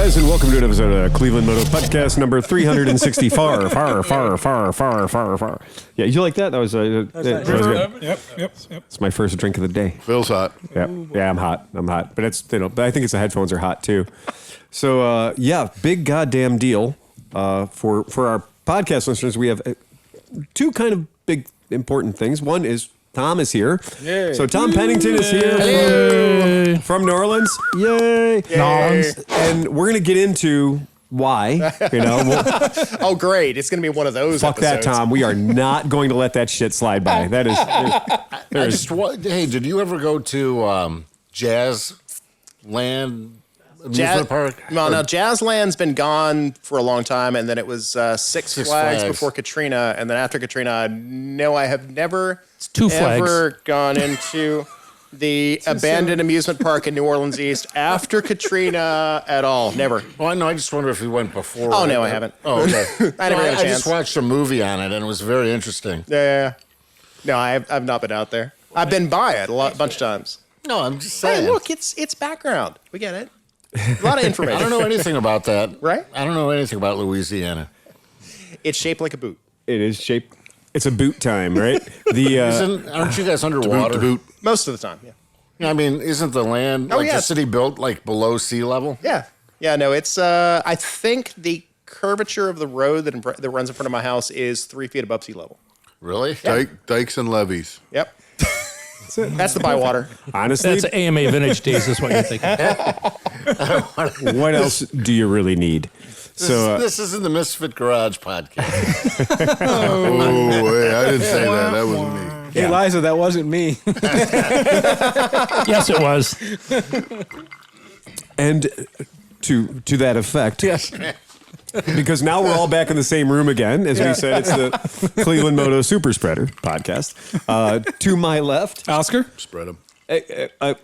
guys, and welcome to an episode of Cleveland Moto podcast number 360. Far. Yeah, you like that? That was nice. That was good. Yep. It's my first drink of the day. Phil's hot. Yeah, I'm hot. But it's but I think it's the headphones are hot too. So big goddamn deal for our podcast listeners. We have two kind of big important things. One is Tom is here. Yay. So Tom Pennington is here from New Orleans. Yay. And we're going to get into why, Oh, great. It's going to be one of those Fuck episodes. that, Tom. We are not going to let that shit slide by. That is... Hey, did you ever go to Jazz Land Amusement Park? Well, no, Jazzland's been gone for a long time, and then it was Six Flags before Katrina, and then after Katrina, no, I have never ever gone into the abandoned amusement park in New Orleans East after Katrina at all. Never. Well, no, I just wonder if you went before. Oh, no, I haven't. Oh, okay. I never had a chance. I just watched a movie on it, and it was very interesting. Yeah. No, I've not been out there. I've been by it a bunch of times. No, I'm just saying. Hey, look, it's background. We get it. A lot of information. I don't know anything about that. Right? I don't know anything about Louisiana. It's shaped like a boot. It is shaped... It's a boot time, right? Aren't you guys underwater? Boot. Most of the time, yeah. I mean, isn't the land, the city built like below sea level? Yeah. Yeah, no, it's, I think the curvature of the road that runs in front of my house is 3 feet above sea level. Really? Yeah. Dikes and levees. Yep. That's the bywater. Honestly, that's AMA Vintage Days is what you're thinking. What else do you really need? This isn't the Misfit Garage podcast. Hey, I didn't say that. That wasn't me. Hey, Liza, that wasn't me. Yes, it was. And to that effect, Yes. because now we're all back in the same room again. As we said, it's the Cleveland Moto Super Spreader podcast. To my left, Oscar? Spread them.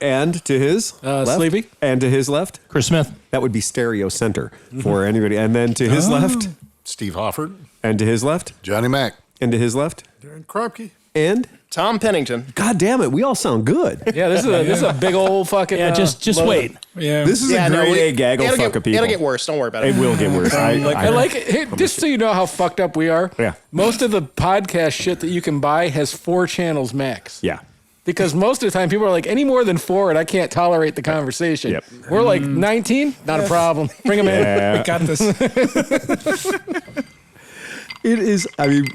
and to his left, Sleepy? and to his left, Chris Smith. that would be stereo center for anybody. And then to his left, Steve Hoffert. and to his left, Johnny Mac. and to his left, Darren KROMKE. and Tom Pennington. God damn it, we all sound good. Yeah, this is a big old fucking... Yeah, just logo. wait. Yeah. This is a grade A gaggle fuck of people. It'll get worse. Don't worry about it. It will get worse. I like it. Hey, just so you know how fucked up we are. Yeah. Most of the podcast shit that you can buy has 4 channels max. Yeah. Because most of the time people are like, any more than 4 and I can't tolerate the conversation. Yep. We're like 19, not a problem. Bring them in. We got this. It is, I mean,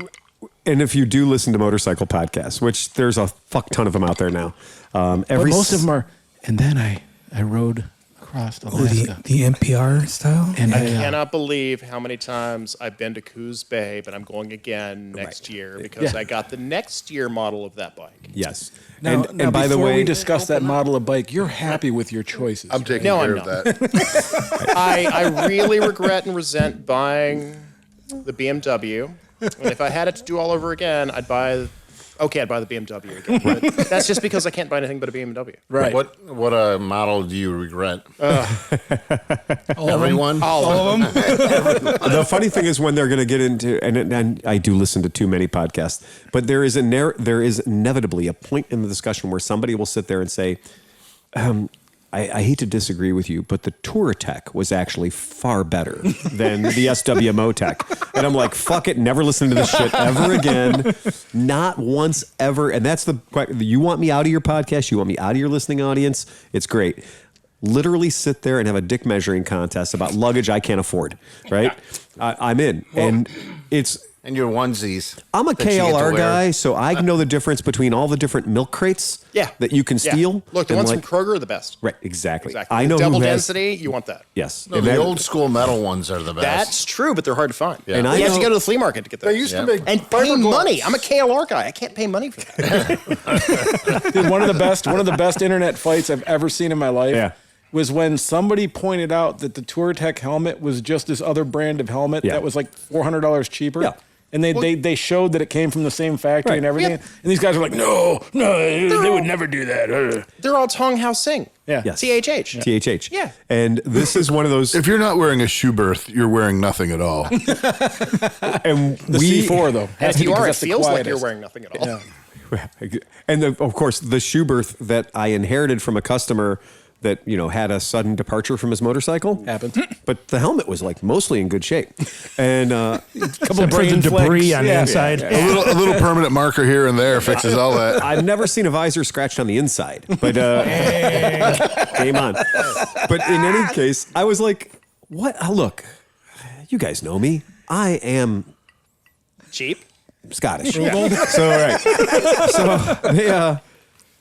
and if you do listen to motorcycle podcasts, which there's a fuck ton of them out there now. But most of them are, and then I rode across Alaska. The NPR style? And I cannot believe how many times I've been to Coos Bay, but I'm going again next year because I got the next year model of that bike. Yes. Now, and by the before way, we discuss that model of bike, you're happy with your choices. I'm taking No, care I'm of that. I really regret and resent buying the BMW. And if I had it to do all over again, I'd buy the BMW again. But that's just because I can't buy anything but a BMW. Right. What model do you regret? Everyone? All of them. the funny thing is when they're going to get into, and I do listen to too many podcasts, but there is inevitably a point in the discussion where somebody will sit there and say, I hate to disagree with you, but the Tour Tech was actually far better than the SWMO Tech. And I'm like, fuck it, never listen to this shit ever again. Not once ever. And that's you want me out of your podcast, you want me out of your listening audience, it's great. Literally sit there and have a dick measuring contest about luggage I can't afford, right? I'm in. Well, and it's... And your onesies. I'm a KLR guy, so I know the difference between all the different milk crates that you can steal. Look, the ones from Kroger are the best. Right, exactly. I know double density, you want that. Yes. No, the old school metal ones are the best. That's true, but they're hard to find. Yeah. And you have to go to the flea market to get those. They used to make and pay money. I'm a KLR guy. I can't pay money for that. Dude, one of the best internet fights I've ever seen in my life was when somebody pointed out that the Tour Tech helmet was just this other brand of helmet that was like $400 cheaper. Yeah. And they showed that it came from the same factory and everything. Yep. And these guys are like, no, they would never do that. They're all Tong Hao Sing. Yeah. Yes. THH. THH. Yeah. And this is one of those. If you're not wearing a shoe berth, you're wearing nothing at all. And the C4, though. If you are, it feels like you're wearing nothing at all. Yeah. And of course, the shoe berth that I inherited from a customer that, had a sudden departure from his motorcycle. Happened. But the helmet was like mostly in good shape. And a couple Except for the debris on the inside. A little permanent marker here and there fixes all that. I've never seen a visor scratched on the inside, but game on. But in any case, I was like, what? Look, you guys know me. I am Cheap. Scottish. So, right.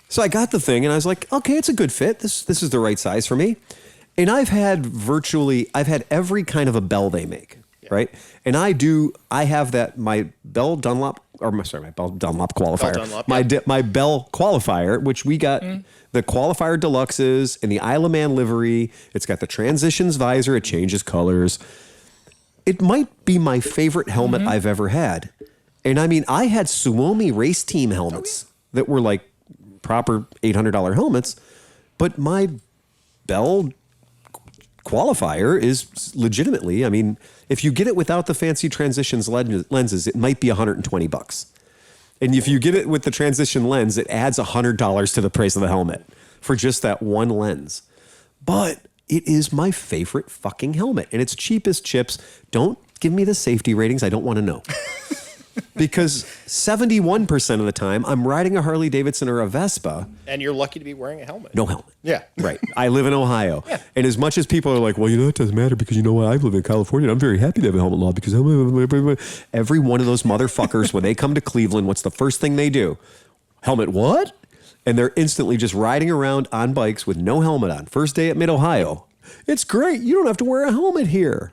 So I got the thing and I was like, okay, it's a good fit. This is the right size for me. And I've had every kind of a bell they make, right? And I have my Bell Dunlop, my Bell Dunlop qualifier. Bell Dunlop, my Bell qualifier, which we got the qualifier deluxes and the Isle of Man livery. It's got the transitions visor. It changes colors. It might be my favorite helmet I've ever had. And I mean, I had Suomi race team helmets that were like proper $800 helmets, but my Bell qualifier is legitimately, I mean, if you get it without the fancy transitions lenses, it might be $120. And if you get it with the transition lens, it adds $100 to the price of the helmet for just that one lens. But it is my favorite fucking helmet, and it's cheap as chips. Don't give me the safety ratings. I don't want to know. Because 71% of the time, I'm riding a Harley Davidson or a Vespa. And you're lucky to be wearing a helmet. No helmet. Yeah. Right. I live in Ohio. Yeah. And as much as people are like, well, it doesn't matter because you know what? I live in California and I'm very happy to have a helmet law because every one of those motherfuckers, when they come to Cleveland, what's the first thing they do? Helmet what? And they're instantly just riding around on bikes with no helmet on. First day at Mid-Ohio. It's great. You don't have to wear a helmet here.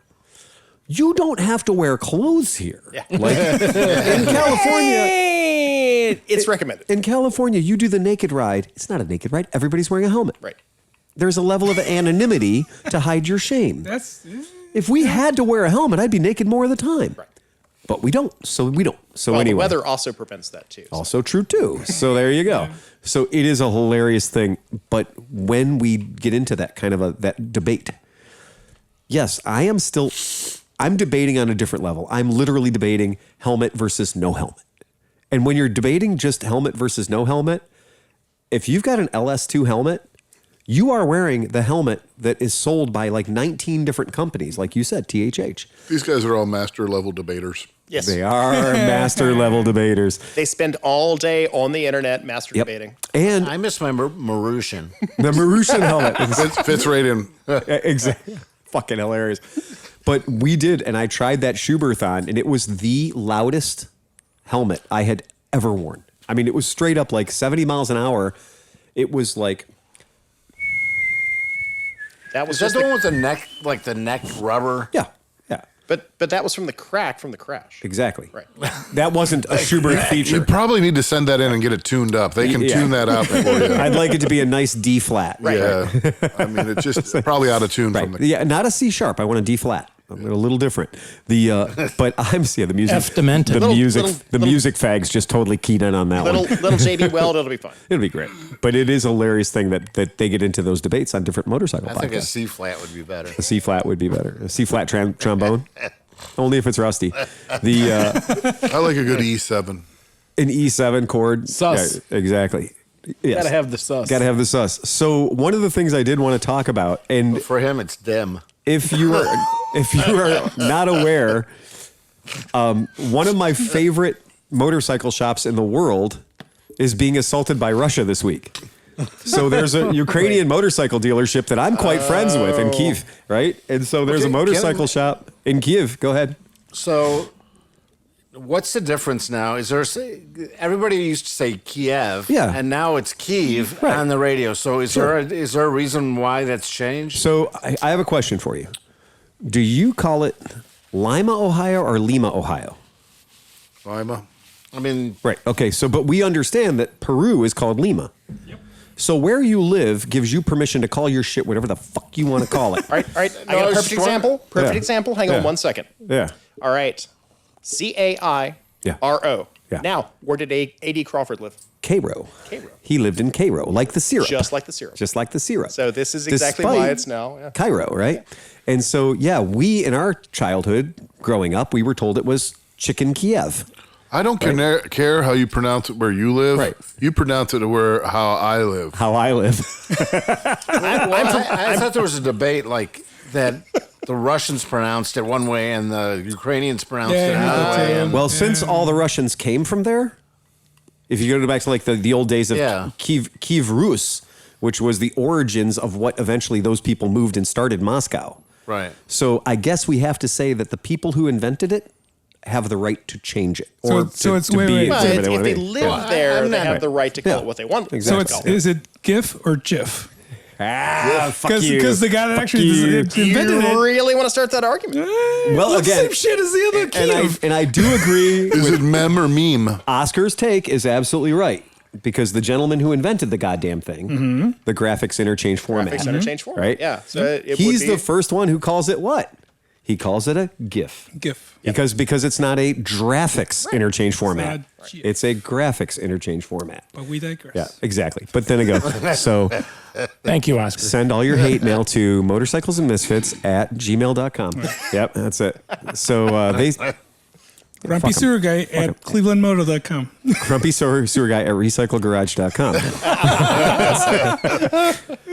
You don't have to wear clothes here. Yeah. Like in California, it's recommended. In California, you do the naked ride. It's not a naked ride. Everybody's wearing a helmet. Right. There's a level of anonymity to hide your shame. If we had to wear a helmet, I'd be naked more of the time. Right. But we don't. So we don't. So anyway. The weather also prevents that too. So. Also true too. So there you go. So it is a hilarious thing. But when we get into that kind of that debate, yes, I'm debating on a different level. I'm literally debating helmet versus no helmet. And when you're debating just helmet versus no helmet, if you've got an LS2 helmet, you are wearing the helmet that is sold by like 19 different companies, like you said, THH. These guys are all master level debaters. Yes. They are master level debaters. They spend all day on the internet master debating. And I miss my Marushan. The Marushan helmet. Fits right in. Exactly. Fucking hilarious. But we did, and I tried that Schuberth on, and it was the loudest helmet I had ever worn. I mean, it was straight up like 70 miles an hour. It was like... Is that the one with the neck, like the neck rubber? Yeah. But that was from the crash. Exactly. Right. That wasn't a Schubert feature. You probably need to send that in and get it tuned up. They can tune that up for you. I'd like it to be a nice D flat. Right. Yeah. I mean, it's just probably out of tune from the... Yeah, not a C sharp. I want a D flat. A little different. But the music. F demented. The music fags just totally keyed in on that one. Little JD Weld, it'll be fine. It'll be great. But it is a hilarious thing that they get into those debates on different motorcycle podcasts. I think a C flat would be better. A C flat would be better. A C flat trombone. Only if it's rusty. I like a good E7. An E7 chord. Sus. Yeah, exactly. Yes. Gotta have the sus. Gotta have the sus. So one of the things I did want to talk about, and But for him, it's dim. if you are not aware, one of my favorite motorcycle shops in the world is being assaulted by Russia this week. So there's a Ukrainian motorcycle dealership that I'm quite friends with in Kyiv, right? And so there's a motorcycle shop in Kyiv. Go ahead. So, what's the difference now? Everybody used to say Kiev, and now it's Kyiv on the radio. So is there a reason why that's changed? So I have a question for you. Do you call it Lima, Ohio, or Lima, Ohio? Lima. I mean, right. Okay. So, but we understand that Peru is called Lima. Yep. So where you live gives you permission to call your shit whatever the fuck you want to call it. All right. I got a perfect example. Example. Hang on 1 second. Yeah. All right. Cairo. Yeah. Now, where did A.D. Crawford live? Cairo. He lived in Cairo, like the syrup. Just like the syrup. So this is exactly why it's now Cairo, right? Yeah. And so, we in our childhood growing up, we were told it was Chicken Kiev. I don't care how you pronounce it where you live. Right. You pronounce it how I live. How I live. I thought there was a debate like that. The Russians pronounced it one way and the Ukrainians pronounced it another way. Well, since all the Russians came from there, if you go back to like the old days of Kiev Rus, which was the origins of what eventually those people moved and started Moscow. Right. So I guess we have to say that the people who invented it have the right to change it. If they live there, they have the right to call it what they want. Exactly. So is it GIF or GIF? Fuck you. Because the guy that actually invented it. Really want to start that argument? Well, again, same shit as the other Kiev. and I do agree. Is it mem or meme? Oscar's take is absolutely right. Because the gentleman who invented the goddamn thing, the graphics interchange format. Graphics interchange format, right? Yeah. So he's the first one who calls it what? He calls it a GIF. GIF. Because it's not a graphics interchange format. GIF. It's a graphics interchange format. But we digress. Yeah, exactly. But then again, so thank you, Oscar. send all your hate mail to motorcyclesandmisfits@gmail.com. Yep, that's it. So they... Grumpy Sewer Guy at ClevelandMoto.com. Grumpy Sewer Guy at recyclegarage.com.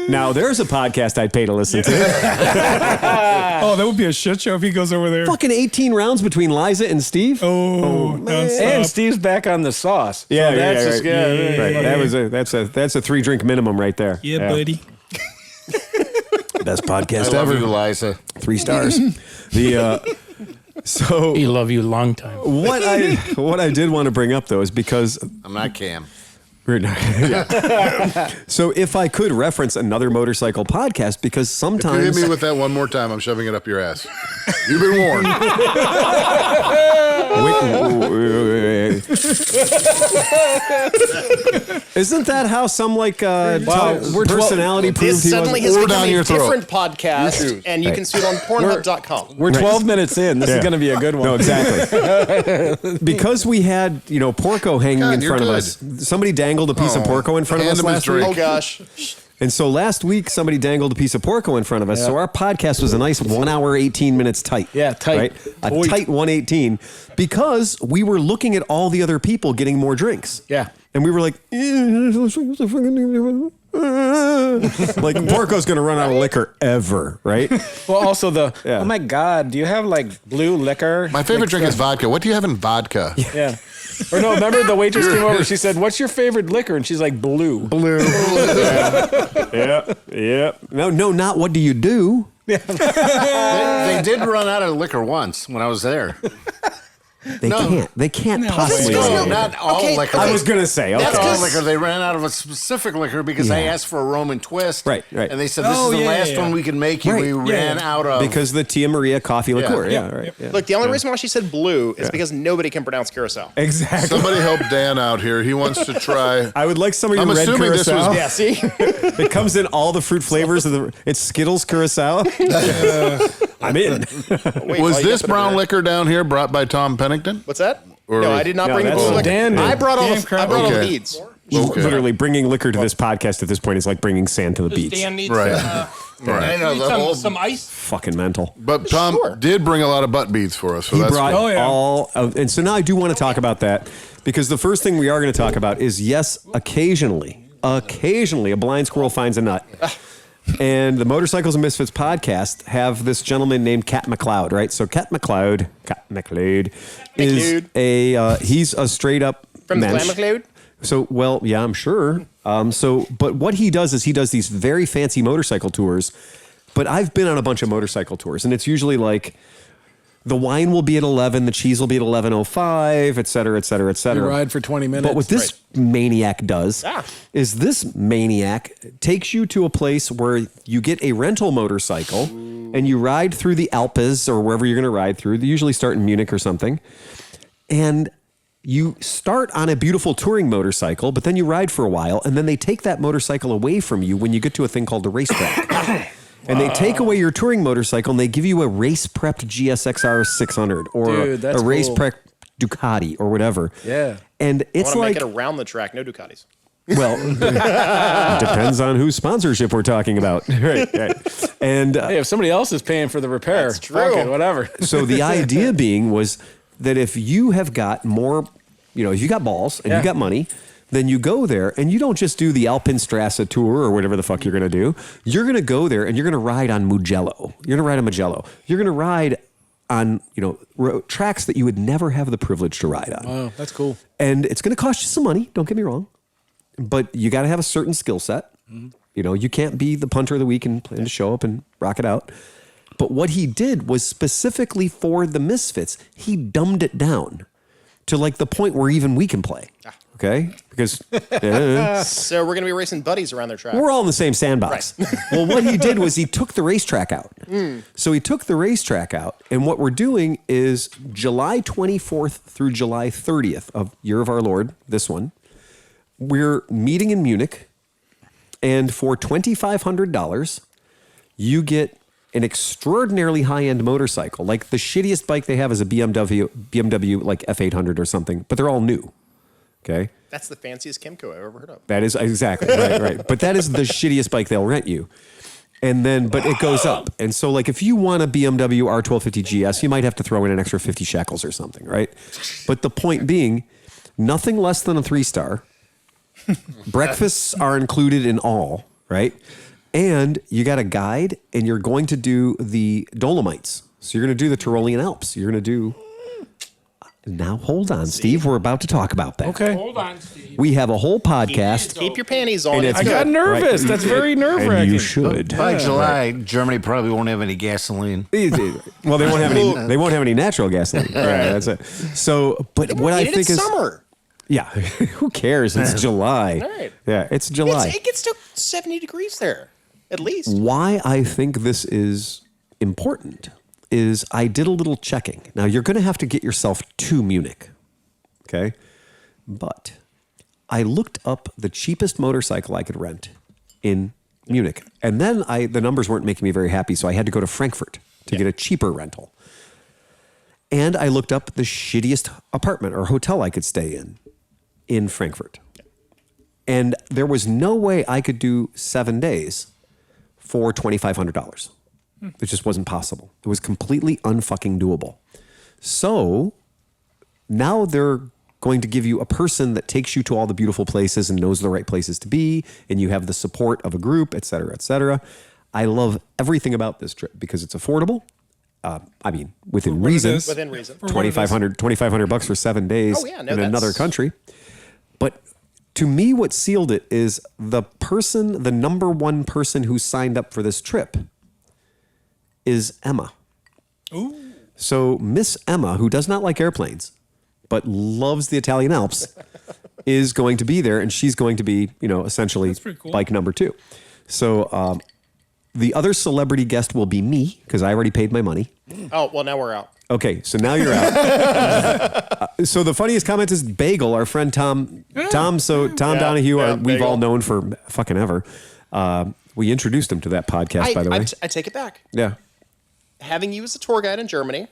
Now, there's a podcast I'd pay to listen to. Oh, that would be a shit show if he goes over there. Fucking 18 rounds between Liza and Steve. Oh, And Steve's back on the sauce. Yeah, So that's just good. Right. That's a 3-drink minimum right there. Yeah, buddy. Best podcast I love ever. you, Liza. 3 stars. So he love you long time. What I did want to bring up though is because I'm not Cam. So if I could reference another motorcycle podcast, because sometimes If you hit me with that one more time, I'm shoving it up your ass. You've been warned. Isn't that how some personality proved This he suddenly has wasn't? become a different podcast, and you can see it on Pornhub.com. We're 12 minutes in. This is going to be a good one. No, exactly. Because we had, Porco hanging in front of us. Somebody dangled a piece of Porco in front of us last week. Oh, gosh. And so last week, somebody dangled a piece of Porco in front of us. So our podcast was a nice 1 hour, 18 minutes tight. Yeah, tight. Right? A tight 118 because we were looking at all the other people getting more drinks. Yeah. And we were like, like Porco's going to run out of liquor ever, right? Well, also oh my God, do you have blue liquor? My favorite drink is vodka. What do you have in vodka? Yeah. Or no, remember the waitress came over, she said, "What's your favorite liquor?" And she's like, blue. Yeah. No, not what do you do? They did run out of liquor once when I was there. They can't possibly. Not all liquor. I was gonna say, not all liquor. They ran out of a specific liquor because I asked for a Roman twist. Right. And they said, "This is the last one we can make you." Right. We ran out of because the Tia Maria coffee liqueur. Yeah. Look, the only reason why she said blue is because nobody can pronounce curacao. Exactly. Somebody help Dan out here. He wants to try. I would like some of your I'm red assuming this curacao. was- Yeah, see? It comes in all the fruit flavors of it's Skittles curacao. I'm in. Was this brown liquor down here brought by Tom Pennington? What's that? Or- No, I did not bring the that's blue liquor. Dan I brought all the Okay. beads. Okay. Literally bringing liquor to this podcast at this point is like bringing sand to the beach. Dan needs Right. I know the whole. some ice. Fucking mental. But Tom did bring a lot of butt beads for us. So He that's brought Oh, yeah. all of, and so now I do want to talk about that because the first thing we are going to talk about is occasionally a blind squirrel finds a nut. And the Motorcycles and Misfits podcast have this gentleman named Cat McLeod, right? So Cat McLeod is he's a straight up From the mensch. Glam McLeod? So, well, yeah, I'm sure. But what he does is he does these very fancy motorcycle tours. But I've been on a bunch of motorcycle tours, and it's usually like the wine will be at 11, the cheese will be at 11:05, et cetera, et cetera, et cetera. You ride for 20 minutes. But what this maniac does is this maniac takes you to a place where you get a rental motorcycle and you ride through the Alpes or wherever you're going to ride through. They usually start in Munich or something. And you start on a beautiful touring motorcycle, but then you ride for a while, and then they take that motorcycle away from you when you get to a thing called the racetrack. And they take away your touring motorcycle and they give you a race-prepped GSXR 600 or a race-prepped Ducati or whatever. Yeah. And it's I want to like... make it around the track, no Ducatis. Well, depends on whose sponsorship we're talking about. Right. And Hey, if somebody else is paying for the repair, That's true. fuck it, whatever. so the idea being was that if you have got more if you got balls and you got money, then you go there and you don't just do the Alpenstrasse tour or whatever the fuck you're going to do. You're going to go there and you're going to ride on Mugello. You're going to ride on Mugello. You're going to ride on, tracks that you would never have the privilege to ride on. Wow, that's cool. And it's going to cost you some money. Don't get me wrong. But you got to have a certain skill set. Mm-hmm. You can't be the punter of the week and plan to show up and rock it out. But what he did was specifically for the misfits, he dumbed it down to like the point where even we can play. Okay? Because so we're going to be racing buddies around their track. We're all in the same sandbox. Right. Well, what he did was he took the racetrack out. So he took the racetrack out, and what we're doing is July 24th through July 30th of Year of Our Lord, this one, we're meeting in Munich, and for $2,500, you get an extraordinarily high-end motorcycle. Like the shittiest bike they have is a BMW like F800 or something, but they're all new. Okay. That's the fanciest KROMKE I've ever heard of. That is exactly right. But that is the shittiest bike they'll rent you. And then, but it goes up. And so like if you want a BMW R1250 GS, you might have to throw in an extra 50 shekels or something, right? But the point being, nothing less than a 3-star. Breakfasts are included in all, right? And you got a guide, and you're going to do the Dolomites. So you're going to do the Tyrolean Alps. You're going to do... Now, hold on, Steve. We're about to talk about that. Okay. Hold on, Steve. We have a whole podcast. Keep your panties on. I got nervous. Right. That's very nerve-wracking. And you should. By July, Germany probably won't have any gasoline. Well, they won't have any. They won't have any natural gasoline. Right. That's it. So, but what I think is summer. Yeah. Who cares? It's July. Right. Yeah, it's July. It gets to 70 degrees there, at least. Why I think this is important is I did a little checking. Now, you're going to have to get yourself to Munich, okay? But I looked up the cheapest motorcycle I could rent in Munich. And then the numbers weren't making me very happy, so I had to go to Frankfurt to get a cheaper rental. And I looked up the shittiest apartment or hotel I could stay in Frankfurt. And there was no way I could do 7 days for $2,500. It just wasn't possible. It was completely unfucking doable. So now they're going to give you a person that takes you to all the beautiful places and knows the right places to be, and you have the support of a group, et cetera, et cetera. I love everything about this trip because it's affordable. I mean, within reason. Within reason. $2,500 for 7 days in another country. But to me, what sealed it is the number one person who signed up for this trip is Emma. Ooh. So Miss Emma, who does not like airplanes, but loves the Italian Alps, is going to be there, and she's going to be, essentially cool. bike number 2. So the other celebrity guest will be me, because I already paid my money. Oh, well, now we're out. Okay, so now you're out. So the funniest comment is Bagel, our friend Tom. Tom Donahue, we've all known for fucking ever. We introduced him to that podcast, by the way. I take it back. Yeah. Having you as a tour guide in Germany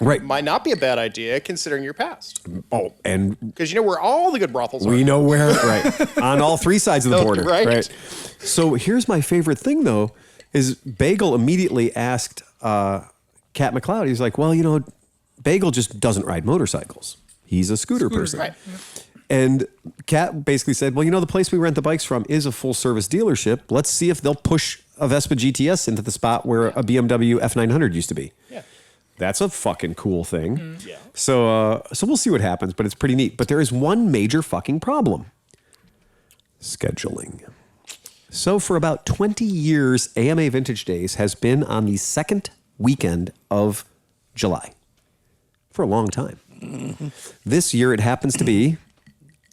might not be a bad idea considering your past. Oh, and because where all the good brothels are. We know where, right? On all 3 sides of the border, right? So here's my favorite thing, though, is Bagel immediately asked Cat McLeod. He's like, well, Bagel just doesn't ride motorcycles. He's a scooter person. Right. And Cat basically said, well, the place we rent the bikes from is a full service dealership. Let's see if they'll push a Vespa GTS into the spot where a BMW F900 used to be. Yeah. That's a fucking cool thing. Mm-hmm. Yeah. So we'll see what happens, but it's pretty neat. But there is one major fucking problem. Scheduling. So for about 20 years, AMA Vintage Days has been on the second weekend of July. For a long time. Mm-hmm. This year it happens to be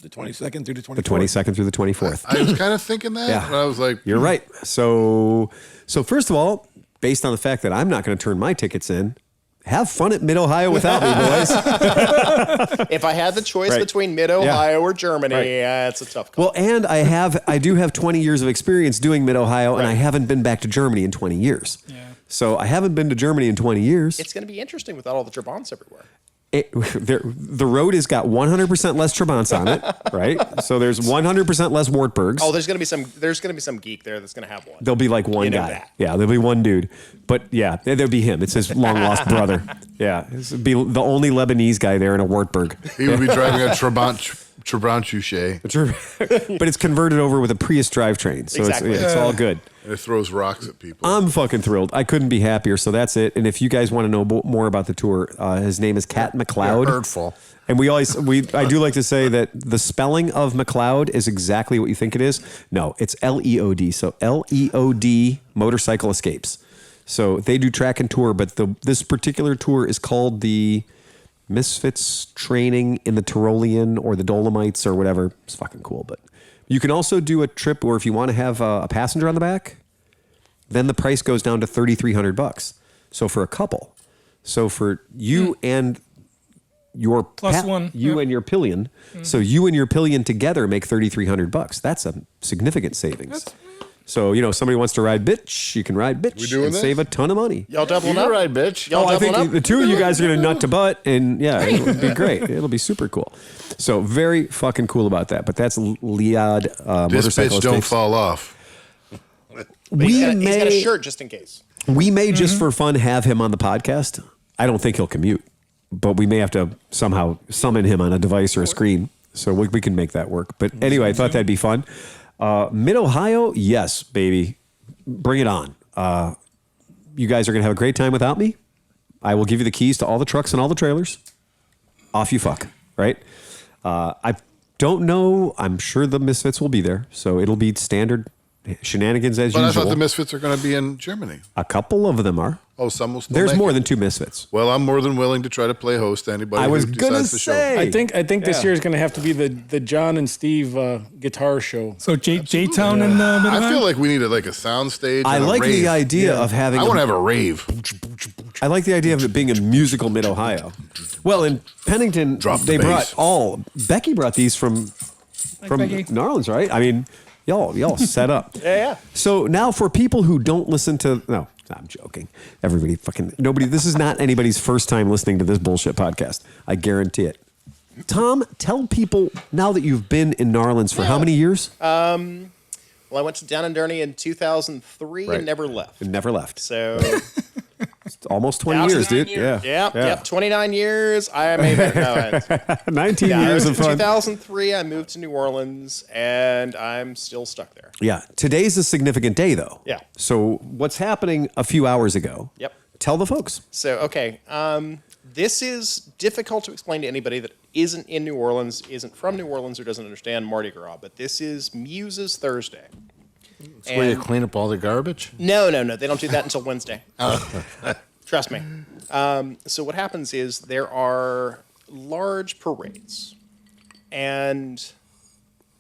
the 22nd through the 24th. The 22nd through the 24th. I was kind of thinking that. But I was like, you're right. So first of all, based on the fact that I'm not going to turn my tickets in, have fun at Mid-Ohio without me, boys. If I had the choice between Mid-Ohio or Germany, it's a tough call. Well, and I do have 20 years of experience doing Mid-Ohio, and I haven't been back to Germany in 20 years. Yeah. So I haven't been to Germany in 20 years. It's going to be interesting without all the Trabants everywhere. The road has got 100% less Trabants on it, right? So there's 100% less Wartburgs. Oh, there's gonna be some geek there that's gonna have one. There'll be like one guy. That. Yeah, there'll be one dude. But yeah, there'll be him. It's his long lost brother. Yeah, it'll be the only Lebanese guy there in a Wartburg. He would be driving a Trabant Chouchet. But it's converted over with a Prius drivetrain, so exactly. it's all good. And it throws rocks at people. I'm fucking thrilled. I couldn't be happier. So that's it. And if you guys want to know more about the tour, his name is Cat McLeod. Yeah, hurtful. And I do like to say that the spelling of McLeod is exactly what you think it is. No, it's Leod. So Leod Motorcycle Escapes. So they do track and tour, but this particular tour is called the Misfits Training in the Tyrolean or the Dolomites or whatever. It's fucking cool. But you can also do a trip where if you want to have a passenger on the back, then the price goes down to $3,300. So for a couple. So for you and your plus one, and your pillion. So you and your pillion together make $3,300. That's a significant savings. So, somebody wants to ride bitch, you can ride bitch and save a ton of money. Y'all doubling up? Ride bitch. Y'all I think up? the two of you guys are going to nut to butt, and yeah, it'll be great. It'll be super cool. So very fucking cool about that. But that's Leod This Motorcycle bitch don't Escapes. fall off. He's got a shirt just in case. We may just for fun have him on the podcast. I don't think he'll commute, but we may have to somehow summon him on a device or a screen. So we can make that work. But anyway, I thought that'd be fun. Mid-Ohio, yes, baby. Bring it on. You guys are going to have a great time without me. I will give you the keys to all the trucks and all the trailers. Off you fuck, right? I don't know. I'm sure the Misfits will be there. So it'll be standard shenanigans as usual. But I thought the Misfits are going to be in Germany. A couple of them are. Oh, some will still There's make more it. than two Misfits. Well, I'm more than willing to try to play host to anybody I was who gonna decides to show. say. I think this year is going to have to be the John and Steve guitar show. So J-Town in the middle. I feel like we need like a sound stage. I and like a rave. the idea of having. I want to have a rave. I like the idea of it being a musical Mid-Ohio. Well, in Pennington, Drop the they bass. brought Becky brought these from Becky. New Orleans, right? I mean, y'all set up. Yeah. So now for people who don't listen to I'm joking. Everybody nobody. This is not anybody's first time listening to this bullshit podcast. I guarantee it. Tom, tell people now that you've been in New Orleans for how many years? Well, I went to Down and Dirty in 2003 and never left. Never left. So Almost 20 years, dude. Yeah. 29 years. I made it. 19 years in of fun. 2003, I moved to New Orleans, and I'm still stuck there. Yeah. Today's a significant day, though. Yeah. So what's happening a few hours ago? Yep. Tell the folks. So, okay. This is difficult to explain to anybody that isn't in New Orleans, isn't from New Orleans, or doesn't understand Mardi Gras, but this is Muse's Thursday. It's where you clean up all the garbage? No. They don't do that until Wednesday. Trust me. So what happens is there are large parades. And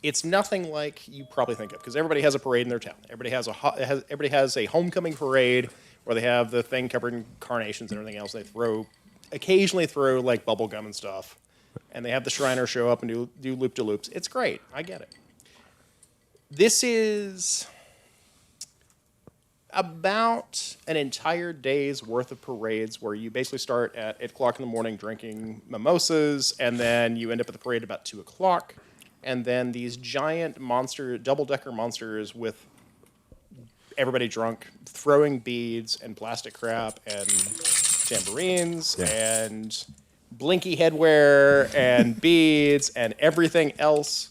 it's nothing like you probably think of, because everybody has a parade in their town. Everybody has a homecoming parade where they have the thing covered in carnations and everything else. They occasionally throw like bubble gum and stuff. And they have the Shriners show up and do loop-de-loops. It's great. I get it. This is about an entire day's worth of parades where you basically start at 8 o'clock in the morning drinking mimosas, and then you end up at the parade about 2 o'clock. And then these giant double-decker monsters with everybody drunk, throwing beads and plastic crap and tambourines and blinky headwear and beads and everything else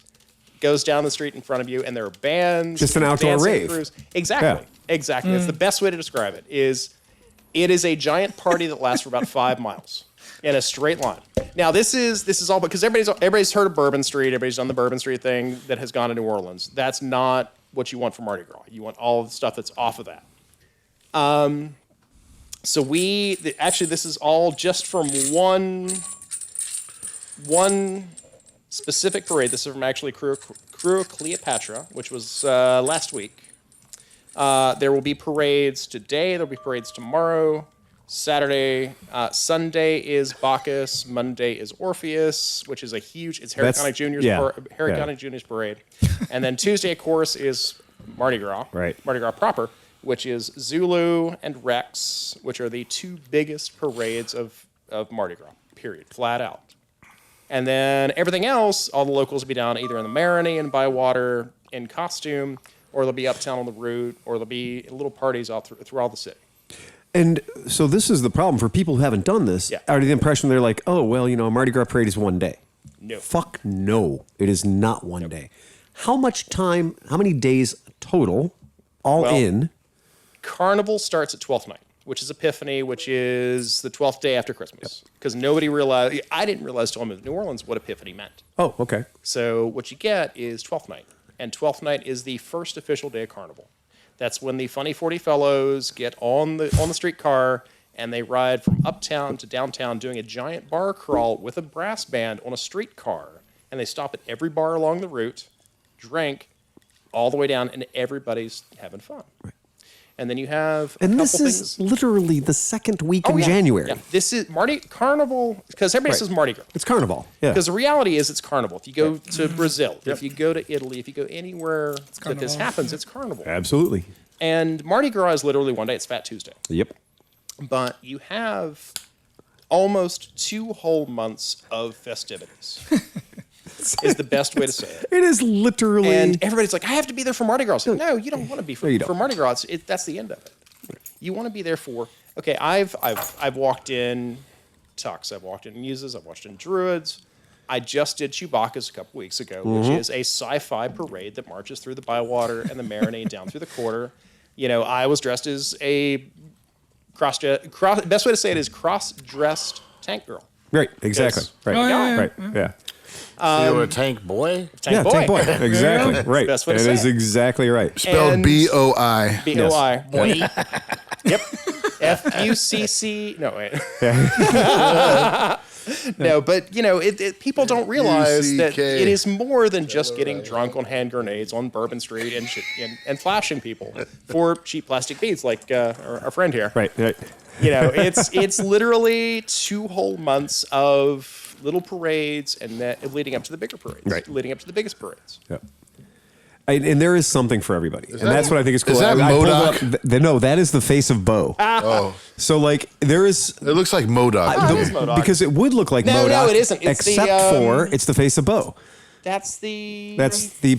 goes down the street in front of you, and there are bands. Just an outdoor rave. Crews. Exactly. It's the best way to describe it. It is a giant party that lasts for about 5 miles in a straight line. Now, this is all because everybody's heard of Bourbon Street. Everybody's done the Bourbon Street thing that has gone to New Orleans. That's not what you want from Mardi Gras. You want all of the stuff that's off of that. So this is all just from one specific parade. This is from actually Crew of Cleopatra, which was last week. There will be parades today. There will be parades tomorrow, Saturday. Sunday is Bacchus. Monday is Orpheus, which is a huge. It's Harry Connick Jr.'s parade. And then Tuesday, of course, is Mardi Gras. Right. Mardi Gras proper, which is Zulu and Rex, which are the two biggest parades of Mardi Gras. period, flat out. And then everything else, all the locals will be down either in the Marini and Bywater in costume, or they'll be uptown on the route, or there'll be little parties all through all the city. And so this is the problem for people who haven't done this. Yeah. Are the impression they're like, oh, well, a Mardi Gras parade is one day. No. Fuck no. It is not one day. How much time, how many days total, all in? Carnival starts at 12th night, which is Epiphany, which is the 12th day after Christmas. Because nobody realized, I didn't realize till I moved to New Orleans what Epiphany meant. Oh, okay. So what you get is 12th night. And 12th night is the first official day of Carnival. That's when the Funny 40 fellows get on the streetcar and they ride from uptown to downtown doing a giant bar crawl with a brass band on a streetcar. And they stop at every bar along the route, drink all the way down, and everybody's having fun. Right. And then you have a and couple this is things. Literally the second week in January. Yeah. This is Carnival, because everybody says Mardi Gras. It's Carnival. Yeah. Because the reality is it's Carnival. If you go to Brazil, if you go to Italy, if you go anywhere that this happens, it's Carnival. Absolutely. And Mardi Gras is literally one day. It's Fat Tuesday. Yep. But you have almost 2 whole months of festivities. Is the best way to say it. It is literally. And everybody's like, I have to be there for Mardi Gras. Like, no, you don't want to be for Mardi Gras. That's the end of it. You want to be there for, okay, I've walked in Tux, I've walked in Muses, I've walked in Druids. I just did Chewbacca's a couple weeks ago, which is a sci-fi parade that marches through the Bywater and the Marini down through the quarter. I was dressed as a best way to say it is cross-dressed tank girl. Right, exactly. Yes. Right. Oh, yeah. Right, yeah. So you're a tank boy? Tank boy. Tank boy. Exactly. Right. Best way to It say is it. exactly right. Spelled And- B-O-I. B-O-I. Boy. Yep. F-U-C-C. No, wait. No, but, people don't realize that UCK. it is more than just getting drunk on hand grenades on Bourbon Street and flashing people for cheap plastic beads like our friend here. Right. It's literally 2 whole months of little parades and leading up to the bigger parades. Right. Leading up to the biggest parades. Yep. And there is something for everybody. And that's what I think is cool. Is that I pulled Modoc? up no, that is the face of Bo. Oh. So, there is... It looks like Modoc. it is Modoc. Because it would look like No, Modoc. it isn't. It's except for it's the face of Bo. That's the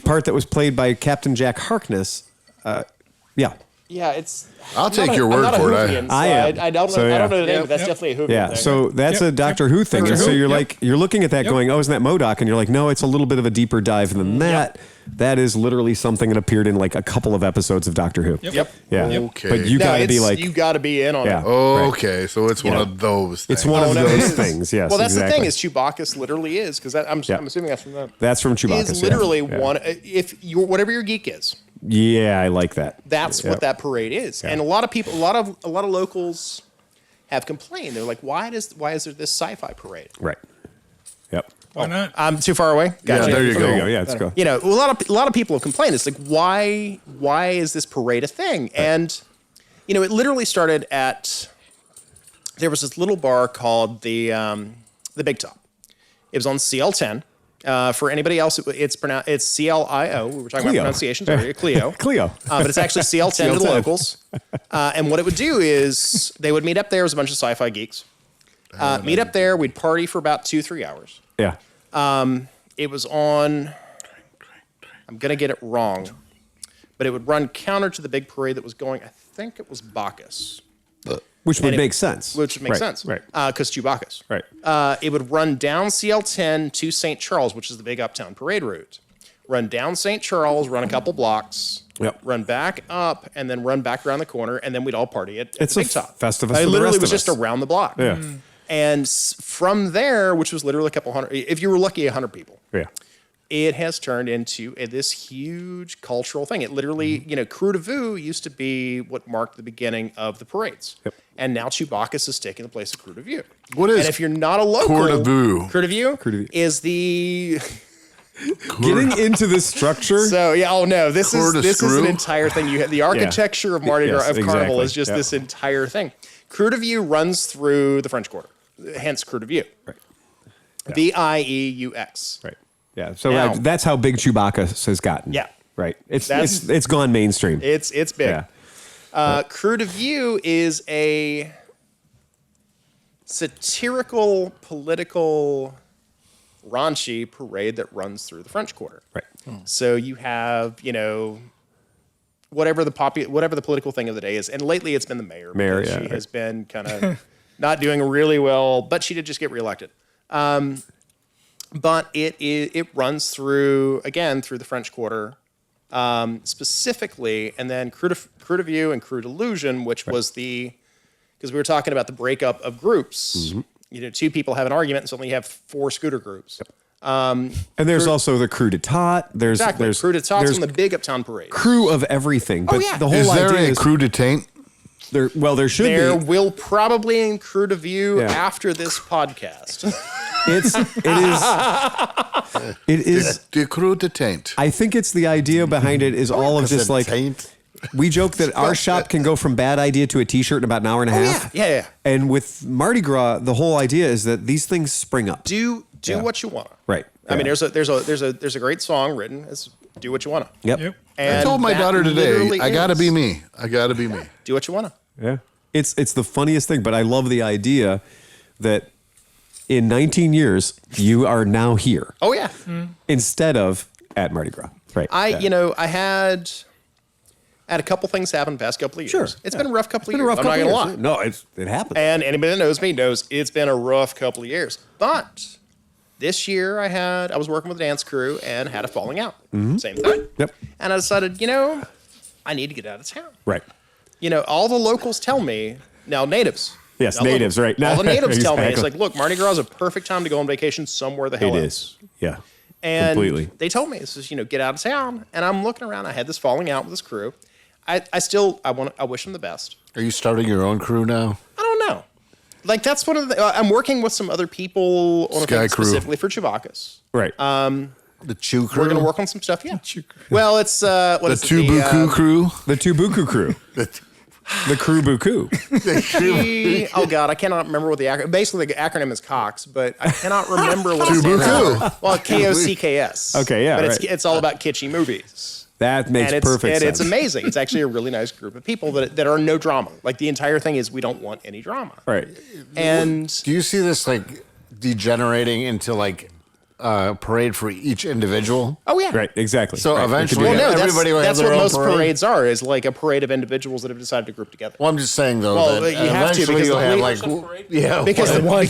part that was played by Captain Jack Harkness. Yeah. Yeah, it's. I'll take your word for it. I am. I don't know. So, I don't know yeah. the name, but that's definitely a Hoover. Yeah, thing. so that's a Doctor Who thing. Doctor And so Who, you're yep. you're looking at that going, oh, isn't that Modoc? And you're like, no, it's a little bit of a deeper dive than that. Yep. That is literally something that appeared in a couple of episodes of Doctor Who. Yep. Yeah. Okay. But you got to be you got to be in on yeah. it. Okay, so it's one of those things. It's one of no, it those is. things, yes. Well, that's exactly. the thing is Chewbacca's literally is because I'm assuming that's from them. That's from Chewbacca. Is literally one. If you whatever your geek is, Yeah, I like that. that's what that parade is. Yeah. And a lot of people, a lot of locals have complained. They're like, why is there this sci-fi parade? Right. Yep. Why not? I'm too far away. Yeah, there you There you go. go. Yeah, let's go. A lot of people have complained. It's like, why is this parade a thing? Right. And, it literally started there was this little bar called the Big Top. It was on CL10. For anybody else, it's CLIO. We were talking about pronunciations earlier. Clio. Clio. But it's actually CL10 to the locals. And what it would do is they would meet up there as a bunch of sci-fi geeks. Meet up there. We'd party for about 2-3 hours. Yeah. It was on, I'm going to get it wrong, but it would run counter to the big parade that was going, I think it was Bacchus. Which would make sense. Which would make sense. Right. Because Chewbacca's. Right. It would run down CL10 to St. Charles, which is the big uptown parade route. Run down St. Charles, run a couple blocks, run back up, and then run back around the corner, and then we'd all party at the Big Top. Festivus for the It literally rest was of just us. around the block. Yeah. And from there, which was literally a couple hundred, if you were lucky, 100 people. Yeah. It has turned into this huge cultural thing. It literally, Crew de Vue used to be what marked the beginning of the parades. Yep. And now Chewbacca's is taking the place of Crew de Vue. What is And if you're not a local, Crew de Vue? Crew de Vue Crew de Vue. is the... Getting into this structure. So, this Crew de is an Screw? entire thing. You have the architecture of Mardi Gras, Yes, of Carnival exactly. is just Yep. this entire thing. Crew de Vue runs through the French Quarter, hence Crew de Vue. Right. VIEUX. Right. Yeah. So Now- that's how big Chewbacca has gotten. Yeah. Right. That's- It's gone mainstream. It's big. Yeah. Crew de Vue is a satirical, political, raunchy parade that runs through the French Quarter. Right. So you have, whatever the political thing of the day is, and lately it's been the mayor. She has been kind of not doing really well, but she did just get reelected. But it runs through the French Quarter, specifically, and then Crew de View and Crew Delusion, which was because we were talking about the breakup of groups. Mm-hmm. Two people have an argument, and suddenly you have 4 scooter groups. Yep. And there's also the Crew de Tot. There's Crew de Tot's on the big Uptown Parade. Crew of everything. But the whole is there idea a Crew de Taint? There should be. There will probably in Crew de View after this podcast. It is the Crew de Taint. I think it's the idea behind it is all of just like taint. We joke that our shop can go from bad idea to a T-shirt in about an hour and a half. Yeah. And with Mardi Gras, the whole idea is that these things spring up. Do what you want. Right. I mean, there's a great song written as "Do What You Wanna." Yep. And I told my daughter today, I gotta be me. I gotta be me. Do what you wanna. Yeah. It's the funniest thing, but I love the idea that in 19 years you are now here. Oh yeah. Instead of at Mardi Gras. Right. I had a couple things happen the past couple of years. Sure. It's been a rough couple of years. I'm not gonna lie. No, it happens. And anybody that knows me knows it's been a rough couple of years. But this year I was working with a dance crew and had a falling out. Mm-hmm. Same thing. Yep. And I decided, I need to get out of town. Right. All the locals tell me, now natives. Yes, now natives, right. All the natives tell me, it's Exactly. like, look, Mardi Gras is a perfect time to go on vacation somewhere the hell It else. is. Yeah. And completely. They told me, this is, get out of town. And I'm looking around. I had this falling out with this crew. I wish them the best. Are you starting your own crew now? I don't know. Like, that's one of the, I'm working with some other people on a Sky thing crew. specifically for Chewbacca's. Right. The Chew crew? We're going to work on some stuff, yeah. Well, it's, what is it? The Tubuku crew. The Tubuku crew. The Crew Buku. Oh, God, I cannot remember what the acronym, basically the acronym is COX, but I cannot remember what it stands Tubuku. for. Well, KOCKS. Okay, yeah, But right. it's all about kitschy movies. That makes perfect sense. It's amazing. It's actually a really nice group of people that are no drama. Like, the entire thing is we don't want any drama. Right. And do you see this like degenerating into like a parade for each individual? oh yeah, Right, exactly. So Right. eventually, Well, no, everybody will have that's their what own most parade? parades are. Is like a parade of individuals that have decided to group together. Well, I'm just saying though Well, that you have to, eventually because you'll the have police- like yeah Because one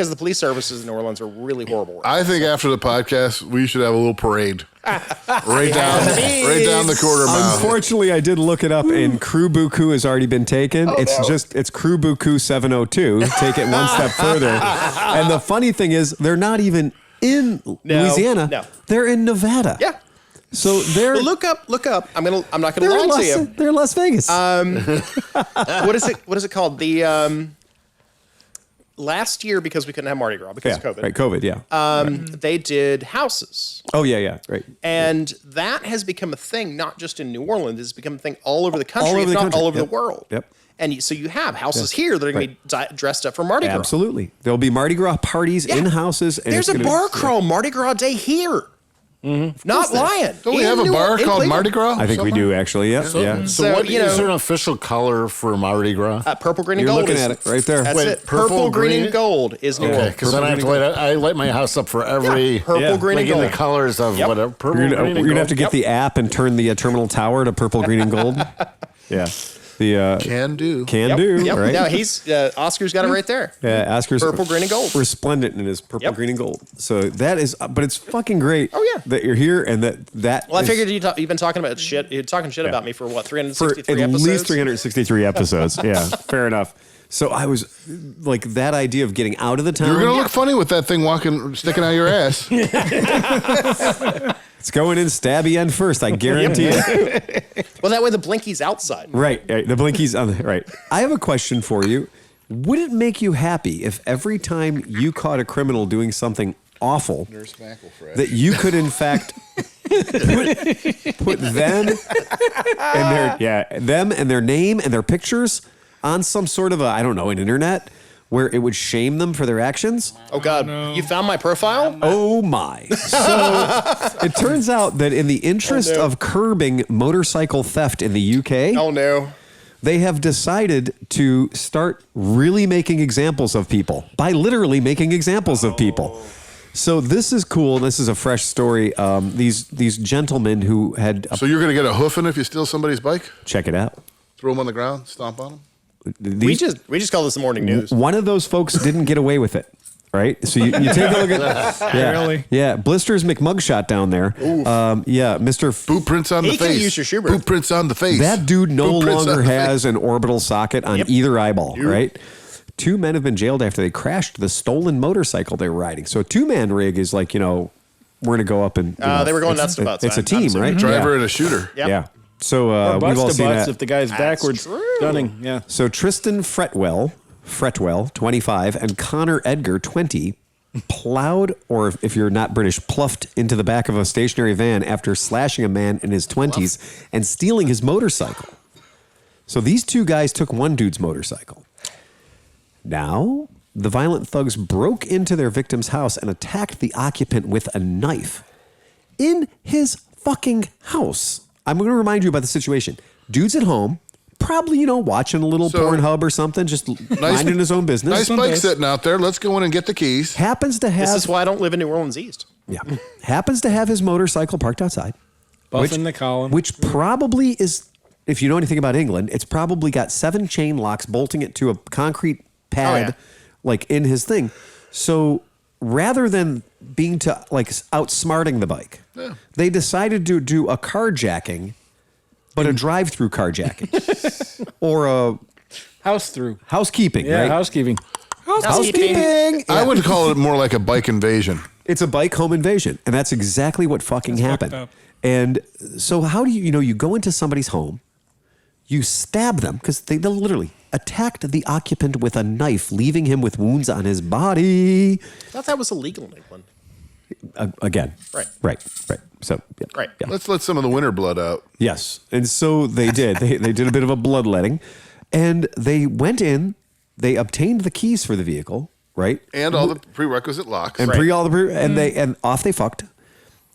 the police services in New Orleans are really horrible. I think after the podcast, we should have a little parade. right down the quarter mile. Unfortunately, I did look it up, and Crew Buku has already been taken. It's Crew Buku 702. Take it one step further. And the funny thing is, they're not even in Louisiana. No. They're in Nevada. Yeah. So they're But look up. I'm not gonna lie to you. They're in Las Vegas. What is it called? The last year, because we couldn't have Mardi Gras because of COVID. Right, COVID, yeah. They did houses. Oh, yeah, right. And that has become a thing, not just in New Orleans. It's become a thing all over the country, All over if the not country. all over Yep. the world. Yep. And so you have houses here that are going to be dressed up for Mardi Gras. Absolutely. There'll be Mardi Gras parties in houses. And There's a bar crawl Mardi Gras Day here. Not lying. Don't we have a bar called Mardi Gras? I think we do, actually. Yeah. yeah. So what is there an official color for Mardi Gras? Purple, green, and You're gold. looking at it right there. That's Wait, it. Purple, green, and gold is New Orleans. Because then I have to light my house up for every Purple, green, like and in the gold. colors of whatever. Purple, You're green, and going to have to gold. get the app and turn the terminal tower to purple, green, and gold. Yeah. The Can do. can do, Yep. right? No, he's Oscar's got it right there. Oscar's Purple, green, and gold. resplendent in his purple, Yep. green, and gold. So that is, but it's fucking great. Oh, yeah. That you're here and that. Well, I is- figured you've been talking about shit. You're talking shit about me for what, for 363 at episodes? least 363 episodes. Yeah, fair enough. So I was like that idea of getting out of the town. You're gonna look funny with that thing sticking out your ass. It's going in stabby end first. I guarantee it. Well, that way the blinky's outside. Right. The blinky's on the right. I have a question for you. Would it make you happy if every time you caught a criminal doing something awful, that you could in fact put them and their name and their pictures on some sort of an internet where it would shame them for their actions? Oh, God. You found my profile? Oh my. So it turns out that in the interest of curbing motorcycle theft in the UK, Oh, no. they have decided to start really making examples of people by literally making examples of people. So this is cool. This is a fresh story. These gentlemen who had... So you're going to get a hoofing if you steal somebody's bike? Check it out. Throw them on the ground, stomp on them? We just call this the morning news. One of those folks didn't get away with it, right? So you take a look at... Really? Yeah, Blisters McMugshot down there. Yeah, Mr. Boot prints on the He face. could've used your Schubert. Boot prints on the face. That dude no Boot prints longer on the has face. an orbital socket on either eyeball, right? 2 men have been jailed after they crashed the stolen motorcycle they were riding. So a 2-man rig is like, we're going to go up and... They were going nuts to butts. It's a team, right? Driver and a shooter. Yep. Yeah. So Or we've all butts to seen butts that. if the guy's backwards gunning. Yeah. So Tristan Fretwell, 25, and Connor Edgar, 20, plowed, or if you're not British, pluffed into the back of a stationary van after slashing a man in his 20s and stealing his motorcycle. So these 2 guys took one dude's motorcycle. Now, the violent thugs broke into their victim's house and attacked the occupant with a knife in his fucking house. I'm going to remind you about the situation. Dude's at home, probably, watching a little Pornhub or something, just minding his own business. Nice bike sitting out there. Let's go in and get the keys. Happens to have... This is why I don't live in New Orleans East. Yeah. Happens to have his motorcycle parked outside. Buffing the column. Which probably is, if you know anything about England, it's probably got 7 chain locks bolting it to a concrete pad, like in his thing. So rather than being outsmarting the bike, they decided to do a carjacking, but a drive-through carjacking. Or a... Housekeeping, Yeah, right? housekeeping. Housekeeping! I would call it more like a bike invasion. It's a bike home invasion, and that's exactly what fucking happened. fucked up. And so how do you go into somebody's home, you stab them, because they literally attacked the occupant with a knife, leaving him with wounds on his body. I thought that was illegal in England. Again. Right. So, yeah. Right. Yeah. Let's let some of the winter blood out. Yes. And so they did. They did a bit of a bloodletting, and they went in, they obtained the keys for the vehicle, right? And all the prerequisite locks. And and off they fucked.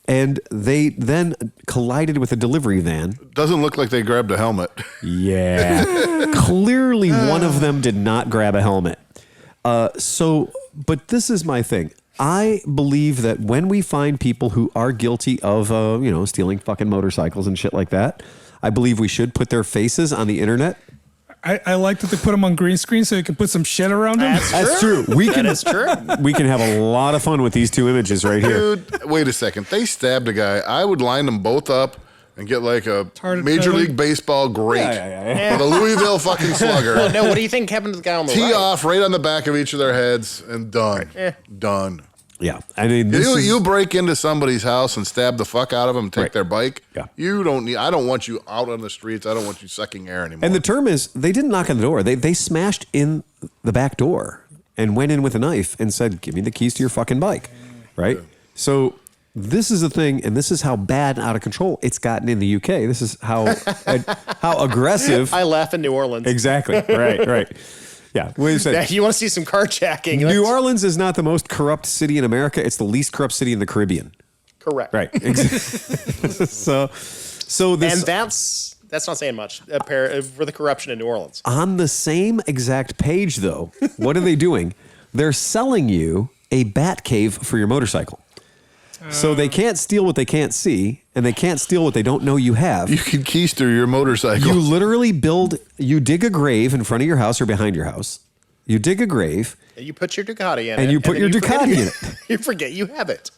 And they then collided with a delivery van. Doesn't look like they grabbed a helmet. Yeah. Clearly one of them did not grab a helmet. But this is my thing. I believe that when we find people who are guilty of, stealing fucking motorcycles and shit like that, I believe we should put their faces on the internet. I like that they put them on green screen so you can put some shit around them. That's true. That is true. We can have a lot of fun with these 2 images right here. Dude, wait a second. They stabbed a guy. I would line them both up and get like a Tarted Major feather. League Baseball great with a Louisville fucking slugger. Well, no, what do you think happened to the guy on the Tee right? off right on the back of each of their heads and done. Done. Yeah. I mean, You break into somebody's house and stab the fuck out of them and take Right. their bike. Yeah. I don't want you out on the streets. I don't want you sucking air anymore. and the term is, they didn't knock on the door. They smashed in the back door and went in with a knife and said, give me the keys to your fucking bike. Right? Yeah. So this is the thing, and this is how bad and out of control it's gotten in the UK. This is how aggressive. I laugh in New Orleans. Exactly. Right. Yeah. What you said. Yeah, you want to see some carjacking? New Orleans is not the most corrupt city in America. It's the least corrupt city in the Caribbean. Correct. Right. so this, And that's not saying much for the corruption in New Orleans. on the same exact page, though, what are they doing? They're selling you a bat cave for your motorcycle. So they can't steal what they can't see, and they can't steal what they don't know you have. you can keister your motorcycle. You literally you dig a grave in front of your house or behind your house. You dig a grave. And you put your Ducati in it. And you put your then Ducati in it. You forget you have it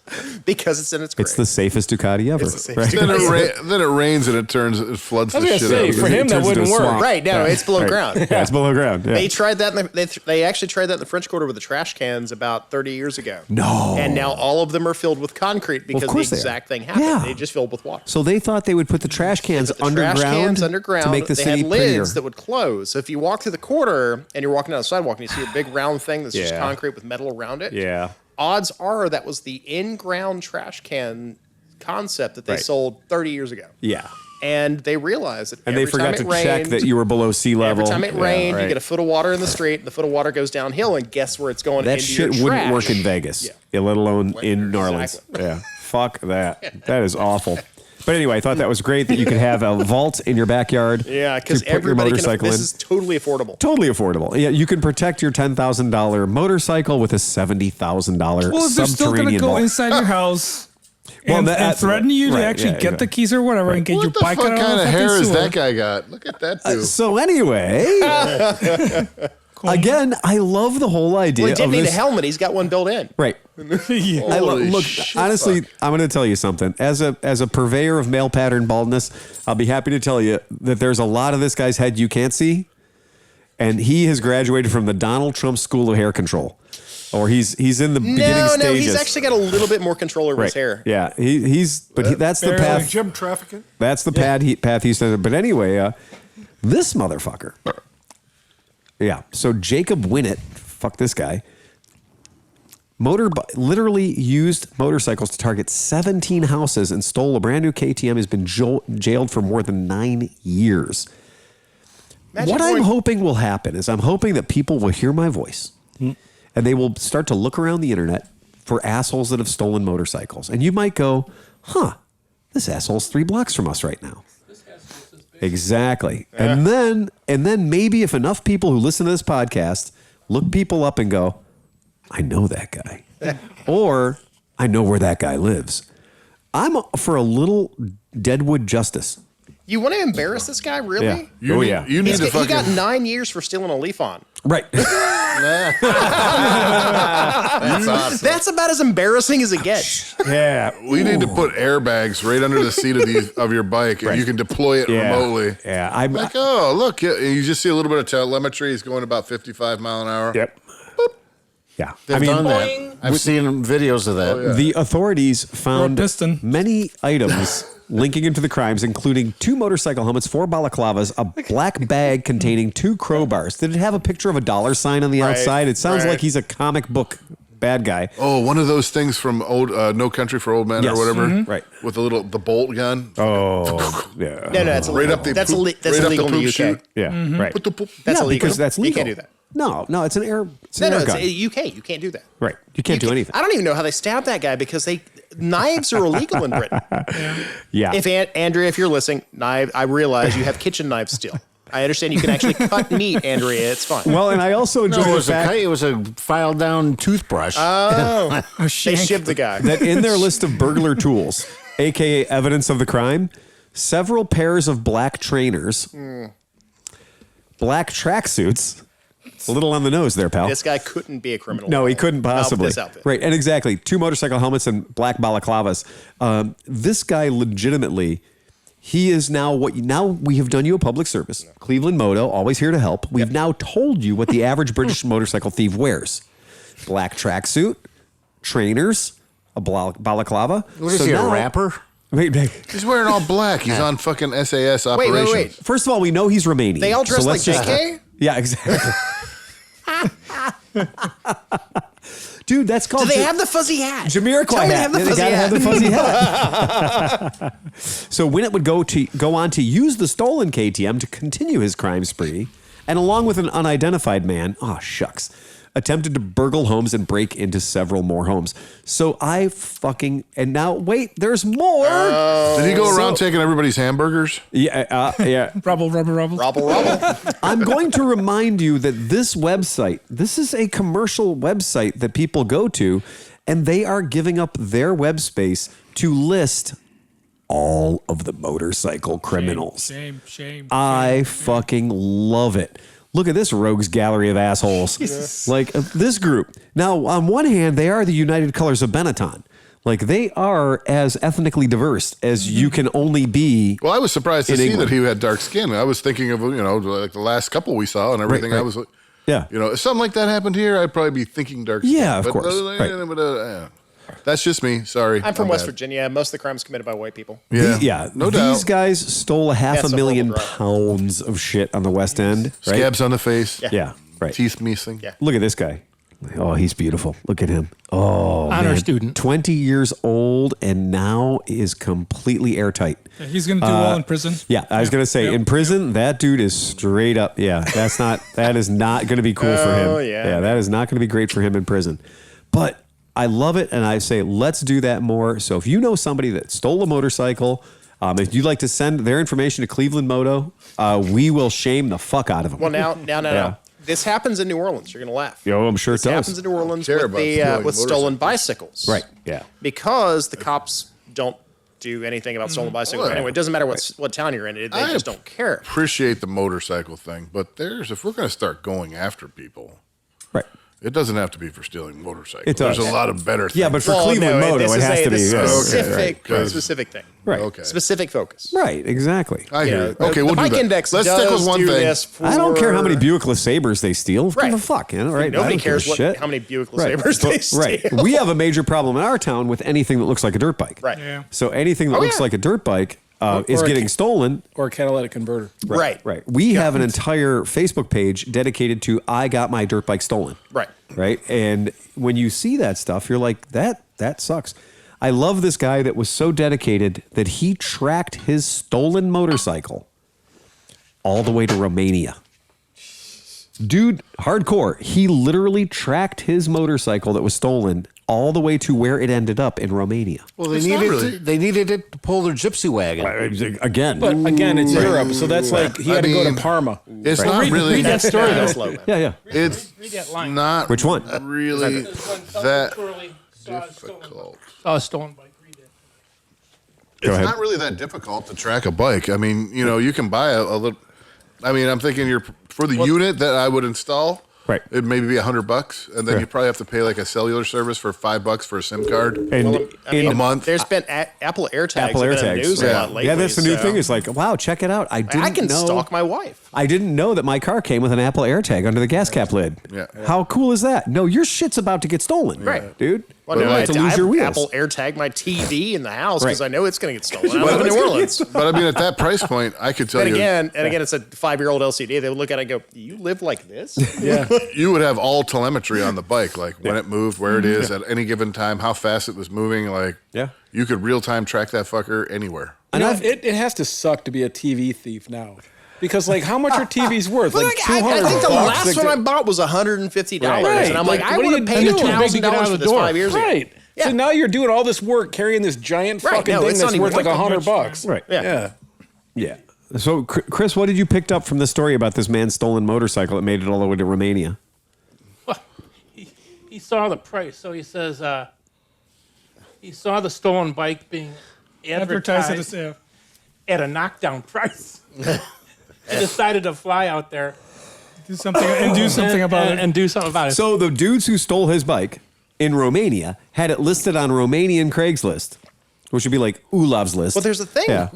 because it's in its grave. It's the safest Ducati ever. It's the safest right? Then it rains and it floods the I was shit gonna out. say, for him It that turns into wouldn't a work. swamp. Right, no, it's below ground. Yeah, it's below ground. Yeah. They tried that. They actually tried that in the French Quarter with the trash cans about 30 years ago. No. And now all of them are filled with concrete because the course they are. exact thing happened. Yeah. They just filled with water. So they thought they would put the trash cans But the trash cans underground to make the they city had lids prettier. that would close. So if you walk through the quarter and you're walking down the sidewalk and you see a big round thing that's just Yeah. concrete with metal around it, Yeah. odds are that was the in-ground trash can concept that they Right. sold 30 years ago. Yeah. And they realized that And they every forgot time to it check rained, that you were below sea level. every time it Yeah, rained, right. you get a foot of water in the street, and the foot of water goes downhill, and guess where it's going? That into shit your wouldn't trash. work in Vegas, Yeah. let alone in New Orleans. Exactly. Yeah. Fuck that. That is awful. But anyway, I thought that was great that you could have a vault in your backyard. Yeah, because everybody can. This is totally affordable. Totally affordable. Yeah, you can protect your $10,000 motorcycle with a $70,000 well, if they're still going to go inside your house and threaten you to actually get the keys or whatever and get your bike out of the What kind of hair sewer. has that guy got? Look at that dude. So anyway, again, I love the whole idea. Well, he didn't need a helmet. He's got one built in. Right. Look, honestly, I'm going to tell you something. As a purveyor of male pattern baldness, I'll be happy to tell you that there's a lot of this guy's head you can't see, and he has graduated from the Donald Trump School of Hair Control, or he's in the beginning stages. No, he's actually got a little bit more control over his hair. Yeah, that's the path. Like Jim trafficking. That's the path he's done. But anyway, this motherfucker. Yeah. So Jacob Winnett, fuck this guy. Literally used motorcycles to target 17 houses and stole a brand new KTM. Has been jailed for more than 9 years. What I'm hoping will happen is I'm hoping that people will hear my voice and they will start to look around the internet for assholes that have stolen motorcycles. And you might go, huh, this asshole's 3 blocks from us right now. Exactly. And then maybe if enough people who listen to this podcast look people up and go, I know that guy. Or I know where that guy lives. I'm for a little Deadwood justice. You want to embarrass this guy, really? Yeah. You need to fucking... He got 9 years for stealing a Leaf On. Right. That's awesome. That's about as embarrassing as it gets. Yeah. We need to put airbags right under the seat of your bike, and you can deploy it remotely. Yeah. I'm like, oh, look, you just see a little bit of telemetry. He's going about 55 mile an hour. Yep. Yeah. They've done that. I've seen videos of that. Oh, yeah. The authorities found many items linking into the crimes, including 2 motorcycle helmets, 4 balaclavas, a black bag containing 2 crowbars. Did it have a picture of a dollar sign on the outside? It sounds like he's a comic book bad guy. Oh, one of those things from old No Country for Old Men or whatever. Mm-hmm. Right. With the bolt gun. Oh, yeah. No, that's illegal. That's illegal in the UK. Chute. Yeah, right. That's illegal. Because that's legal. You can't do that. No, it's an air. It's No, an air it's gun. UK. You can't do that. Right. You can't do anything. I don't even know how they stabbed that guy because knives are illegal in Britain. Yeah. If Andrea, if you're listening, I realize you have kitchen knives still. I understand you can actually cut meat, Andrea. It's fine. Well, and I also enjoy the fact it was a filed down toothbrush. Oh, they shipped the guy. That in their list of burglar tools, aka evidence of the crime, several pairs of black trainers, black tracksuits. A little on the nose there, pal. This guy couldn't be a criminal. No, he couldn't possibly. This outfit. Right, and exactly. 2 motorcycle helmets and black balaclavas. This guy legitimately, he is now now we have done you a public service. ClevelandMoto, always here to help. We've now told you what the average British motorcycle thief wears. Black tracksuit, trainers, a balaclava. What is he, a rapper? Wait. He's wearing all black. He's on fucking SAS operations. Wait. First of all, we know he's Romanian. They all dress like JK? Yeah, exactly. Dude, that's called. Do they have the fuzzy hat? Jamiroquai hat. They gotta have the fuzzy hat. So Winnett would go on to use the stolen KTM to continue his crime spree, and along with an unidentified man, attempted to burgle homes and break into several more homes. So and now wait, there's more. Did he go around taking everybody's hamburgers? Yeah. Rubble. I'm going to remind you that this is a commercial website that people go to, and they are giving up their web space to list all of the motorcycle criminals. Shame. I fucking love it. Look at this rogues gallery of assholes. Jesus. Like this group. Now, on one hand, they are the United Colors of Benetton. Like they are as ethnically diverse as you can only be. Well, I was surprised to see England. that he had dark skin. I was thinking of, like the last couple we saw and everything. Right. I was like, Yeah. if something like that happened here, I'd probably be thinking dark skin. Yeah, of course. That's just me. Sorry. I'm from West Virginia. Most of the crimes committed by white people. Yeah. No doubt. These guys stole That's a $500,000 horrible pounds of shit on the West End. Right? Scabs on the face. Yeah. Right. Teeth missing. Yeah. Look at this guy. Oh, he's beautiful. Look at him. Oh, Honor man. student. 20 years old and now is completely airtight. He's going to do well in prison. Yeah, I was going to say, in prison, that dude is straight up. Yeah, that is not going to be cool for him. Oh, yeah. That is not going to be great for him in prison. But I love it, and I say, let's do that more. So if you know somebody that stole a motorcycle, If you'd like to send their information to Cleveland Moto, we will shame the fuck out of them. Well, now. This happens in New Orleans. You're going to laugh. Yo, I'm sure it does. This happens in New Orleans with stolen bicycles. Right, yeah. Because the cops don't do anything about stolen bicycles. Anyway, it doesn't matter what town you're in. They just don't care. Appreciate the motorcycle thing, but if we're going to start going after people, right. It doesn't have to be for stealing motorcycles. It does. There's a lot of better things. Yeah, but for Cleveland Moto, it has to be specific thing. Right. Okay. Specific focus. Right, exactly. I hear you. Okay, we'll do that. Bike Index Let's stick with one thing. I don't care how many Buick LeSabres they steal. Right. Give a fuck, right? Nobody cares how many Buick LeSabres they steal. Right. We have a major problem in our town with anything that looks like a dirt bike. Right. Yeah. So anything that looks like a dirt bike is getting stolen. Or a catalytic converter. Right. We have an entire Facebook page dedicated to I got my dirt bike stolen. Right. And when you see that stuff, you're like, that sucks. I love this guy that was so dedicated that he tracked his stolen motorcycle all the way to Romania. Dude, hardcore. He literally tracked his motorcycle that was stolen all the way to where it ended up in Romania. Well, they needed it to pull their gypsy wagon. Again. But again, it's Europe, so that's like he had to go to Parma. It's not really. Read that story, though. Yeah. It's not Which one? really that difficult. Oh, stolen bike. Read it. It's not really that difficult to track a bike. I mean, you can buy a little. I mean, I'm thinking for the unit that I would install. Right. It may be $100, and then you probably have to pay like a cellular service for $5 for a SIM card in a month. There's been Apple AirTags in the news a lot lately. Yeah, that's the new thing. It's like, wow, check it out. I can stalk my wife. I didn't know that my car came with an Apple AirTag under the gas cap lid. Yeah. How cool is that? No, your shit's about to get stolen, dude. Well, you have to lose your wheels. Apple AirTag my TV in the house because I know it's going to get stolen. I live in New Orleans. But I mean, at that price point, I could tell you. Again, it's a 5-year-old LCD. They would look at it and go, "You live like this?" Yeah. You would have all telemetry on the bike, like when it moved, where it is at any given time, how fast it was moving. Like, you could real time track that fucker anywhere. And it has to suck to be a TV thief now. Because, like, how much are TVs worth? Like, $200. I think the last one I bought was $150. Right. And I'm like, I would have paid $2,000 for this 5 years ago. Right. Yeah. So now you're doing all this work carrying this giant fucking thing that's worth like $100. Right. Yeah. So, Chris, what did you pick up from the story about this man's stolen motorcycle that made it all the way to Romania? Well, he saw the price. So he says he saw the stolen bike being advertised at a knockdown price. He decided to fly out there, do something about it. So the dudes who stole his bike in Romania had it listed on Romanian Craigslist, which would be like Ulav's list. Well, there's the thing. Yeah.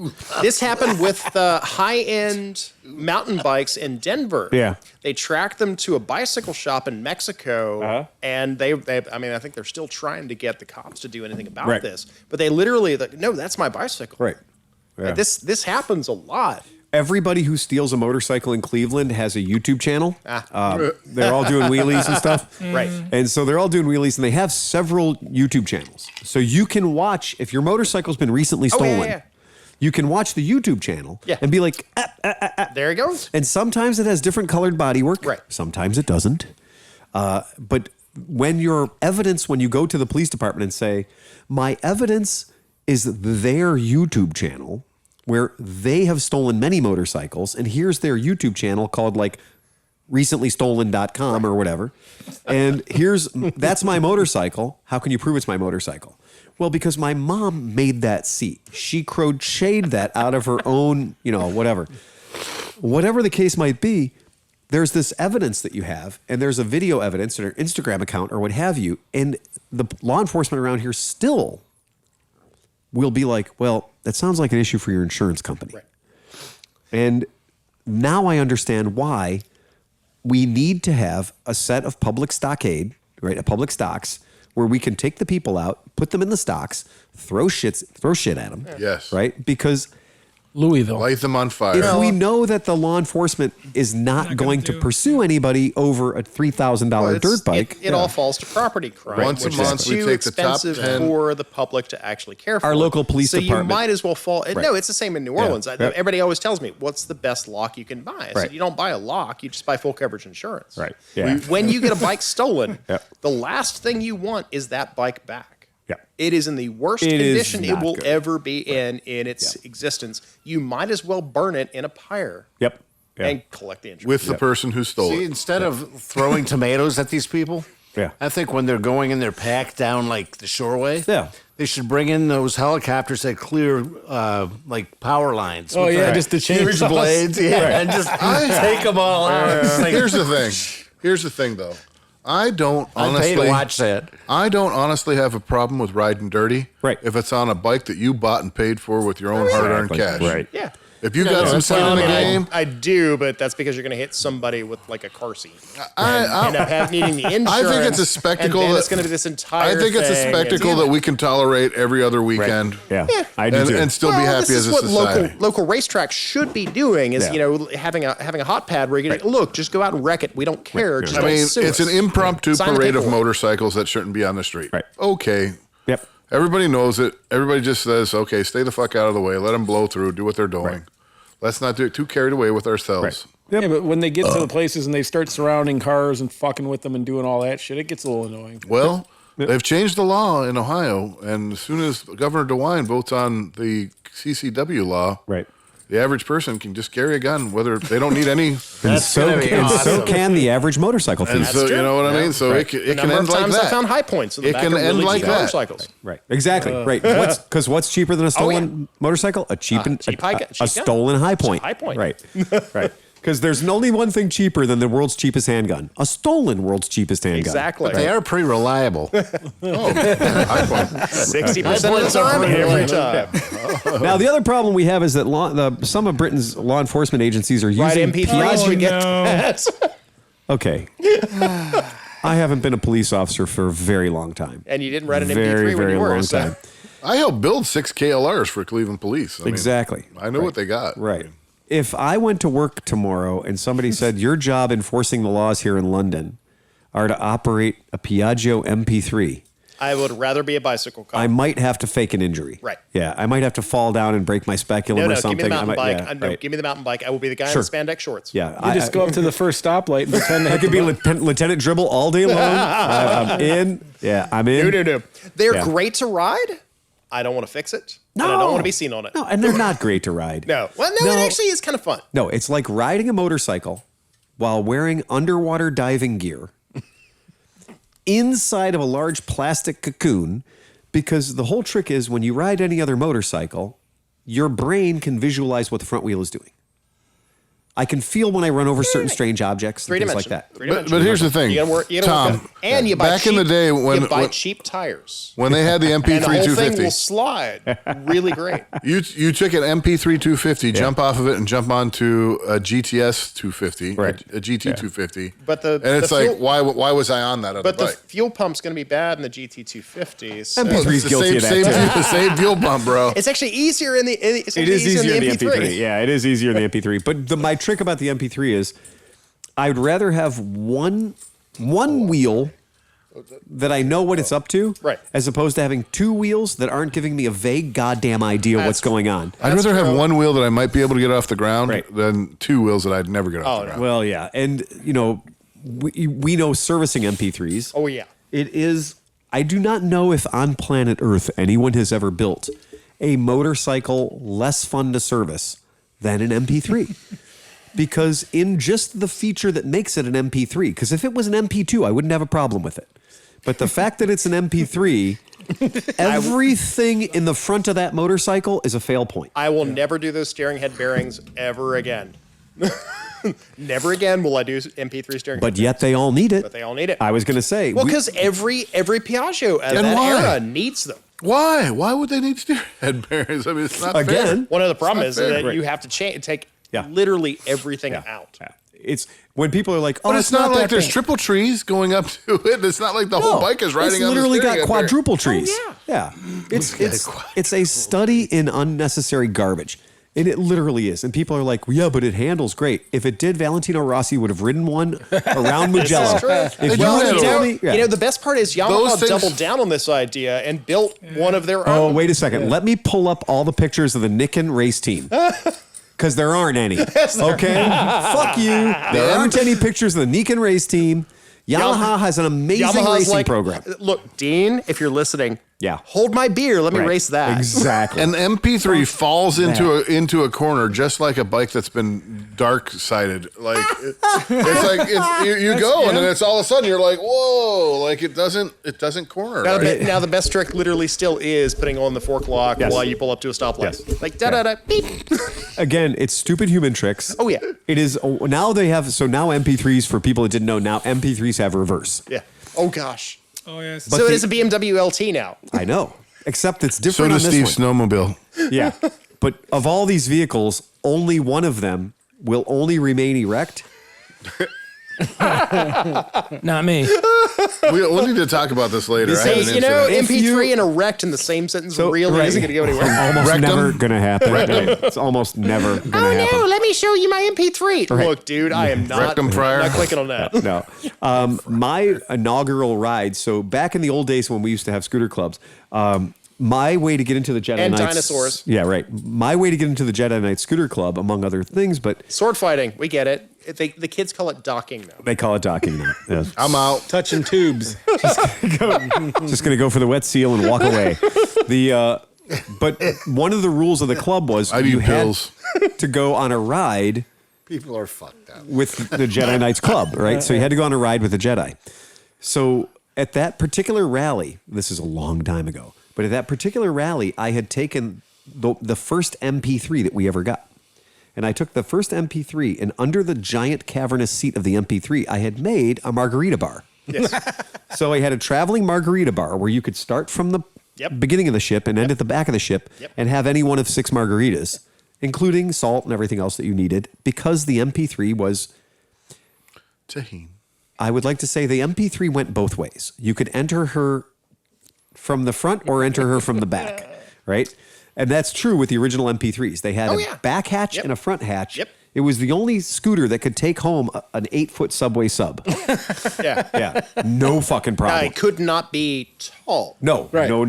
This happened with the high-end mountain bikes in Denver. Yeah. They tracked them to a bicycle shop in Mexico, and I think they're still trying to get the cops to do anything about this. But they literally, no, that's my bicycle. Right. Yeah. This happens a lot. Everybody who steals a motorcycle in Cleveland has a YouTube channel. They're all doing wheelies and stuff. Right. And so they're all doing wheelies, and they have several YouTube channels. So you can watch, if your motorcycle's been recently stolen, you can watch the YouTube channel and be like, there it goes. And sometimes it has different colored bodywork. Right. Sometimes it doesn't. But when you go to the police department and say, my evidence is their YouTube channel, where they have stolen many motorcycles, and here's their YouTube channel called like recentlystolen.com or whatever. And that's my motorcycle. How can you prove it's my motorcycle? Well, because my mom made that seat. She crocheted that out of her own, whatever. Whatever the case might be, there's this evidence that you have, and there's a video evidence or Instagram account or what have you, and the law enforcement around here still will be like, well, that sounds like an issue for your insurance company. Right. And now I understand why we need to have a set of public stockade, right? A public stocks where we can take the people out, put them in the stocks, throw shit at them. Yes. Right? Because Louisville. Light them on fire. if we know that the law enforcement is not going to pursue anybody over a $3,000 dirt bike, it all falls to property crime. Once a month, we take the top 10 for the public to actually care for. Our local police department. So you might as well fall. No, it's the same in New Orleans. Everybody always tells me, "What's the best lock you can buy?" I said, "You don't buy a lock. You just buy full coverage insurance." Right. Yeah. When you get a bike stolen, the last thing you want is that bike back. Yeah. It is in the worst condition it will ever be in its existence. You might as well burn it in a pyre. Yep. And collect the insurance. With the person who stole it. Instead of throwing tomatoes at these people, I think when they're going in their pack down like the shoreway, they should bring in those helicopters that clear like power lines. Oh yeah, just the change blades, and just take them all out. Here's the thing, though. I don't honestly pay to watch that. I don't honestly have a problem with riding dirty. Right. If it's on a bike that you bought and paid for with your own hard-earned cash. Right. Yeah. If you got some skin in the game, I do, but that's because you're going to hit somebody with like a car seat. And end up needing the insurance. I think it's a spectacle. And then it's going to be this entire. I think it's a spectacle that we can tolerate every other weekend. Right. Yeah, I do too. And still be happy as a society. This is what local racetracks should be doing. Is having a hot pad where you can look, just go out and wreck it. We don't care. Just don't sue it's us. an impromptu parade of motorcycles that shouldn't be on the street. Right. Okay. Yep. Everybody knows it. Everybody just says, okay, stay the fuck out of the way. Let them blow through. Do what they're doing. Right. Let's not get too carried away with ourselves. Right. Yep. Yeah, but when they get to the places and they start surrounding cars and fucking with them and doing all that shit, it gets a little annoying. Well, they've changed the law in Ohio, and as soon as Governor DeWine votes on the CCW law, the average person can just carry a gun, whether they don't need any. So can the average motorcycle thief. So, you know what I mean? So it can end like that. I found high points in the it back can of end really like cheap that. motorcycles. Right. Exactly. Right. Because what's cheaper than a stolen motorcycle? A stolen high point. High point. Right. Right. Because there's only one thing cheaper than the world's cheapest handgun. A stolen world's cheapest handgun. Exactly. But they are pretty reliable. 60% of the time, every time. Now, the other problem we have is that some of Britain's law enforcement agencies are using MP3s to get that. Okay. I haven't been a police officer for a very long time. And you didn't write an MP3 when you were. Long time. I helped build 6 KLRs for Cleveland Police. Exactly. I know what they got. Right. If I went to work tomorrow and somebody said, your job enforcing the laws here in London are to operate a Piaggio MP3, I would rather be a bicycle cop. I might have to fake an injury. Right. Yeah, I might have to fall down and break my speculum or something. Give me the mountain bike. Give me the mountain bike. I will be the guy in the spandex shorts. Yeah. You just go up to the first stoplight and pretend I could be Lieutenant Dribble all day long. I'm in. Yeah, I'm in. No. They're great to ride. I don't want to fix it. No. And I don't want to be seen on it. No, and they're not great to ride. No. Well, no, it actually is kind of fun. No, it's like riding a motorcycle while wearing underwater diving gear inside of a large plastic cocoon, because the whole trick is when you ride any other motorcycle, your brain can visualize what the front wheel is doing. I can feel when I run over certain strange objects and things like that. But here's the thing, Tom. And you buy back in the day when you buy cheap tires. When they had the MP3 and the whole 250, thing will slide really great. You took an MP3 250, jump off of it, and jump onto a GTS 250, a GT 250. But why was I on that other bike? But the fuel pump's going to be bad in the GT 250. So MP3's guilty of that too. The same fuel pump, bro. It's actually easier in the. It is easier in the MP3. Yeah, it is easier in the MP3. But my trick about the MP3 is I'd rather have one wheel that I know what it's up to, as opposed to having two wheels that aren't giving me a vague goddamn idea what's going on. I'd rather have one wheel that I might be able to get off the ground than two wheels that I'd never get off the ground. Well, yeah. And, we know servicing MP3s. Oh, yeah. It is, I do not know if on planet Earth anyone has ever built a motorcycle less fun to service than an MP3. Because in just the feature that makes it an MP3, because if it was an MP2, I wouldn't have a problem with it. But the fact that it's an MP3, everything in the front of that motorcycle is a fail point. I will never do those steering head bearings ever again. Never again will I do MP3 steering. But yet they all need it. But they all need it. I was going to say. Well, because every Piaggio at that era needs them. Why? Why would they need steering head bearings? I mean, it's not fair. One of the problems is that you have to take literally everything out. Yeah. It's when people are like, "Oh, but it's not like there's triple trees going up to it. It's not like the whole bike is riding on the steering. It's literally got quadruple trees. Oh, yeah. It's a study in unnecessary garbage. And it literally is. And people are like, well, yeah, but it handles great. If it did, Valentino Rossi would have ridden one around Mugello. If you want to tell me, the best part is Yamaha doubled down on this idea and built one of their own. Oh, wait a second. Yeah. Let me pull up all the pictures of the Niken race team. Because there aren't any. Okay? Fuck you. There aren't any pictures of the Niken race team. Yamaha has an amazing racing program. Look, Dean, if you're listening, Yeah. Hold my beer. Let me race that. Exactly. And the MP3 falls into a corner just like a bike that's been dark sided. Like you go and then it's all of a sudden you're like, whoa! Like it doesn't corner. Now the best trick literally still is putting on the fork lock while you pull up to a stoplight. Yes. Like da da da beep. Again, it's stupid human tricks. Oh yeah. It is now they have now MP3s for people that didn't know. Now MP3s have reverse. Yeah. Oh gosh. Oh yes. So it is a BMW LT now. I know, except it's So different. does on this Steve's snowmobile. Yeah, but of all these vehicles, only one of them will only remain erect. Not me. We'll need to talk about this later. I have an incident. MP3 and erect in the same sentence really isn't going to go anywhere. Almost never going to happen. It's almost never going to happen. Let me show you my MP3. Right. Look, dude, I am not clicking on that. No. My inaugural ride, so back in the old days when we used to have scooter clubs, my way to get into the Jedi and Knights... And dinosaurs. Yeah, right. My way to get into the Jedi Knight Scooter Club, among other things, but... Sword fighting, we get it. The kids call it docking now. They call it docking now. Yes. I'm out. Touching tubes. Just going to go for the wet seal and walk away. But one of the rules of the club was you had to go on a ride... People are fucked up. With the Jedi Knights Club, right? So you had to go on a ride with the Jedi. So at that particular rally, this is a long time ago, but at that particular rally, I had taken the first MP3 that we ever got. And I took the first MP3, and under the giant cavernous seat of the MP3, I had made a margarita bar. Yes. So I had a traveling margarita bar where you could start from the beginning of the ship and end at the back of the ship and have any one of 6 margaritas, including salt and everything else that you needed, because the MP3 was... Tahini. I would like to say the MP3 went both ways. You could enter her from the front or enter her from the back, right? And that's true with the original MP3s. They had a back hatch and a front hatch. Yep. It was the only scooter that could take home an 8-foot Subway sub. Yeah. No fucking problem. It could not be tall. No. Right. No.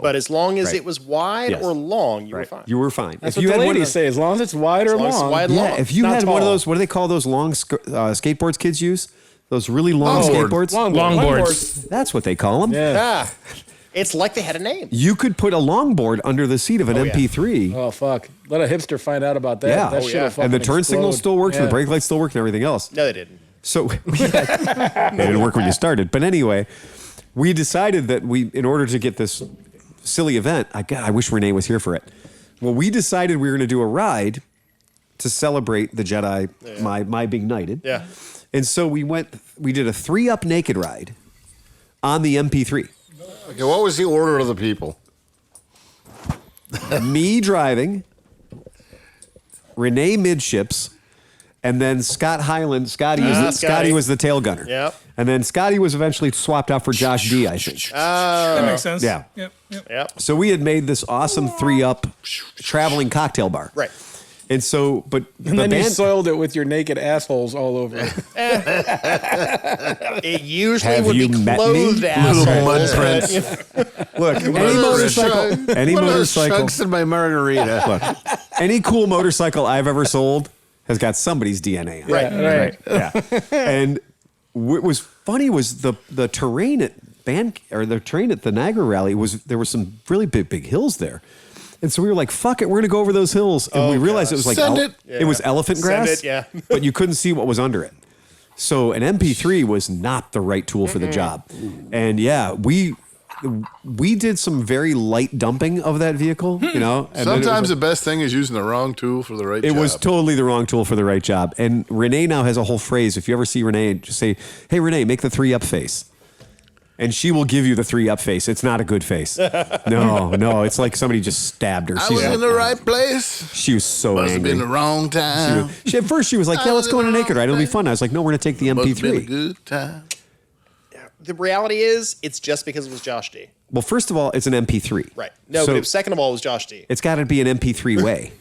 But as long as it was wide or long, you were fine. You were fine. That's what the ladies say. As long as it's wide or long. If you had one of those, what do they call those long skateboards kids use? Those really long skateboards? Longboards. That's what they call them. Yeah. It's like they had a name. You could put a longboard under the seat of an MP3. Oh, fuck. Let a hipster find out about that. Yeah. That shit'll fucking and the turn explode. signal still works, and the brake lights still work, and everything else. No, they didn't. So they didn't work when you started. But anyway, we decided that in order to get this silly event, I wish Renee was here for it. Well, we decided we were going to do a ride to celebrate the Jedi, my being knighted. Yeah. And so we did a 3-up naked ride on the MP3. Okay, what was the order of the people? Me driving, Renee midships, and then Scott Hyland. Scotty was the tail gunner. Yep. And then Scotty was eventually swapped out for Josh D, I think. That makes sense. Yeah. Yep. So we had made this awesome 3-up traveling cocktail bar. Right. And so, then you soiled it with your naked assholes all over it. It usually would be clothed assholes. Little mud prints. Look, any motorcycle. Chunks in my margarita. Look, any cool motorcycle I've ever sold has got somebody's DNA on it. Right. Yeah. And what was funny was the terrain at the terrain at the Niagara Rally there were some really big hills there. And so we were like, fuck it, we're going to go over those hills. And we realized it was like, it was elephant grass, but you couldn't see what was under it. So an MP3 was not the right tool for the job. And we did some very light dumping of that vehicle, you know. And sometimes the best thing is using the wrong tool for the right job. It was totally the wrong tool for the right job. And Renee now has a whole phrase. If you ever see Renee, just say, hey, Renee, make the 3-up face. And she will give you the 3-up face. It's not a good face. No. It's like somebody just stabbed her. I was in the right place. She was so angry. Must have been the wrong time. At first, she was like, yeah, let's go on a naked ride. It'll be fun. I was like, no, we're going to take the MP3. Must have been a good time. The reality is, it's just because it was Josh D. Well, first of all, it's an MP3. Right. No, but second of all, it was Josh D. It's got to be an MP3 way.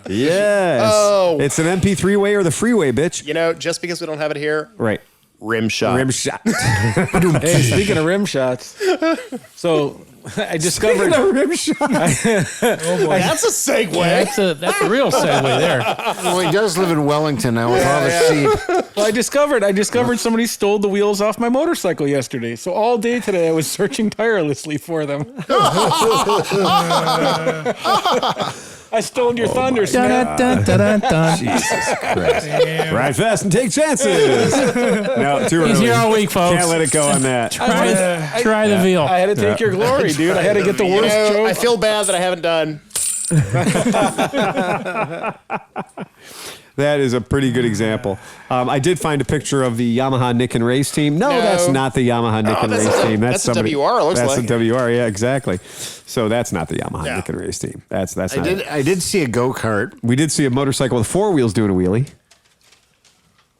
Yes. Oh. It's an MP3 way or the freeway, bitch. You know, just because we don't have it here. Right. Rim shot. Rim shot. Hey, speaking of rim shots, so I discovered a rim shot. Oh boy, That's a segue. That's a real segue there. Well, he does live in Wellington now with all the sheep. Well, I discovered somebody stole the wheels off my motorcycle yesterday. So all day today I was searching tirelessly for them. I stole your thunder, Smith. Jesus Christ. Ride fast and take chances. No, too early. He's here all week, folks. Can't let it go on that. Try the veal. I had to take your glory, dude. I had to get the worst joke. I feel bad that I haven't done. That is a pretty good example. I did find a picture of the Yamaha Nick and Race team. No, that's not the Yamaha Nick and Race team. That's a WR, it looks like. That's a WR, yeah, exactly. So that's not the Yamaha Nick and Race team. That's not it. I did see a go-kart. We did see a motorcycle with 4 wheels doing a wheelie.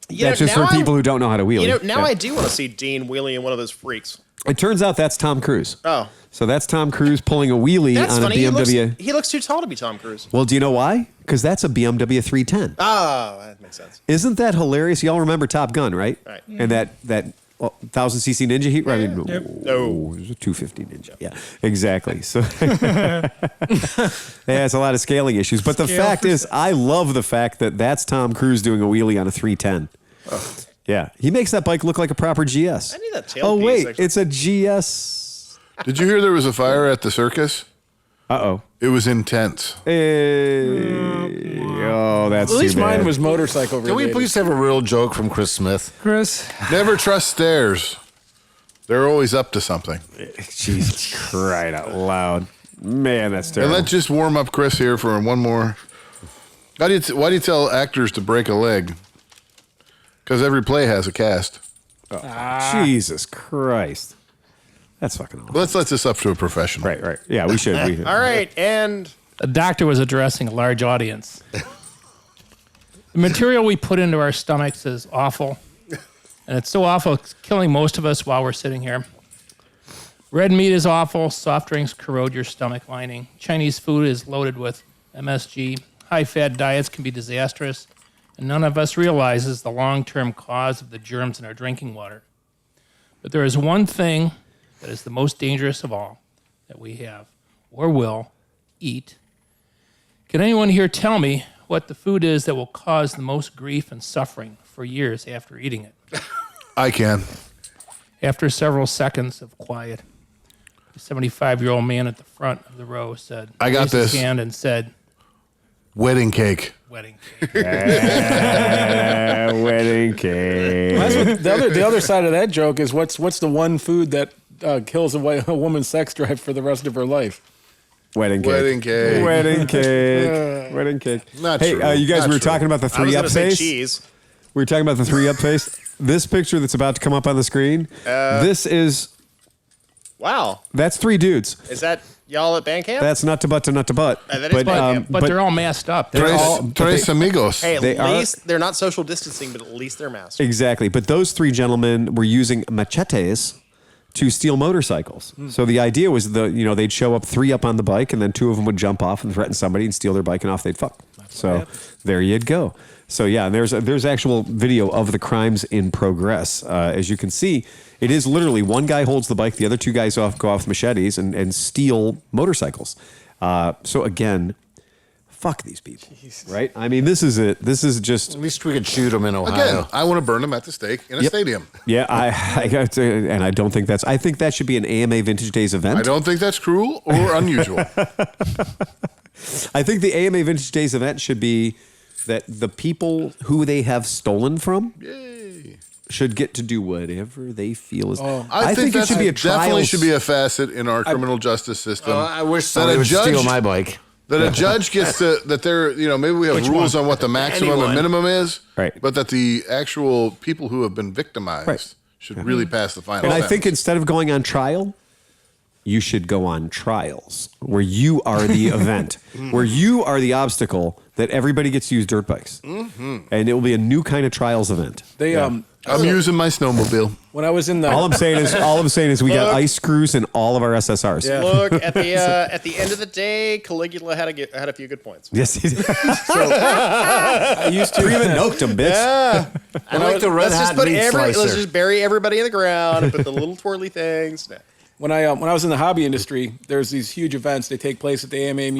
That's just for people who don't know how to wheelie. Now I do want to see Dean wheelie in one of those freaks. It turns out that's Tom Cruise. Oh. So that's Tom Cruise pulling a wheelie on a BMW. He looks too tall to be Tom Cruise. Well, do you know why? Because that's a BMW 310. Oh, that makes sense. Isn't that hilarious? Y'all remember Top Gun, right? Right. And that 1000cc Ninja heat? I mean, No. it was a 250 Ninja. Yeah, exactly. So it has a lot of scaling issues. But the fact is, I love the fact that that's Tom Cruise doing a wheelie on a 310. Oh. Yeah, he makes that bike look like a proper GS. I need that tailpiece. Oh, wait, actually. it's a GS. Did you hear there was a fire at the circus? Uh-oh. It was intense. Oh, that's At least too bad. mine was motorcycle related. Can we please have a real joke from Chris Smith? Chris. Never trust stairs. They're always up to something. Jesus Christ out loud. Man, that's terrible. And let's just warm up Chris here for one more. Why do you tell actors to break a leg? Because every play has a cast. Jesus Christ. That's fucking awful. Let's let this up to a professional. Right. Yeah, we should. All right, and A doctor was addressing a large audience. The material we put into our stomachs is awful. And it's so awful, it's killing most of us while we're sitting here. Red meat is awful. Soft drinks corrode your stomach lining. Chinese food is loaded with MSG. High-fat diets can be disastrous. And none of us realizes the long-term cause of the germs in our drinking water. But there is one thing that is the most dangerous of all that we have, or will, eat. Can anyone here tell me what the food is that will cause the most grief and suffering for years after eating it? I can. After several seconds of quiet, the 75-year-old man at the front of the row said, I got raised his this. hand and said, Wedding cake. wedding cake. Wedding cake. The other side of that joke is what's the one food that kills a woman's sex drive for the rest of her life? Wedding cake. Wedding cake. Wedding cake. Wedding cake. Not hey, true. You guys Not were true. talking about the I was three going up to say face. cheese. We were talking about the 3-up face. This picture that's about to come up on the screen, Wow. that's 3 dudes. Is that y'all at band camp? That's nut to butt to nut to butt. That is band camp. But they're all masked up. Tres amigos. Hey, at they are- least they're not social distancing, but at least they're masked. Exactly. But those 3 gentlemen were using machetes to steal motorcycles. So the idea was they'd show up 3 up on the bike, and then 2 of them would jump off and threaten somebody and steal their bike, and off they'd fuck. So there you'd go. So yeah, and there's actual video of the crimes in progress. As you can see, it is literally one guy holds the bike, the other 2 guys go off with machetes and steal motorcycles. So again, fuck these people, right? I mean, this is it. This is just. At least we could shoot them in Ohio. Again, I want to burn them at the stake in a stadium. Yeah, I got to, and I don't think that's. I think that should be an AMA Vintage Days event. I don't think that's cruel or unusual. I think the AMA Vintage Days event should be that the people who they have stolen from should get to do whatever they feel is. I think it should be a trial. Definitely should be a facet in our criminal justice system. I wish somebody would steal my bike. That a judge gets to, that there, maybe we have rules on what the maximum and minimum is, right? But that the actual people who have been victimized should really pass the final And sentence. I think instead of going on trial, you should go on trials where you are the event, where you are the obstacle that everybody gets to use dirt bikes. And it will be a new kind of trials event. I I'm using my snowmobile. When I was in the all I'm saying is we got ice screws in all of our SSRs. Yeah. Look at the end of the day, Caligula had a few good points. Yes, he did. I used to even noked him, bitch. Yeah. I like the red hat meat slicer. Let's just bury everybody in the ground and put the little twirly things. When I was in the hobby industry, there's these huge events. They take place at the AMA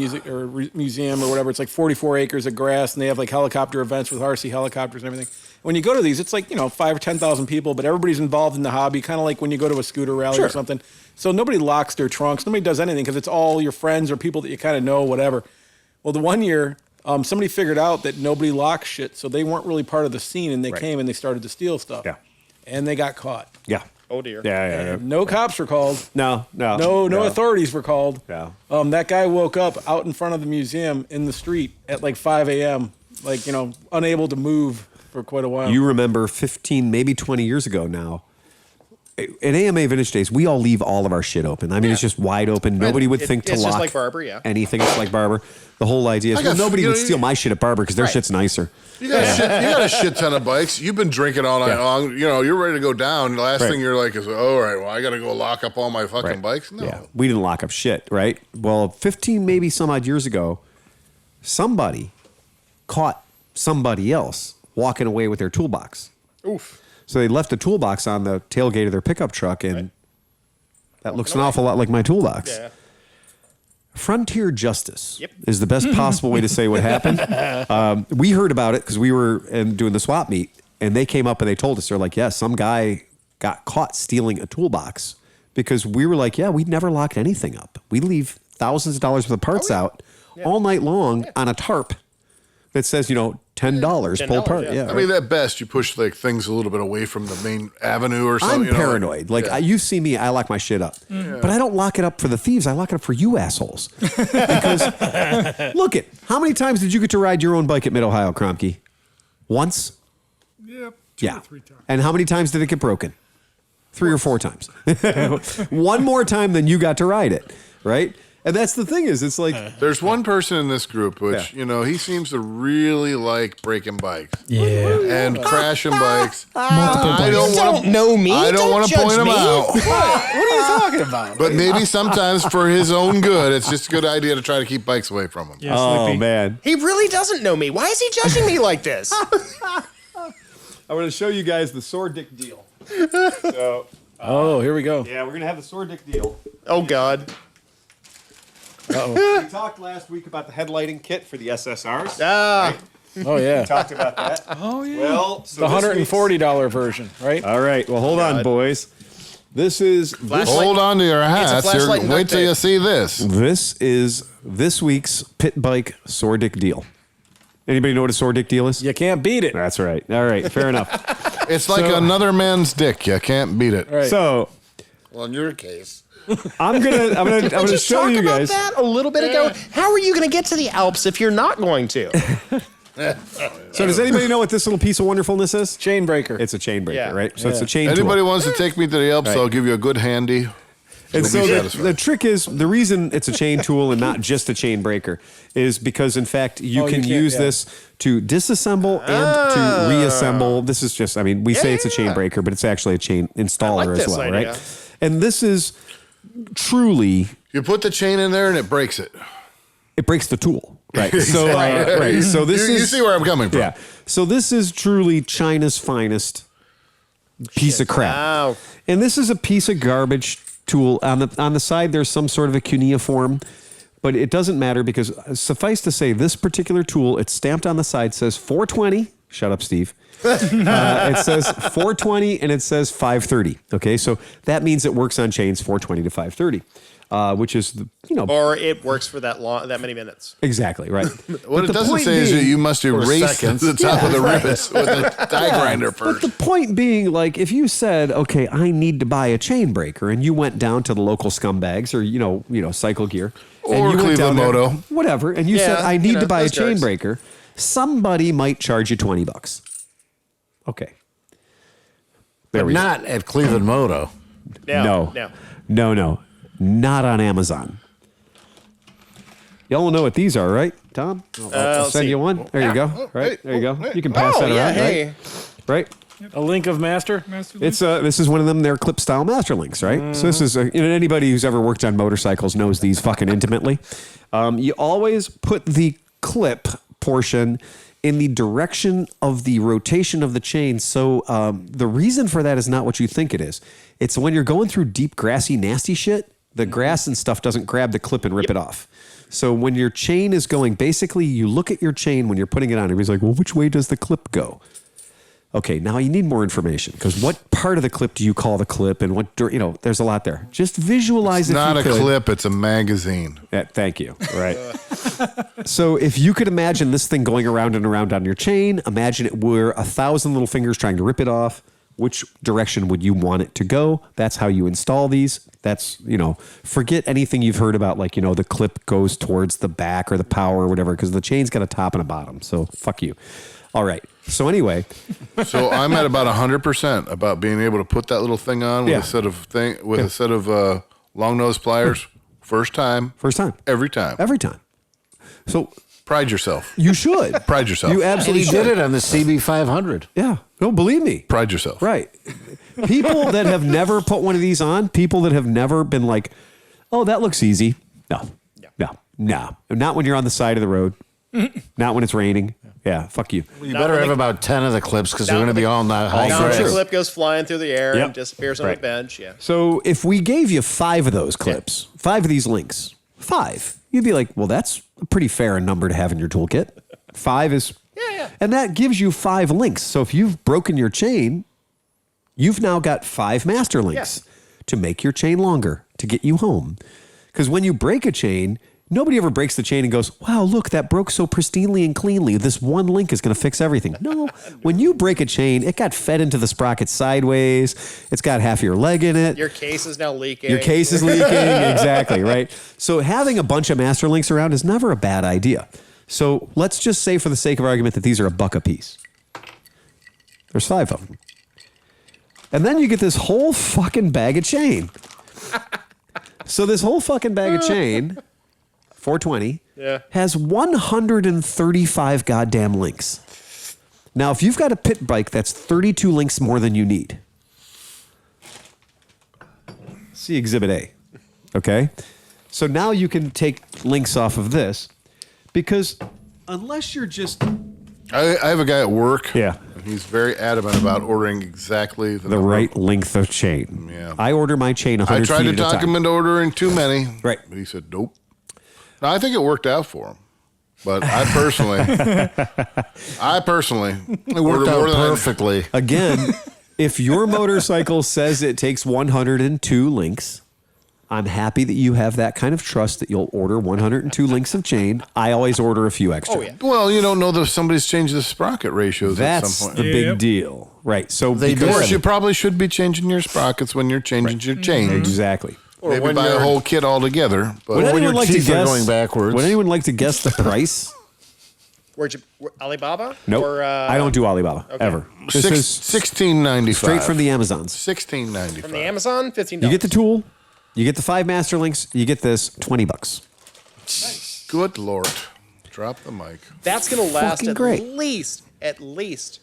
museum or whatever. It's like 44 acres of grass, and they have like helicopter events with RC helicopters and everything. When you go to these, it's like 5,000 or 10,000 people, but everybody's involved in the hobby, kind of like when you go to a scooter rally or something. So nobody locks their trunks, nobody does anything because it's all your friends or people that you kind of know, whatever. Well, the one year, somebody figured out that nobody locks shit, so they weren't really part of the scene, and they came and they started to steal stuff. Yeah, and they got caught. Yeah. Oh dear. Yeah. No cops were called. No authorities were called. Yeah. That guy woke up out in front of the museum in the street at like 5 a.m., like, unable to move for quite a while. You remember 15, maybe 20 years ago now, at AMA Vintage Days, we all leave all of our shit open. I mean, it's just wide open. Nobody would think to lock just like Barber, anything. It's like Barber. The whole idea is nobody would steal my shit at Barber because their shit's nicer. You got a shit ton of bikes. You've been drinking all night long. You're ready to go down. The last thing you're like is, all right, well, I got to go lock up all my fucking bikes. No. Yeah, we didn't lock up shit, right? Well, 15, maybe some odd years ago, somebody caught somebody else walking away with their toolbox. Oof. So they left the toolbox on the tailgate of their pickup truck, and that looks an awful lot like my toolbox. Yeah. Frontier justice is the best possible way to say what happened. We heard about it because we were doing the swap meet, and they came up and they told us, they're like, yeah, some guy got caught stealing a toolbox, because we were like, yeah, we'd never locked anything up. We leave thousands of dollars worth of parts out all night long on a tarp that says, $10 pull part. Yeah. I mean, at best, you push like things a little bit away from the main avenue or something. I'm paranoid. You see me, I lock my shit up. But I don't lock it up for the thieves. I lock it up for you assholes. Because, look how many times did you get to ride your own bike at Mid-Ohio, KROMKE? Once? Yep. Two or 3 times. And how many times did it get broken? 3 or 4 times. One more time than you got to ride it, right? And that's the thing is, it's like... There's one person in this group which, he seems to really like breaking bikes. Yeah. And crashing bikes. I don't know me. I don't want to point him out. What are you talking about? But maybe sometimes for his own good, it's just a good idea to try to keep bikes away from him. Yeah, oh, man. He really doesn't know me. Why is he judging me like this? I'm going to show you guys the sore dick deal. Here we go. Yeah, we're going to have the sore dick deal. Oh, God. We talked last week about the headlighting kit for the SSRs. Ah. Right? Oh, yeah. We talked about that. Oh, yeah. Well, The $140 version, right? All right. Well, hold on, boys. This is... Hold on to your hats. Wait till you see this. This is this week's pit bike sore dick deal. Anybody know what a sore dick deal is? You can't beat it. That's right. All right. Fair enough. It's like another man's dick. You can't beat it. Right. So... Well, in your case... I'm gonna show you guys that a little bit ago. How are you going to get to the Alps if you're not going to? So does anybody know what this little piece of wonderfulness is? Chain breaker. It's a chain breaker, Yeah. right? So it's a chain Anybody tool. wants to take me to the Alps, I'll give you a good handy. And so You'll be the satisfied. trick is, the reason it's a chain tool and not just a chain breaker is because, in fact, you can use this to disassemble and to reassemble. This is just, we say it's a chain breaker, but it's actually a chain installer as well, idea. right? And this is truly... You put the chain in there and it breaks it. It breaks the tool. Right. So, So this you see where I'm coming from. Yeah. So this is truly China's finest piece of crap. Wow. And this is a piece of garbage tool. On the side, there's some sort of a cuneiform, but it doesn't matter because suffice to say, this particular tool, it's stamped on the side, says 420. Shut up, Steve. It says 420 and it says 530. Okay, so that means it works on chains 420 to 530, which is or it works for that many minutes. Exactly right. What it doesn't say is that you must erase the top of the rivets with a die grinder first. But the point being, like, if you said, okay, I need to buy a chain breaker, and you went down to the local scumbags or Cycle Gear or ClevelandMoto, whatever, and you said I need to buy a chain breaker, somebody might charge you $20. Okay. But not at ClevelandMoto. No. Not on Amazon. Y'all know what these are, right, Tom? I'll send you one. There you go. Right? There you go. You can pass that around, right? Right? A link of master? It's this is one of them. They're clip style master links, right? So this is anybody who's ever worked on motorcycles knows these fucking intimately. You always put the clip portion in the direction of the rotation of the chain. So the reason for that is not what you think it is. It's when you're going through deep, grassy, nasty shit, the grass and stuff doesn't grab the clip and rip it off. So when your chain is going, basically you look at your chain when you're putting it on. Everybody's like, well, which way does the clip go? Okay, now you need more information because what part of the clip do you call the clip and what, there's a lot there. Just visualize it. It's not a clip, it's a magazine. Yeah, thank you. Right. So if you could imagine this thing going around and around on your chain, imagine it were 1,000 little fingers trying to rip it off. Which direction would you want it to go? That's how you install these. That's, forget anything you've heard about, like, the clip goes towards the back or the power or whatever, because the chain's got a top and a bottom. So fuck you. All right. So anyway. So I'm at about 100% about being able to put that little thing on with a set of long nose pliers. First time. Every time. So pride yourself. You should. Pride yourself. You absolutely should. He did it on the CB500. Yeah. No, believe me. Pride yourself. Right. People that have never put one of these on, people that have never been like, oh, that looks easy. No. Not when you're on the side of the road. Not when it's raining. Yeah, fuck you. Well, you better have about 10 of the clips because they're going to be all night high. Now the clip goes flying through the air and disappears on the bench. Yeah. So if we gave you 5 of those clips, 5 of these links, 5, you'd be like, well, that's a pretty fair number to have in your toolkit. 5 is... Yeah. And that gives you 5 links. So if you've broken your chain, you've now got 5 master links to make your chain longer, to get you home. Because when you break a chain, nobody ever breaks the chain and goes, wow, look, that broke so pristinely and cleanly. This one link is going to fix everything. No, when you break a chain, it got fed into the sprocket sideways. It's got half your leg in it. Your case is now leaking. Exactly, right? So having a bunch of master links around is never a bad idea. So let's just say for the sake of argument that these are $1 a piece. There's 5 of them. And then you get this whole fucking bag of chain. So this whole fucking bag of chain, $420, has 135 goddamn links. Now, if you've got a pit bike, that's 32 links more than you need. See Exhibit A. Okay? So now you can take links off of this. Because unless you're just... I have a guy at work. Yeah. And he's very adamant about ordering exactly the right length of chain. Yeah. I order my chain 100 feet at a time. I tried to talk him into ordering too many. Right. But he said, nope. Now, I think it worked out for him. But I personally... It worked out perfectly. Again, if your motorcycle says it takes 102 links... I'm happy that you have that kind of trust that you'll order 102 links of chain. I always order a few extra. Oh, yeah. Well, you don't know that somebody's changed the sprocket ratios at some point. That's the big deal. Right. So of course, you probably should be changing your sprockets when you're changing your chain. Exactly. Or maybe buy a whole kit altogether. But when your teeth are going backwards. Would anyone like to guess the price? Alibaba? Nope. I don't do Alibaba ever. This is $16.95. Straight from the Amazons. $16.95. From the Amazon, $15. You get the tool. You get the 5 master links. You get this $20. Good Lord. Drop the mic. That's going to last at least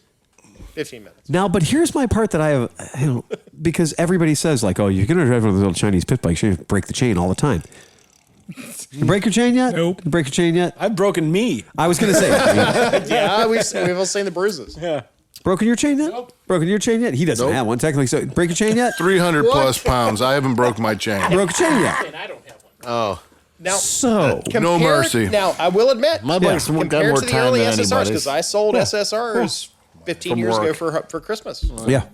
15 minutes. Now, but here's my part that I have, because everybody says like, oh, you're going to drive one of those little Chinese pit bikes. You break the chain all the time. You break your chain yet? Nope. You break your chain yet? I've broken me. I was going to say. Yeah, we've all seen the bruises. Yeah. Broken your chain yet? Nope. Broken your chain yet? He doesn't have one technically. So break your chain yet? 300 plus pounds. I haven't broke my chain. Broke a chain yet? I don't have one. Oh. Now, no mercy. Now, I will admit, my bike's got more compared to the time early than SSRs, anybody's. because I sold SSRs 15 years ago for Christmas. Yeah.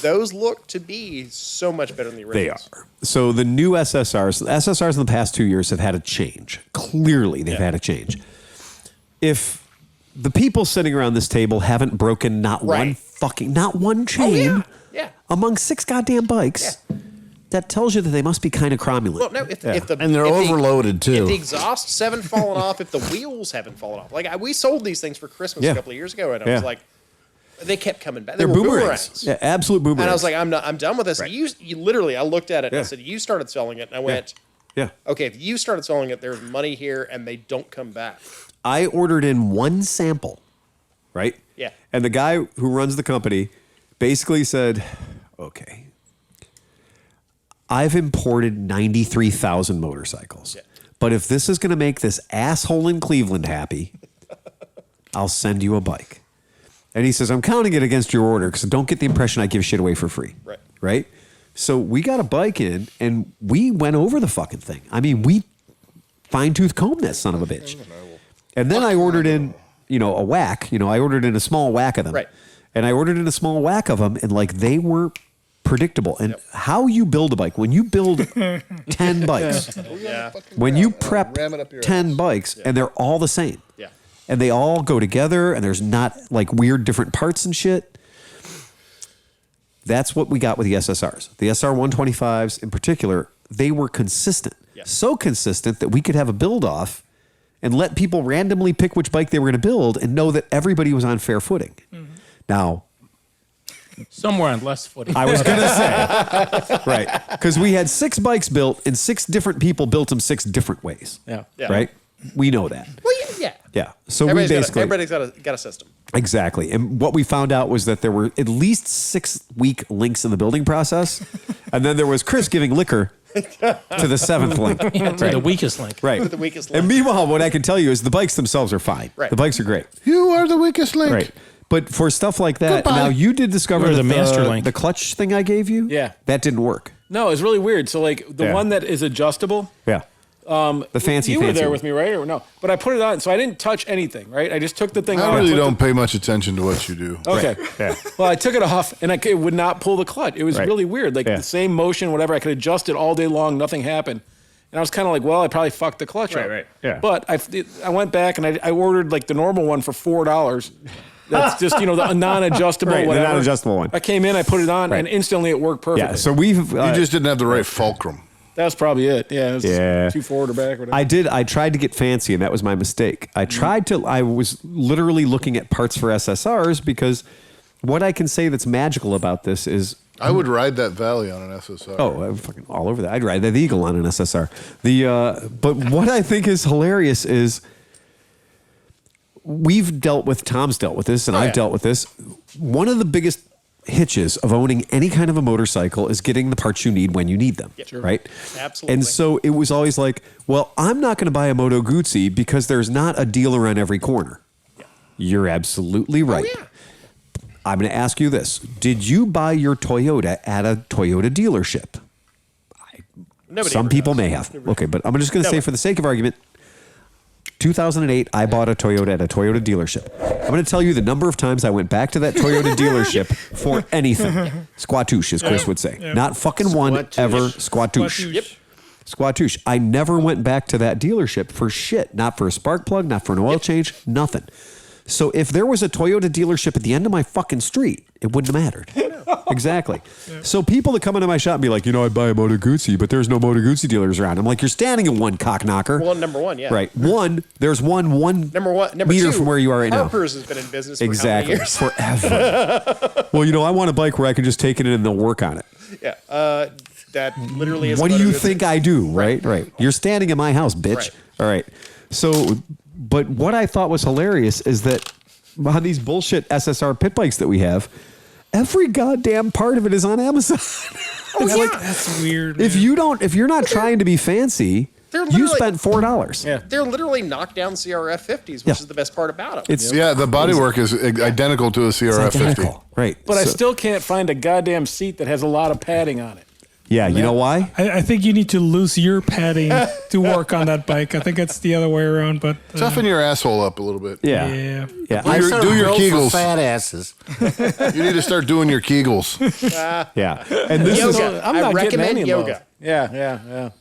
Those look to be so much better than the originals. They are. So the new SSRs in the past 2 years have had a change. Clearly, they've had a change. If the people sitting around this table haven't broken not one chain among 6 goddamn bikes, that tells you that they must be kind of cromulent. Well, no, and they're overloaded too. If the exhausts haven't fallen off, if the wheels haven't fallen off, like we sold these things for Christmas a couple of years ago, and I was like, they kept coming back. They were boomerangs. Yeah, absolute boomerangs. And I was like, I'm done with this. Right. You literally, I looked at it and I said, you started selling it, and I went, okay, if you started selling it, there's money here, and they don't come back. I ordered in 1 sample right? Yeah. And the guy who runs the company basically said, okay, I've imported 93,000 motorcycles. Yeah. But if this is going to make this asshole in Cleveland happy, I'll send you a bike. And he says, I'm counting it against your order because don't get the impression I give shit away for free. Right. Right? So we got a bike in and we went over the fucking thing. I mean, we fine-tooth combed that son of a bitch. And then I ordered in, a whack. I ordered in a small whack of them. Right. And I ordered in a small whack of them and they were predictable. And how you build a bike, when you build 10 bikes, when you prep 10 bikes and they're all the same. Yeah. And they all go together and there's not weird different parts and shit. That's what we got with the SSRs. The SR 125s in particular, they were consistent. Yeah. So consistent that we could have a build off and let people randomly pick which bike they were going to build and know that everybody was on fair footing. Mm-hmm. Now, somewhere on less footing. I was going to say, right. Because we had 6 bikes built and 6 different people built them 6 different ways. Yeah. Right? We know that. Well, yeah. Yeah. So everybody's got a system. Exactly. And what we found out was that there were at least 6 weak links in the building process. And then there was Chris giving liquor to the 7th link. To the weakest link. Right. The weakest link. And meanwhile, what I can tell you is the bikes themselves are fine. Right. The bikes are great. You are the weakest link. Right. But for stuff like that, now you did discover the master link. The clutch thing I gave you? Yeah. That didn't work. No, it's really weird. So the one that is adjustable. Yeah. The fancy. You were there with me, right? Or no? But I put it on, so I didn't touch anything, right? I just took the thing off. I really don't pay much attention to what you do. Okay. Right. Yeah. Well, I took it off, and it would not pull the clutch. It was really weird. The same motion, whatever. I could adjust it all day long. Nothing happened. And I was kind of like, well, I probably fucked the clutch up. Right. Yeah. But I went back, and I ordered the normal one for $4. That's just, the non-adjustable whatever. The non-adjustable one. I came in, I put it on, and instantly it worked perfectly. Yeah, so we've... you just didn't have the right fulcrum. That's probably it. Yeah, it was just too forward or back or whatever. I tried to get fancy, and that was my mistake. I was literally looking at parts for SSRs because what I can say that's magical about this is... I would ride that Valley on an SSR. Oh, I'm fucking all over that. I'd ride that Eagle on an SSR. But what I think is hilarious is... Tom's dealt with this, and I've dealt with this. One of the biggest hitches of owning any kind of a motorcycle is getting the parts you need when you need them, right? Absolutely. And so it was always like, well, I'm not going to buy a Moto Guzzi because there's not a dealer on every corner. Yeah. You're absolutely right. Oh, yeah. I'm going to ask you this. Did you buy your Toyota at a Toyota dealership? Some people may have. Okay, but I'm just going to say for the sake of argument, 2008, I bought a Toyota at a Toyota dealership. I'm going to tell you the number of times I went back to that Toyota dealership for anything. Squatouche, as Chris would say. Not fucking one, ever. Squatouche. Yep. Squatouche. I never went back to that dealership for shit. Not for a spark plug, not for an oil change, nothing. So if there was a Toyota dealership at the end of my fucking street, it wouldn't have mattered. Exactly. Yeah. So people that come into my shop and be like, I buy a Moto Guzzi, but there's no Moto Guzzi dealers around. I'm like, you're standing in one, cock knocker. Well, number one, yeah. Right. There's one number meter two, from where you are right Harper's has been in business for how many years? Forever. Well, I want a bike where I can just take it in and they'll work on it. Yeah. That literally is what do you think I do? Right. You're standing in my house, bitch. Right. All right. So, but what I thought was hilarious is that on these bullshit SSR pit bikes that we have, every goddamn part of it is on Amazon. That's weird. Man. If you're not trying to be fancy, you spent $4. Yeah. They're literally knockdown CRF 50s, which is the best part about them. The bodywork is identical to a CRF 50. Right. But I still can't find a goddamn seat that has a lot of padding on it. Yeah, you know why? I think you need to lose your padding to work on that bike. I think it's the other way around. But toughen your asshole up a little bit. Yeah. Do your Kegels. Fat asses. You need to start doing your Kegels. Yeah. And this yoga. I recommend yoga. Yeah.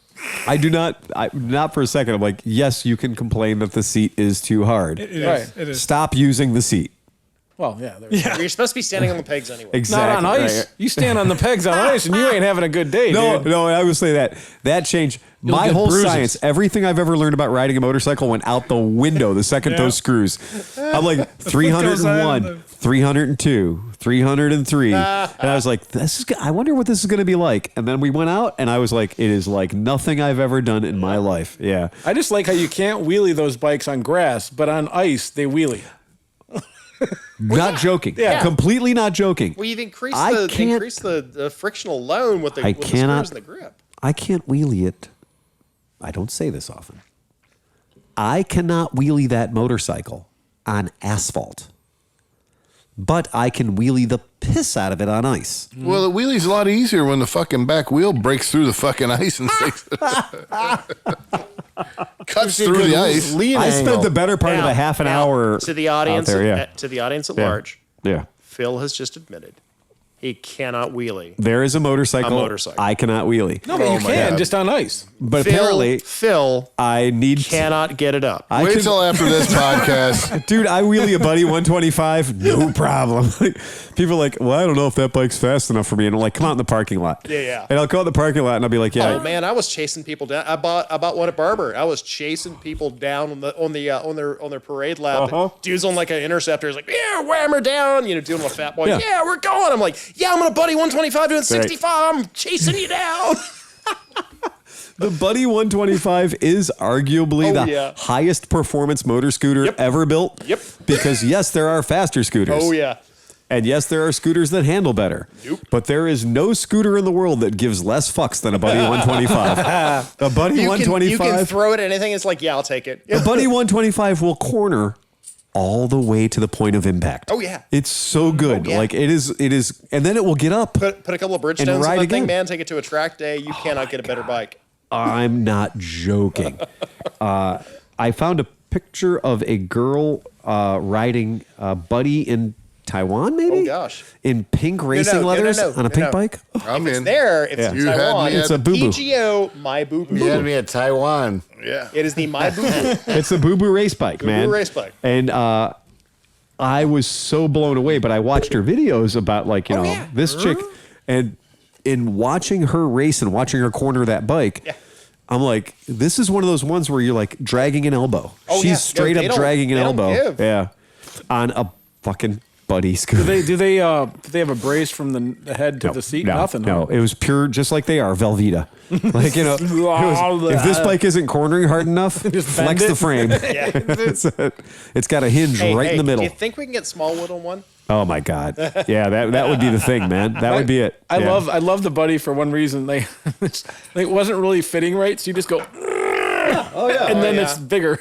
I do not for a second. I'm like, yes, you can complain that the seat is too hard. It is. Stop using the seat. Well, yeah. You're supposed to be standing on the pegs anyway. Exactly. Not on ice. Right. You stand on the pegs on ice and you ain't having a good day, dude. No, I would say that changed my whole science. Everything I've ever learned about riding a motorcycle went out the window the second those screws. I'm like 301, 302, 303. And I was like, I wonder what this is going to be like. And then we went out and I was like, it is like nothing I've ever done in my life. Yeah. I just like how you can't wheelie those bikes on grass, but on ice, they wheelie. Not joking. Yeah. Completely not joking. Well, you've increased the friction alone with the screws and the grip. I can't wheelie it. I don't say this often. I cannot wheelie that motorcycle on asphalt. But I can wheelie the piss out of it on ice. Well, the wheelie's a lot easier when the fucking back wheel breaks through the fucking ice and cuts through the ice. I spent the better part of a half an hour to the audience out there, to the audience at large. Yeah. Phil has just admitted he cannot wheelie. There is a motorcycle. I cannot wheelie. No, but you can just on ice. But apparently, Phil, I cannot get it up. Wait till after this podcast, dude. I wheelie a Buddy 125, no problem. People are like, well, I don't know if that bike's fast enough for me, and I'm like, come out in the parking lot. Yeah. And I'll go out in the parking lot, and I'll be like, yeah. Oh man, I was chasing people down. I bought one at Barber. I was chasing people down on their parade lap. Dude's on like an Interceptor. He's like, yeah, wham her down. You know, doing a fat boy. Yeah, we're going. I'm like, yeah, I'm on a Buddy 125 doing 65. I'm chasing you down. The Buddy 125 is arguably the highest performance motor scooter ever built. Yep. Because yes, there are faster scooters. Oh yeah. And yes, there are scooters that handle better. But there is no scooter in the world that gives less fucks than a Buddy 125. A Buddy 125. You can throw it at anything. It's like, yeah, I'll take it. A Buddy 125 will corner all the way to the point of impact. Oh yeah. It's so good. Like it is, and then it will get up. Put a couple of Bridgestones on that thing, man. Take it to a track day. You cannot get a better bike. I'm not joking. I found a picture of a girl riding a Buddy in Taiwan, maybe? Oh, gosh. In pink racing leathers on a pink bike? I'm in. If it's in Taiwan, it's a boo-boo. PGO, my boo-boo. You had me at Taiwan. Yeah. It is the my boo-boo. It's a boo-boo race bike, man. Boo-boo race bike. And I was so blown away, but I watched her videos about, like, you know, this chick. And in watching her race and watching her corner that bike, I'm like, this is one of those ones where you're like dragging an elbow. She's straight up dragging an elbow. Yeah. On a fucking Buddy scooter. Do they have a brace from the head to the seat? Nothing. No, it was pure, just like they are, Velveeta. Like, you know, if this bike isn't cornering hard enough, flex the frame. It's got a hinge right in the middle. Do you think we can get Smallwood on one? Oh my God. Yeah, that would be the thing, man. That would be it. I love the Buddy for one reason. It wasn't really fitting right, so you just go, and then it's bigger.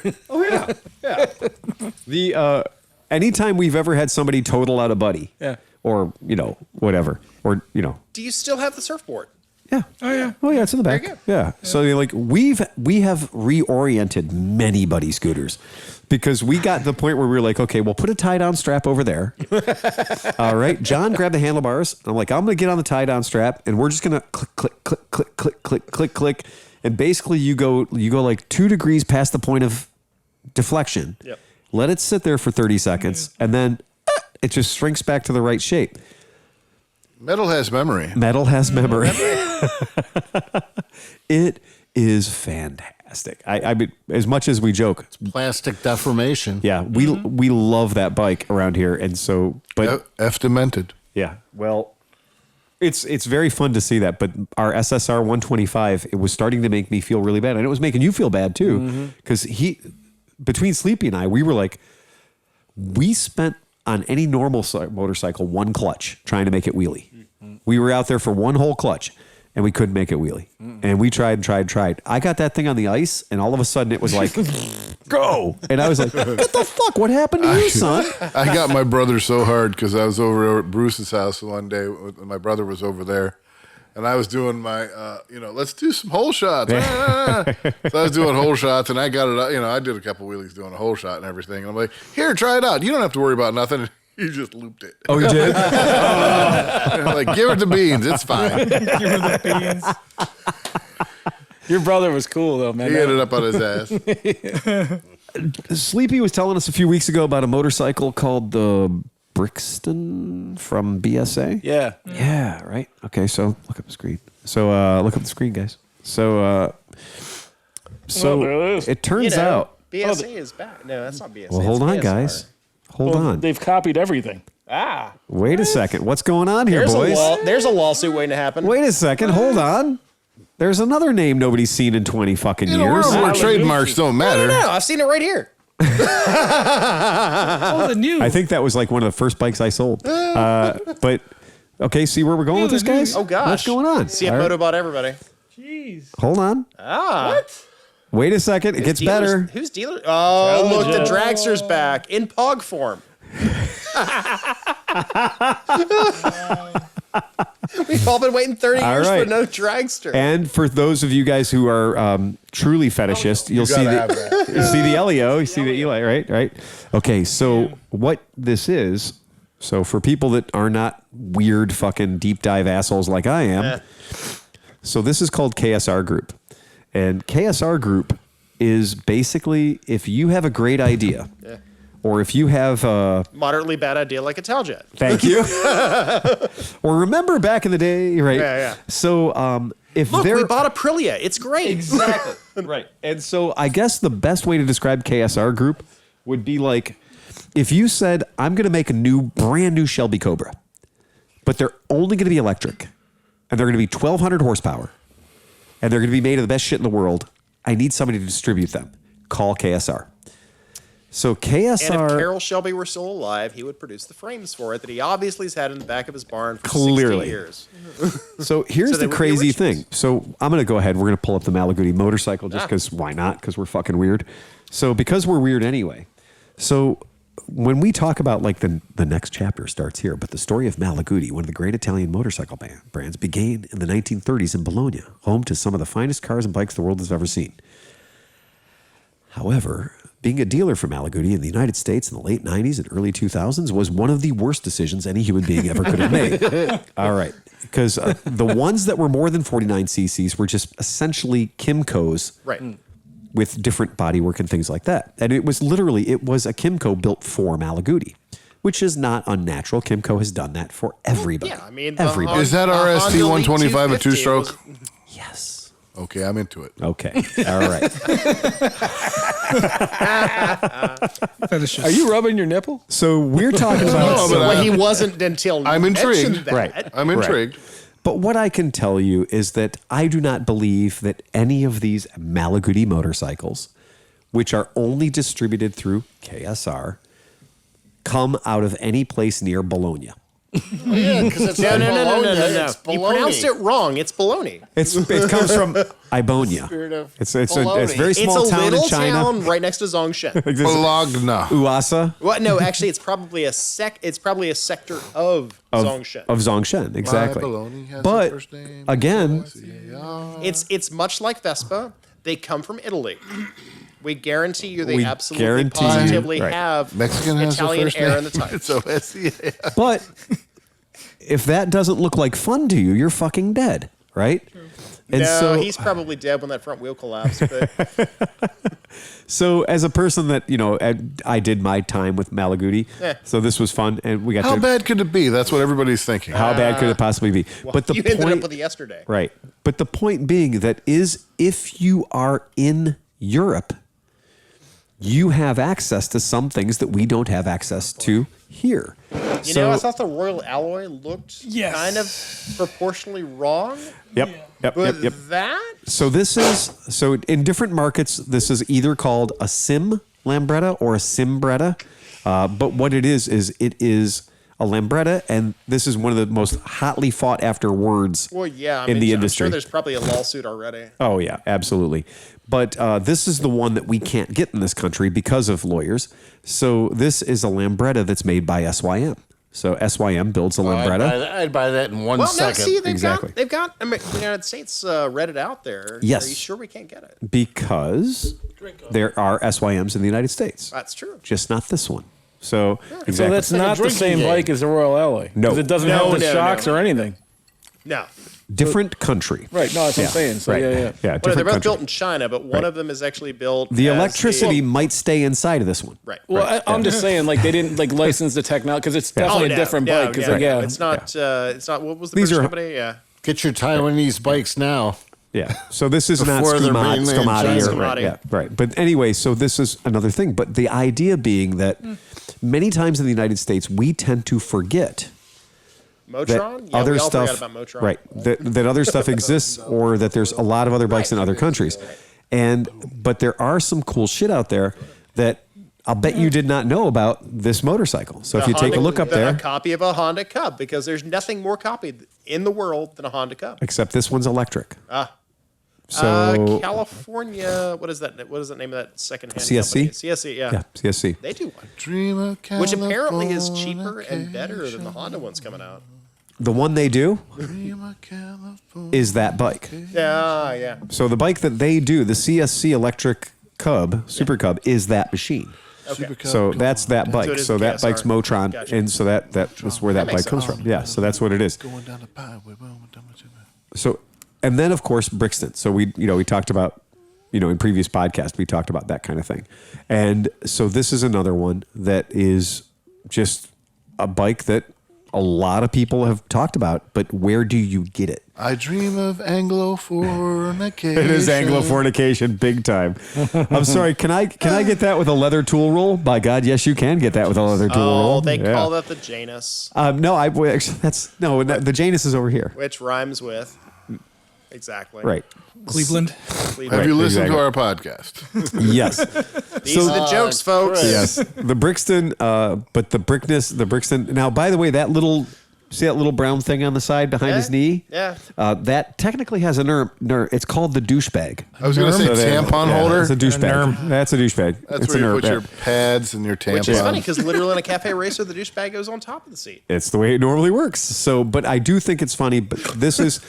The anytime we've ever had somebody total out a Buddy, or you know, whatever, or you know. Do you still have the surfboard? Yeah. Oh yeah, it's in the back. Yeah. So like we have reoriented many Buddy scooters because we got to the point where we were like, okay, we'll put a tie-down strap over there. All right. John grabbed the handlebars. I'm like, I'm gonna get on the tie-down strap, and we're just gonna click, click, click, click, click, click, click, click, and basically you go like 2 degrees past the point of deflection. Yep. Let it sit there for 30 seconds, and then it just shrinks back to the right shape. Metal has memory. Metal has memory. It is fantastic. I mean, as much as we joke, it's plastic deformation. Yeah, we love that bike around here, and so but F demented. Yeah, well, it's very fun to see that. But our SSR 125, it was starting to make me feel really bad, and it was making you feel bad too, because between Sleepy and I, we were like, we spent on any normal motorcycle 1 clutch trying to make it wheelie. We were out there for 1 whole clutch, and we couldn't make it wheelie. And we tried. I got that thing on the ice, and all of a sudden it was like, go! And I was like, what the fuck? What happened to you, son? I got my brother so hard because I was over at Bruce's house one day. My brother was over there. And I was doing my, let's do some hole shots. So I was doing hole shots, and I got it, I did a couple wheelies doing a hole shot and everything. And I'm like, here, try it out. You don't have to worry about nothing. You just looped it. Oh, you did? Like, give it the beans. It's fine. Give her the beans. Your brother was cool, though, man. He ended up on his ass. Sleepy was telling us a few weeks ago about a motorcycle called the Brixton from BSA. Yeah. Yeah, right. Okay, so look up the screen. So look up the screen, guys. So it turns out BSA is back. No, that's not BSA. Well, hold on, guys. Hold on. They've copied everything. Wait a second. What's going on here, boys? There's a lawsuit waiting to happen. Wait a second. Hold on. There's another name nobody's seen in 20 fucking years. Where trademarks don't matter. No, I've seen it right here. Oh, the new. I think that was like one of the first bikes I sold. But okay, see where we're going with this, guys? Oh gosh, what's going on? CF Moto bought everybody. Jeez. Hold on. What? Wait a second. It gets better. Who's dealer? Oh, look, the dragster's back in pog form. We've all been waiting 30 years for no dragster. And for those of you guys who are truly fetishist, you'll see the Elio, you see the Eli, right? Okay, so what this is, so for people that are not weird fucking deep dive assholes like I am, so this is called KSR Group. And KSR Group is basically if you have a great idea, or if you have a moderately bad idea like a Taljet. Thank you. Or remember back in the day, right? Yeah. So if look, we bought Aprilia. It's great. Exactly. Right. And so I guess the best way to describe KSR Group would be like if you said, I'm going to make a brand new Shelby Cobra, but they're only going to be electric, and they're going to be 1,200 horsepower, and they're going to be made of the best shit in the world. I need somebody to distribute them. Call KSR. So KSR... And if Carroll Shelby were still alive, he would produce the frames for it that he obviously has had in the back of his barn for 60 years. So here's the crazy thing. So I'm going to go ahead. We're going to pull up the Malaguti motorcycle just because why not? Because we're fucking weird. So because we're weird anyway. So when we talk about like the next chapter starts here, but the story of Malaguti, one of the great Italian motorcycle brands, began in the 1930s in Bologna, home to some of the finest cars and bikes the world has ever seen. However, being a dealer for Malaguti in the United States in the late 90s and early 2000s was one of the worst decisions any human being ever could have made. All right. Because the ones that were more than 49 cc's were just essentially Kymco's. Right. With different bodywork and things like that. And it was a Kymco built for Malaguti, which is not unnatural. Kymco has done that for everybody. Yeah, I mean, everybody. Is that RST 125 a two-stroke? Yes. Okay, I'm into it. Okay. All right. Are you rubbing your nipple? So we're talking about... well, he wasn't until I'm intrigued. That. Right. I'm intrigued. But what I can tell you is that I do not believe that any of these Malaguti motorcycles, which are only distributed through KSR, come out of any place near Bologna. Yeah, because it's No. It's You pronounced it wrong. It's baloney. It comes from Ibonia. It's a very small town in China. It's a little town right next to Zhongshan. Bologna. Uasa. Well, no, actually, it's probably a sector of Zhongshan. Of Zhongshan, exactly. My baloney has a But first name. again, It's much like Vespa. They come from Italy. We guarantee you they absolutely guarantee you, positively right. have Mexican has Italian the first air name. in the tires. It's OSCA. but if that doesn't look like fun to you, you're fucking dead, right? And No, he's probably dead when that front wheel collapsed. But So as a person that, I did my time with Malaguti, so this was fun, and we got How bad could it be? That's what everybody's thinking. How bad could it possibly be? But the you point, ended up with it yesterday. right? But the point being that is, if you are in Europe, you have access to some things that we don't have access to here. You know, I thought the Royal Alloy looked kind of proportionally wrong. Yep. But that? So in different markets, this is either called a Sim Lambretta or a Simbretta. But what it is it is a Lambretta, and this is one of the most hotly fought after words in the industry. I'm sure there's probably a lawsuit already. Oh, yeah, absolutely. But this is the one that we can't get in this country because of lawyers. So this is a Lambretta that's made by SYM. So SYM builds a Lambretta. I'd buy that in one second. No, see, they've got the United States read out there. Yes. Are you sure we can't get it? Because there are SYMs in the United States. That's true. Just not this one. So, exactly. So that's not the same bike as the Royal Alloy. No. Because it doesn't have the shocks or anything. No. Different country. Right. No, that's what I'm saying. So, right. yeah. Yeah, Well, different they're both country. built in China, but one of them is actually built. The as electricity might stay inside of this one. Right. Well, I'm just saying, like, they didn't license the technology because it's definitely a different bike. Because it's not. It's not. What was the These British are- company? Yeah. Get your Taiwanese bikes now. Yeah. So this is not Before they're mainland Scamati. China. Right. Yeah. Right. But anyway, so this is another thing. But the idea being that many times in the United States, we tend to forget Motron? that Yeah, other we all stuff, forgot about Motron. right? That other stuff exists, or that there's a lot of other bikes in other countries, but there are some cool shit out there that I'll bet you did not know about this motorcycle. So if you take a look up there. A copy of a Honda Cub, because there's nothing more copied in the world than a Honda Cub. Except this one's electric. So California, what is that name of that secondhand CSC? company? CSC, yeah. Yeah, CSC. They do one. Dream of Which apparently is cheaper and better than the Honda ones coming out. The one they do is that bike. Yeah. So the bike that they do, the CSC electric Cub, Super Cub, is that machine. Okay. So that's that bike. it is So that KSR. bik's Motron, Gotcha. and so that's where that makes bike comes sense. from. Yeah, so that's what it is. So, and then of course Brixton. So we talked about, in previous podcasts we talked about that kind of thing, and so this is another one that is just a bike that a lot of people have talked about, but where do you get it? I dream of Anglo-fornication. It is Anglo-fornication, big time. I'm sorry, can I get that with a leather tool roll? By God, yes, you can get that with a leather tool roll. Oh, they call that the Janus. No, the Janus is over here. Which rhymes with exactly. Right. Cleveland. Have you listened to our podcast? Yes. These are the jokes, folks. Yes. The Brixton, but the Brixton. Now, by the way, see that little brown thing on the side behind his knee? Yeah. That technically has a nerve. It's called the douchebag. I was going to say tampon holder. It's a douchebag. That's a douchebag. That's it's where a you put your pads and your tampons. Which is funny because literally in a cafe racer, the douchebag goes on top of the seat. It's the way it normally works. So, but I do think it's funny. But this is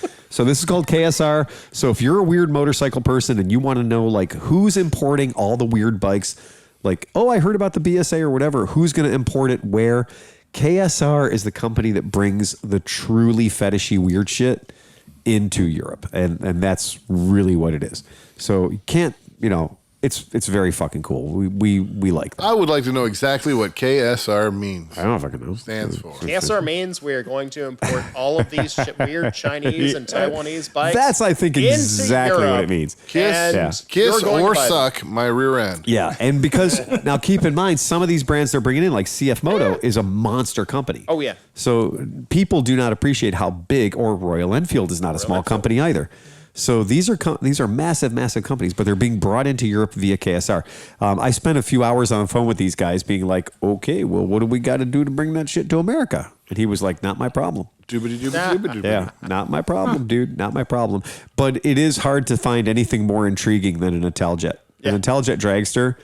called KSR. So if you're a weird motorcycle person and you want to know like who's importing all the weird bikes, like, oh, I heard about the BSA or whatever, who's going to import it where? KSR is the company that brings the truly fetishy weird shit into Europe. And that's really what it is. So you can't, it's very fucking cool. We like that. I would like to know exactly what KSR means. I don't know if I can know. Stands for. KSR means we're going to import all of these weird Chinese and Taiwanese bikes. That's, I think, exactly what it means. Kiss or suck my rear end. Yeah, and because now keep in mind, some of these brands they're bringing in, like CF Moto, is a monster company. Oh, yeah. So people do not appreciate how big, or Royal Enfield is not a small company either. So these are massive, massive companies, but they're being brought into Europe via KSR. I spent a few hours on the phone with these guys being like, okay, well, what do we got to do to bring that shit to America? And he was like, not my problem. Yeah, not my problem, dude. Not my problem. But it is hard to find anything more intriguing than an Italjet. Yeah. An Italjet dragster.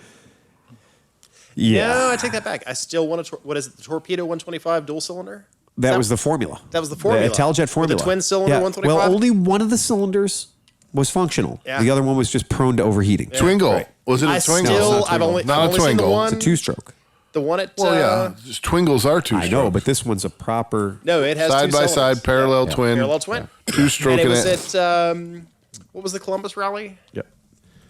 Yeah. No, I take that back. I still want what is it? The Torpedo 125 dual cylinder? That was the formula. That was the formula. The Italjet formula. The twin cylinder 125? Well, only one of the cylinders was functional. Yeah. The other one was just prone to overheating. Yeah. Twingle. Right. Was it a Twingle? I've only seen the one. It's a two-stroke. The one at... just Twingles are two-stroke. I know, but this one's a proper... No, it has side-by-side parallel twin. Parallel twin. Yeah. Two-stroke. And it was at... what was the Columbus Rally? Yep.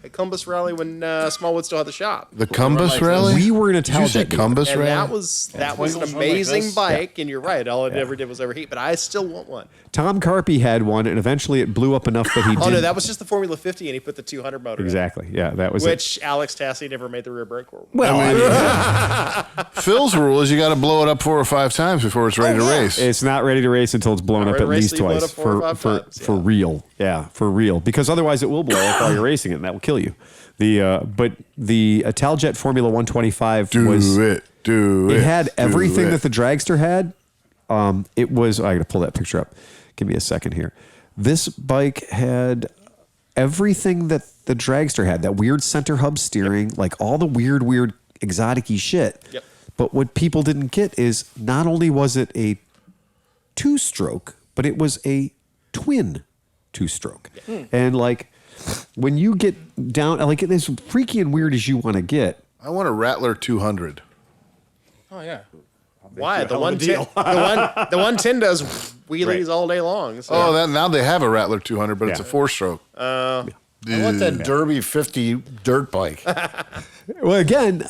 At Columbus Rally when Smallwood still had the shop. The Columbus Rally? We were in a Italjet. Columbus and Rally? that was an amazing bike, and you're right. All it ever did was overheat, but I still want one. Tom Carpy had one, and eventually it blew up enough that he did. Oh, no, that was just the Formula 50, and he put the 200 motor Exactly, yeah, that was Which Alex Tassi never made the rear brake for. Well, Phil's rule is you got to blow it up 4 or 5 times before it's ready to race. It's not ready to race until it's blown up at least twice for real. Yeah, for real. Because otherwise it will blow up while you're racing it, and that will kill you. But the Italjet Formula 125 it had everything that the dragster had. It was, I got to pull that picture up. Give me a second here. This bike had everything that the dragster had, that weird center hub steering, like all the weird exotic-y shit. Yep. But what people didn't get is not only was it a two-stroke, but it was a twin two-stroke. And like, when you get down, like as freaky and weird as you want to get. I want a Rattler 200. Oh, yeah. Why? The 110 does wheelies all day long. So. Oh, now they have a Rattler 200, but it's a 4-stroke. I want that Derby 50 dirt bike. Well, again,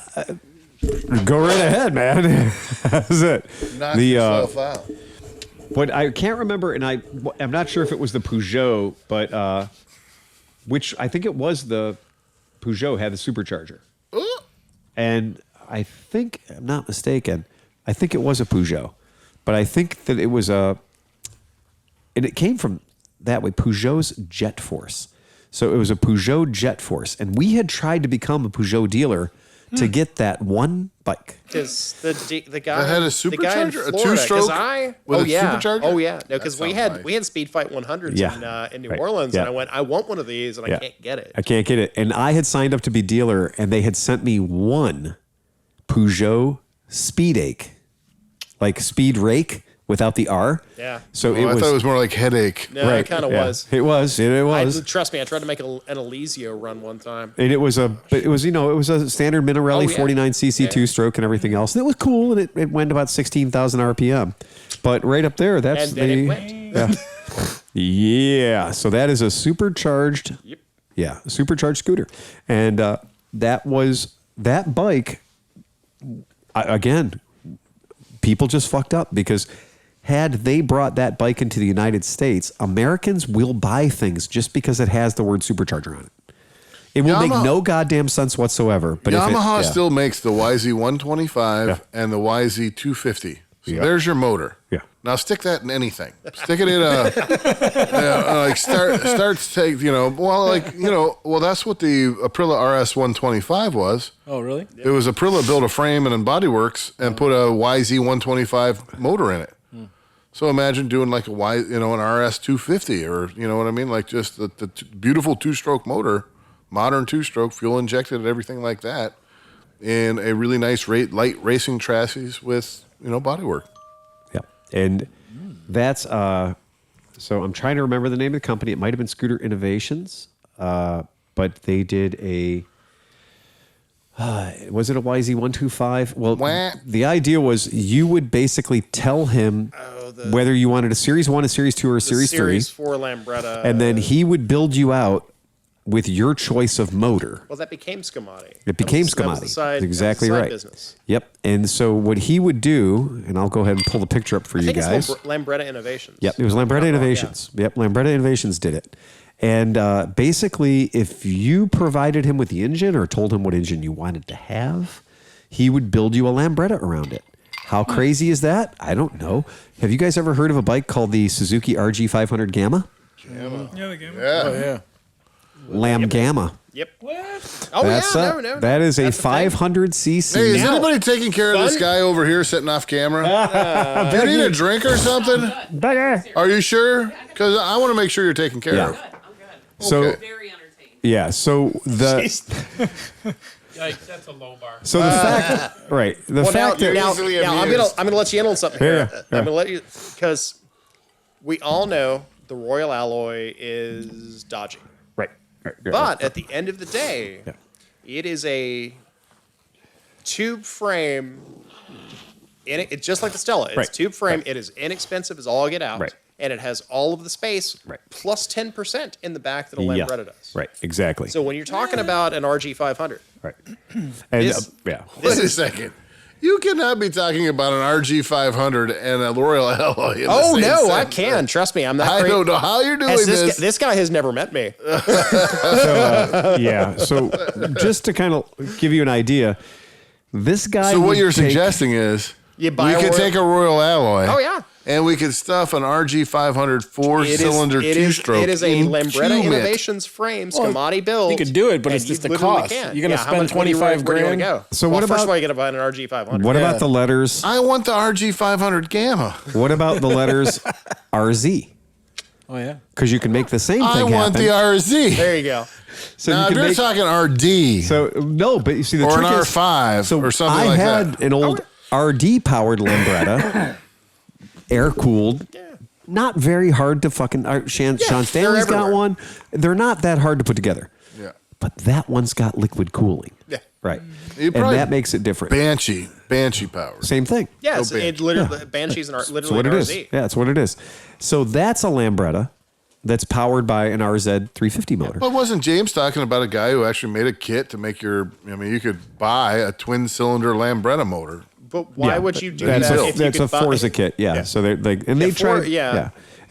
go right ahead, man. That's it. Knock yourself out. But I can't remember, and I'm not sure if it was the Peugeot, but which I think it was the Peugeot had the supercharger. And I think, I'm not mistaken, I think it was a Peugeot, but I think that it was and it came from that way, Peugeot's Jet Force. So it was a Peugeot Jet Force. And we had tried to become a Peugeot dealer to get that one bike. Because the guy that had a supercharger, a two-stroke with a supercharger. Oh yeah, no, because we had Speed Fight 100s in New Orleans, and I went, I want one of these, and I can't get it. I can't get it, and I had signed up to be dealer, and they had sent me one Peugeot Speed Ache, like Speed Rake without the R. Yeah. So I thought it was more like headache. No, it kind of was. It was. Trust me, I tried to make an Elysia run one time. And it was a standard Minarelli 49cc two-stroke and everything else. And it was cool, and it went about 16,000 RPM. But right up there, that's it went. Yeah. So that is a supercharged. Yep. Yeah, supercharged scooter, and that bike. Again, people just fucked up because. Had they brought that bike into the United States, Americans will buy things just because it has the word supercharger on it. It will make no goddamn sense whatsoever. But Yamaha still makes the YZ125 and the YZ250. So there's your motor. Yeah. Now stick that in anything. Stick it in a like start take well that's what the Aprilia RS125 was. Oh really? It was Aprilia built a frame and bodyworks and put a YZ125 motor in it. So imagine doing like an RS250 or, you know what I mean? Like just the beautiful two-stroke motor, modern two-stroke, fuel injected and everything like that, in a really nice light racing chassis with, bodywork. Yeah. And that's, so I'm trying to remember the name of the company. It might have been Scooter Innovations, but they did was it a YZ125? Well, the idea was you would basically tell him whether you wanted a Series 1, a Series 2, or a Series 3. Series 4 Lambretta. And then he would build you out with your choice of motor. Well, that became Scamati. It became Scamati. That's exactly right. Business. Yep. And so what he would do, and I'll go ahead and pull the picture up for you guys. It's Lambretta Innovations. Yep, it was Lambretta Innovations. Yeah. Yep, Lambretta Innovations did it. And basically, if you provided him with the engine or told him what engine you wanted to have, he would build you a Lambretta around it. How crazy is that? I don't know. Have you guys ever heard of a bike called the Suzuki RG500 Gamma? Gamma. Yeah, the Gamma. Yeah. Oh, yeah. Lam Gamma. Yep. What? Oh, no. That is a 500cc. Hey, is anybody taking care of this guy over here sitting off camera? Do you need a drink or something? Are you sure? Because I want to make sure you're taken care of. So very entertaining. Yeah, so the Yikes, that's a low bar. So the fact, right? The fact that now I'm gonna let you in on something here. Yeah. I'm gonna let you because we all know the Royal Alloy is dodgy. Right. But at the end of the day, it is a tube frame. It's just like the Stella. It's tube frame. It is inexpensive as all get out. Right. And it has all of the space plus 10% in the back that a Lambretta does. Right, exactly. So when you're talking about an RG500. Right. And Wait a second. You cannot be talking about an RG500 and a Royal Alloy. Oh, no, I can. Trust me. I'm not I don't know how you're doing this. This guy has never met me. So just to kind of give you an idea, this guy. So what you're suggesting is we could take a Royal Alloy. Oh, yeah. And we could stuff an RG500 4-cylinder two-stroke. It is a Lambretta Innovations frame, Scamati build. You could do it, but it's just the cost. You're going to spend $25 grand. So what about? First of all, you got to buy an RG500. What about the letters? I want the RG500 Gamma. What about the letters RZ? Oh yeah, because you can make the same thing. I want the RZ. There you go. So now, if you're talking RD, so no, but you see the or trick an is, R5 or something like that. I had an old RD powered Lambretta. Air-cooled, not very hard to fucking... Sean Stanley's got one. They're not that hard to put together. Yeah. But that one's got liquid cooling. Yeah. Right. And that makes it different. Banshee power. Same thing. Yeah, it literally, Banshee's literally that's what it RZ. is. Yeah, that's what it is. So that's a Lambretta that's powered by an RZ 350 motor. But wasn't James talking about a guy who actually made a kit to make you could buy a twin-cylinder Lambretta motor. But why would you do that's that? That's a Forza kit, yeah. So they're like, and they try,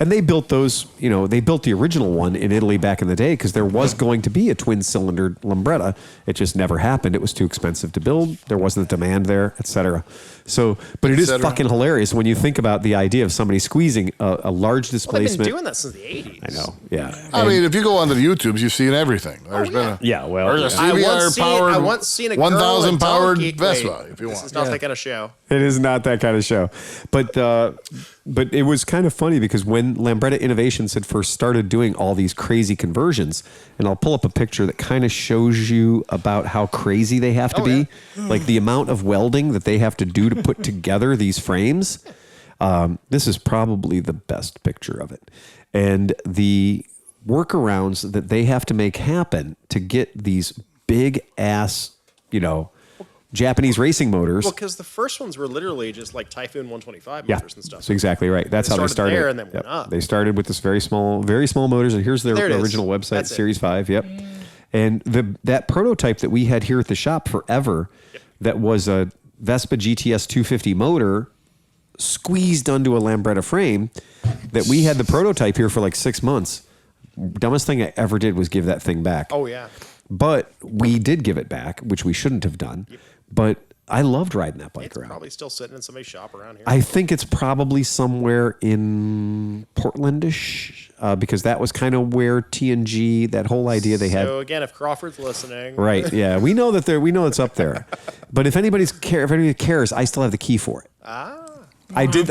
And they built those, they built the original one in Italy back in the day because there was going to be a twin-cylinder Lambretta. It just never happened. It was too expensive to build. There wasn't the demand there, etc. So, but it is fucking hilarious when you think about the idea of somebody squeezing a large displacement. They've been doing that since the 80s. I know, yeah. I mean, if you go onto the YouTubes, you've seen everything. There's been a I once seen a 1,000 powered Vespa. If you want, this is not that kind of show. It is not that kind of show, but it was kind of funny because when Lambretta Innovations had first started doing all these crazy conversions, and I'll pull up a picture that kind of shows you about how crazy they have to be, like the amount of welding that they have to do to put together these frames. This is probably the best picture of it, and the workarounds that they have to make happen to get these big ass, Japanese racing motors. Well, because the first ones were literally just like Typhoon 125 motors and stuff. That's exactly right. That's how they started. There and then went up. They started with this very small motors, and here's their original website, Series 5. Yep. And that prototype that we had here at the shop forever, that was a Vespa GTS 250 motor squeezed onto a Lambretta frame, that we had the prototype here for like 6 months. Dumbest thing I ever did was give that thing back. Oh, yeah. But we did give it back, which we shouldn't have done. Yep. But I loved riding that bike around. It's probably still sitting in somebody's shop around here. I think it's probably somewhere in Portlandish, because that was kind of where TNG, that whole idea they had. So again, if Crawford's listening, right? Yeah, we know it's up there. But if anybody cares, I still have the key for it. I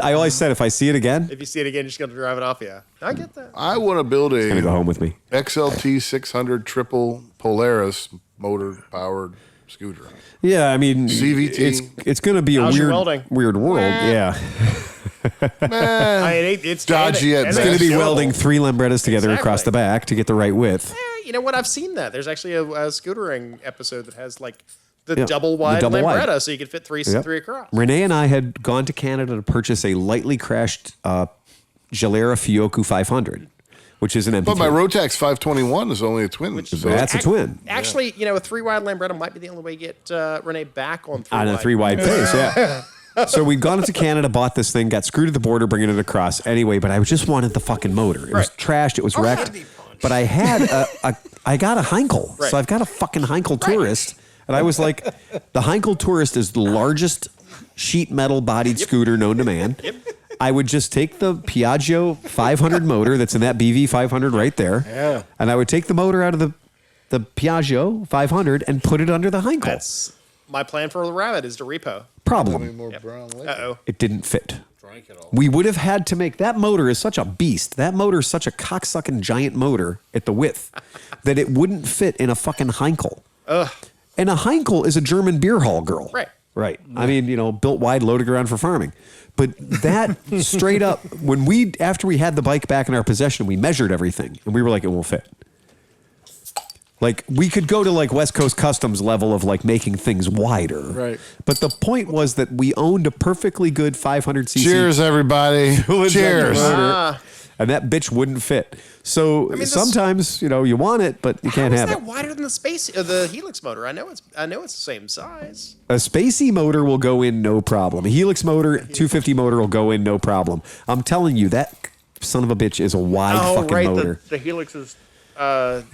always said if I see it again. If you see it again, you're just going to drive it off. Yeah, I get that. I want to build a. Gonna go home with me. XLT 600 triple Polaris motor powered scooter. Yeah, I mean, CVT. It's going to be a weird world. Yeah. It's dodgy. It's going to be welding 3 Lambrettas together across the back to get the right width. You know what? I've seen that. There's actually a scootering episode that has like the double wide Lambretta, so you can fit three across. Renee and I had gone to Canada to purchase a lightly crashed Gilera Fiocco 500. Which is an MP3. But my Rotax 521 is only a twin. That's a twin. Actually, a 3-wide Lambretta might be the only way to get Renee back on 3-wide. On a 3-wide pace, yeah. So we'd gone into Canada, bought this thing, got screwed at the border, bringing it across. Anyway, but I just wanted the fucking motor. It was trashed. It was wrecked. But I had I got a Heinkel. Right. So I've got a fucking Heinkel Tourist. And I was like, the Heinkel Tourist is the largest sheet metal bodied scooter known to man. Yep. I would just take the Piaggio 500 motor that's in that BV 500 right there, and I would take the motor out of the Piaggio 500 and put it under the Heinkel. That's my plan for the Rabbit is to repo. Problem. It didn't fit. We would have had to make that motor is such a beast. That motor is such a cocksucking giant motor at the width that it wouldn't fit in a fucking Heinkel. And a Heinkel is a German beer hall girl. Right. I mean, built wide, loaded around for farming. But that straight up, after we had the bike back in our possession, we measured everything and we were like, it won't fit. Like we could go to like West Coast Customs level of like making things wider. Right. But the point was that we owned a perfectly good 500cc. Cheers, everybody. Cheers. And that bitch wouldn't fit. So sometimes, you want it, but you can't have it. How is that wider than the Helix motor? I know it's the same size. A Spacey motor will go in no problem. A Helix motor, 250 motor will go in no problem. I'm telling you, that son of a bitch is a wide fucking motor. The Helix is...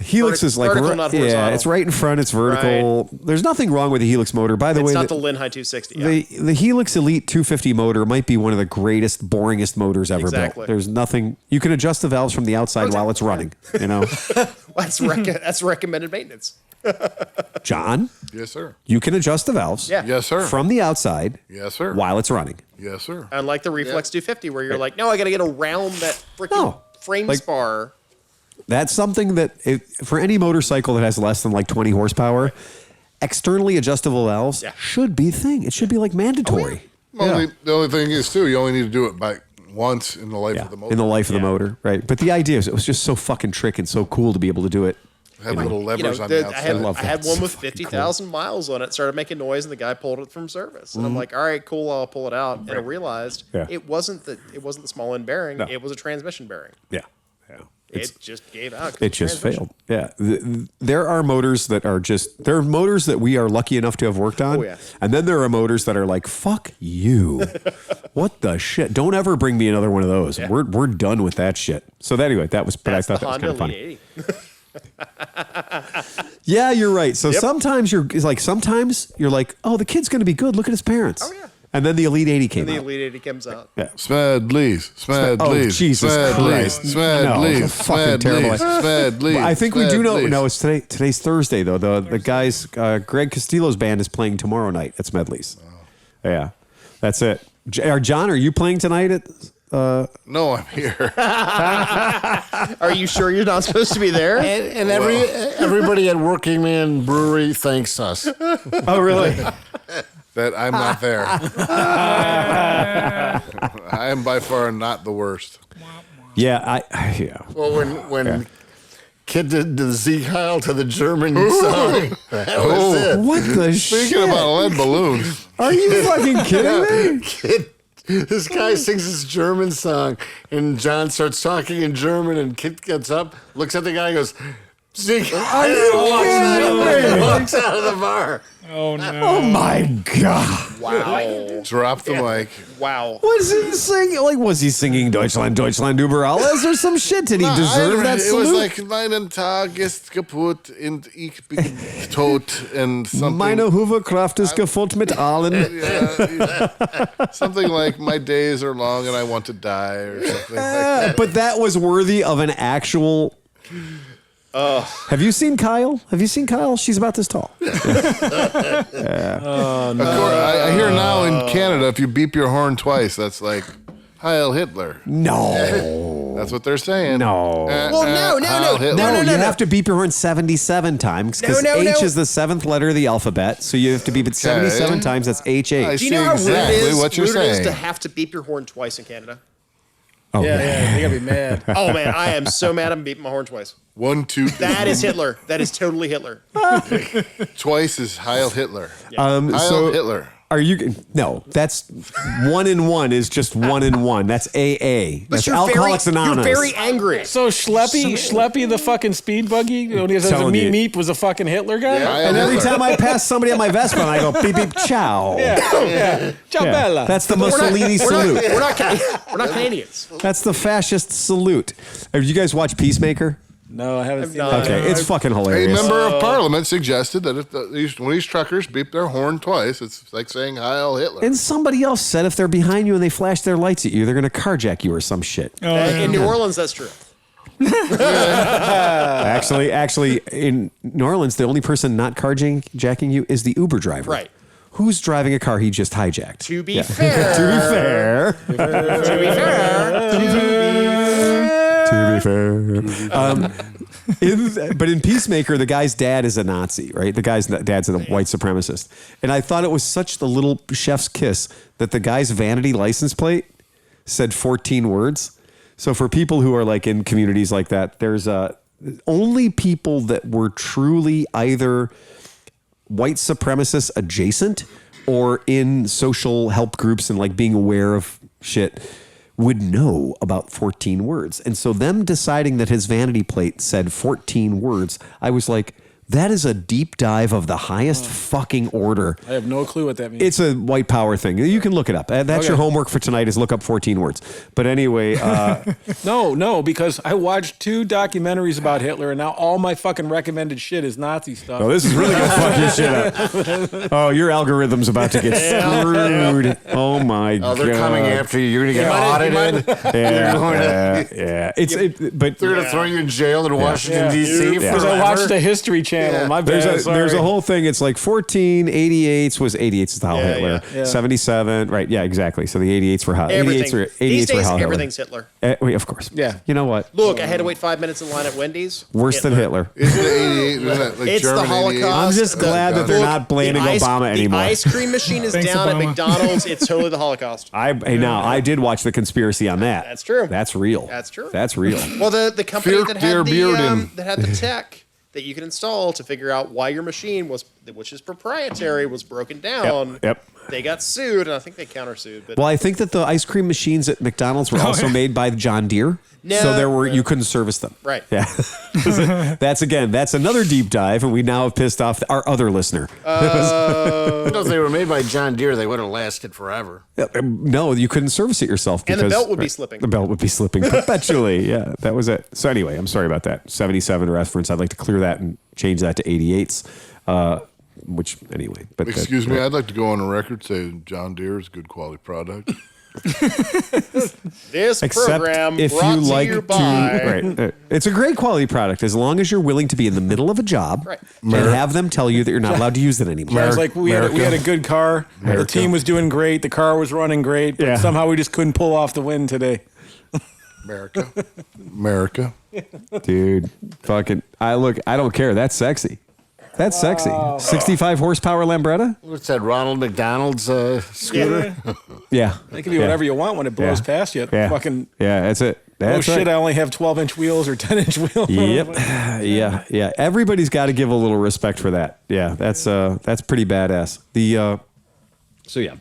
Helix is like vertical, not horizontal. It's right in front. It's vertical. Right. There's nothing wrong with the Helix motor. By the way, it's not the Linhai 260. The Helix Elite 250 motor might be one of the greatest, boringest motors ever built. There's nothing. You can adjust the valves from the outside while it's running. That's recommended maintenance. John. Yes, sir. You can adjust the valves. Yeah. Yes, sir. From the outside. Yes, sir. While it's running. Yes, sir. Unlike the Reflex 250, where you're like, no, I got to get around that freaking frame spar. That's something that, for any motorcycle that has less than like 20 horsepower, externally adjustable valves should be a thing. It should be like mandatory. The only thing is, too, you only need to do it by once in the life of the motor. In the life of the motor, right. But the idea is it was just so fucking trick and so cool to be able to do it. Had little levers on the outside. I had one with 50,000 miles on it, started making noise, and the guy pulled it from service. And I'm like, all right, cool, I'll pull it out. And I realized it wasn't the small end bearing, it was a transmission bearing. Yeah. It just gave out. It just failed. Yeah. There are motors that are there are motors that we are lucky enough to have worked on. Oh, yeah. And then there are motors that are like, fuck you. What the shit? Don't ever bring me another one of those. Yeah. We're done with that shit. So anyway, I thought that was kind of funny. Yeah, you're right. So sometimes you're like, oh, the kid's going to be good. Look at his parents. Oh, yeah. And then the Elite 80 came out. The Elite 80 comes out. Yeah. Smedleys. Oh, Jesus Christ. Smedleys. Fucking terrible. Smedleys. I think we do know. No, it's today. Today's Thursday, though. The guys, Greg Castillo's band is playing tomorrow night at Smedleys. Oh. Yeah. That's it. John, are you playing tonight at... No, I'm here. Are you sure you're not supposed to be there? And everybody at Working Man Brewery thanks us. Oh, really? That I'm not there. I am by far not the worst. Yeah, Well, when Kid did the Zeke Heil to the German song, that was it. What the shit? Speaking about lead balloons. Are you fucking kidding me? Kid, this guy sings this German song, and John starts talking in German, and Kid gets up, looks at the guy, and goes, Zeke Heil, walks out of the bar. Oh, no. Oh, my God. Wow. Drop the mic. Wow. Was he singing? Like, was he singing Deutschland über alles or some shit? Did he deserve that salute? It was like, meinen Tag ist kaputt und ich bin tot and something. Meine Hoverkraft ist gefüllt mit allen. Something like, my days are long and I want to die or something like that. But that was worthy of an actual... Have you seen Kyle? She's about this tall. Oh, no. Of course, I hear now in Canada, if you beep your horn twice, that's like Heil Hitler. No. That's what they're saying. No. Well, no. You have to beep your horn 77 times because H is the seventh letter of the alphabet. So you have to beep it 77 times. That's H-H. Do you know how exactly rude what you're saying. it is to have to beep your horn twice in Canada? Oh, Yeah, you're going to be mad. Oh, man, I am so mad I'm beeping my horn twice. 1, 2. That is Hitler. That is totally Hitler. Twice is Heil Hitler. Yeah. Heil Hitler. Are you? No, that's 1 in 1 is just 1 in 1. That's AA. That's Alcoholics Anonymous. You're very angry. So Schleppy, the fucking speed buggy, when he says meep was a fucking Hitler guy? Yeah, and every time I pass somebody on my Vespa, I go beep beep ciao. Yeah. Ciao bella. That's the Mussolini salute. We're not Canadians. That's the fascist salute. Have you guys watched Peacemaker? No, I haven't seen that. Okay, it's fucking hilarious. A member of parliament suggested that if when these truckers beep their horn twice, it's like saying Heil Hitler. And somebody else said if they're behind you and they flash their lights at you, they're going to carjack you or some shit. In New Orleans, that's true. Actually, in New Orleans, the only person not carjacking you is the Uber driver. Right. Who's driving a car he just hijacked? To be fair. But in Peacemaker, the guy's dad is a Nazi, right? The guy's dad's a white supremacist. And I thought it was such the little chef's kiss that the guy's vanity license plate said 14 words. So for people who are like in communities like that, there's only people that were truly either white supremacist adjacent or in social help groups and like being aware of shit would know about 14 words. And so them deciding that his vanity plate said 14 words, I was like, that is a deep dive of the highest fucking order. I have no clue what that means. It's a white power thing. You can look it up. That's your homework for tonight is look up 14 words. But anyway. No, because I watched 2 documentaries about Hitler and now all my fucking recommended shit is Nazi stuff. Oh, this is really going to fuck your shit up. Oh, your algorithm's about to get screwed. Oh, my God. Oh, they're coming after you. You're going to get audited. Yeah. But they're going to throw you in jail in Washington, D.C. Because I watched the History Channel. My bad. There's a whole thing. It's like 14, 88s was 88s is Heil Hitler. Yeah. 77, right? Yeah, exactly. So the 88s were Heil. Everything. 88s These days, Heil everything's Hitler. Of course. Yeah. You know what? Look, I had to wait 5 minutes in line at Wendy's. Worse than Hitler. Isn't it 88? Isn't that like It's German the Holocaust. 88? I'm just glad that they're not blaming Obama anymore. The ice cream machine is Thanks, down Obama. at McDonald's. It's totally the Holocaust. I did watch the conspiracy on that. That's true. That's real. That's true. That's real. Well, the company Fear that dear had Bearden. that had the tech that you could install to figure out why your machine was which is proprietary, was broken down. Yep. They got sued, and I think they countersued. But Well, I think that the ice cream machines at McDonald's were also made by John Deere. No, So you couldn't service them. Right. Yeah. That's another deep dive, and we now have pissed off our other listener. If they were made by John Deere, they would have lasted forever. No, you couldn't service it yourself. And the belt would be slipping. The belt would be slipping perpetually. Yeah, that was it. So anyway, I'm sorry about that. 77 reference. I'd like to clear that and change that to 88s. Which anyway, but excuse me, I'd like to go on the record saying John Deere is a good quality product. This program if brought you to like you by... Right. It's a great quality product as long as you're willing to be in the middle of a job and have them tell you that you're not allowed to use it anymore. It's like we had a good car. The team was doing great. The car was running great. But somehow we just couldn't pull off the win today. America. Dude, fucking, I don't care. That's sexy. That's sexy. 65 horsepower Lambretta? What's that, Ronald McDonald's scooter? Yeah. It can be whatever you want when it blows past you. Yeah. Fucking. Yeah, that's it. That's shit, I only have 12-inch wheels or 10-inch wheels. Yep. Yeah. Everybody's got to give a little respect for that. Yeah, that's pretty badass.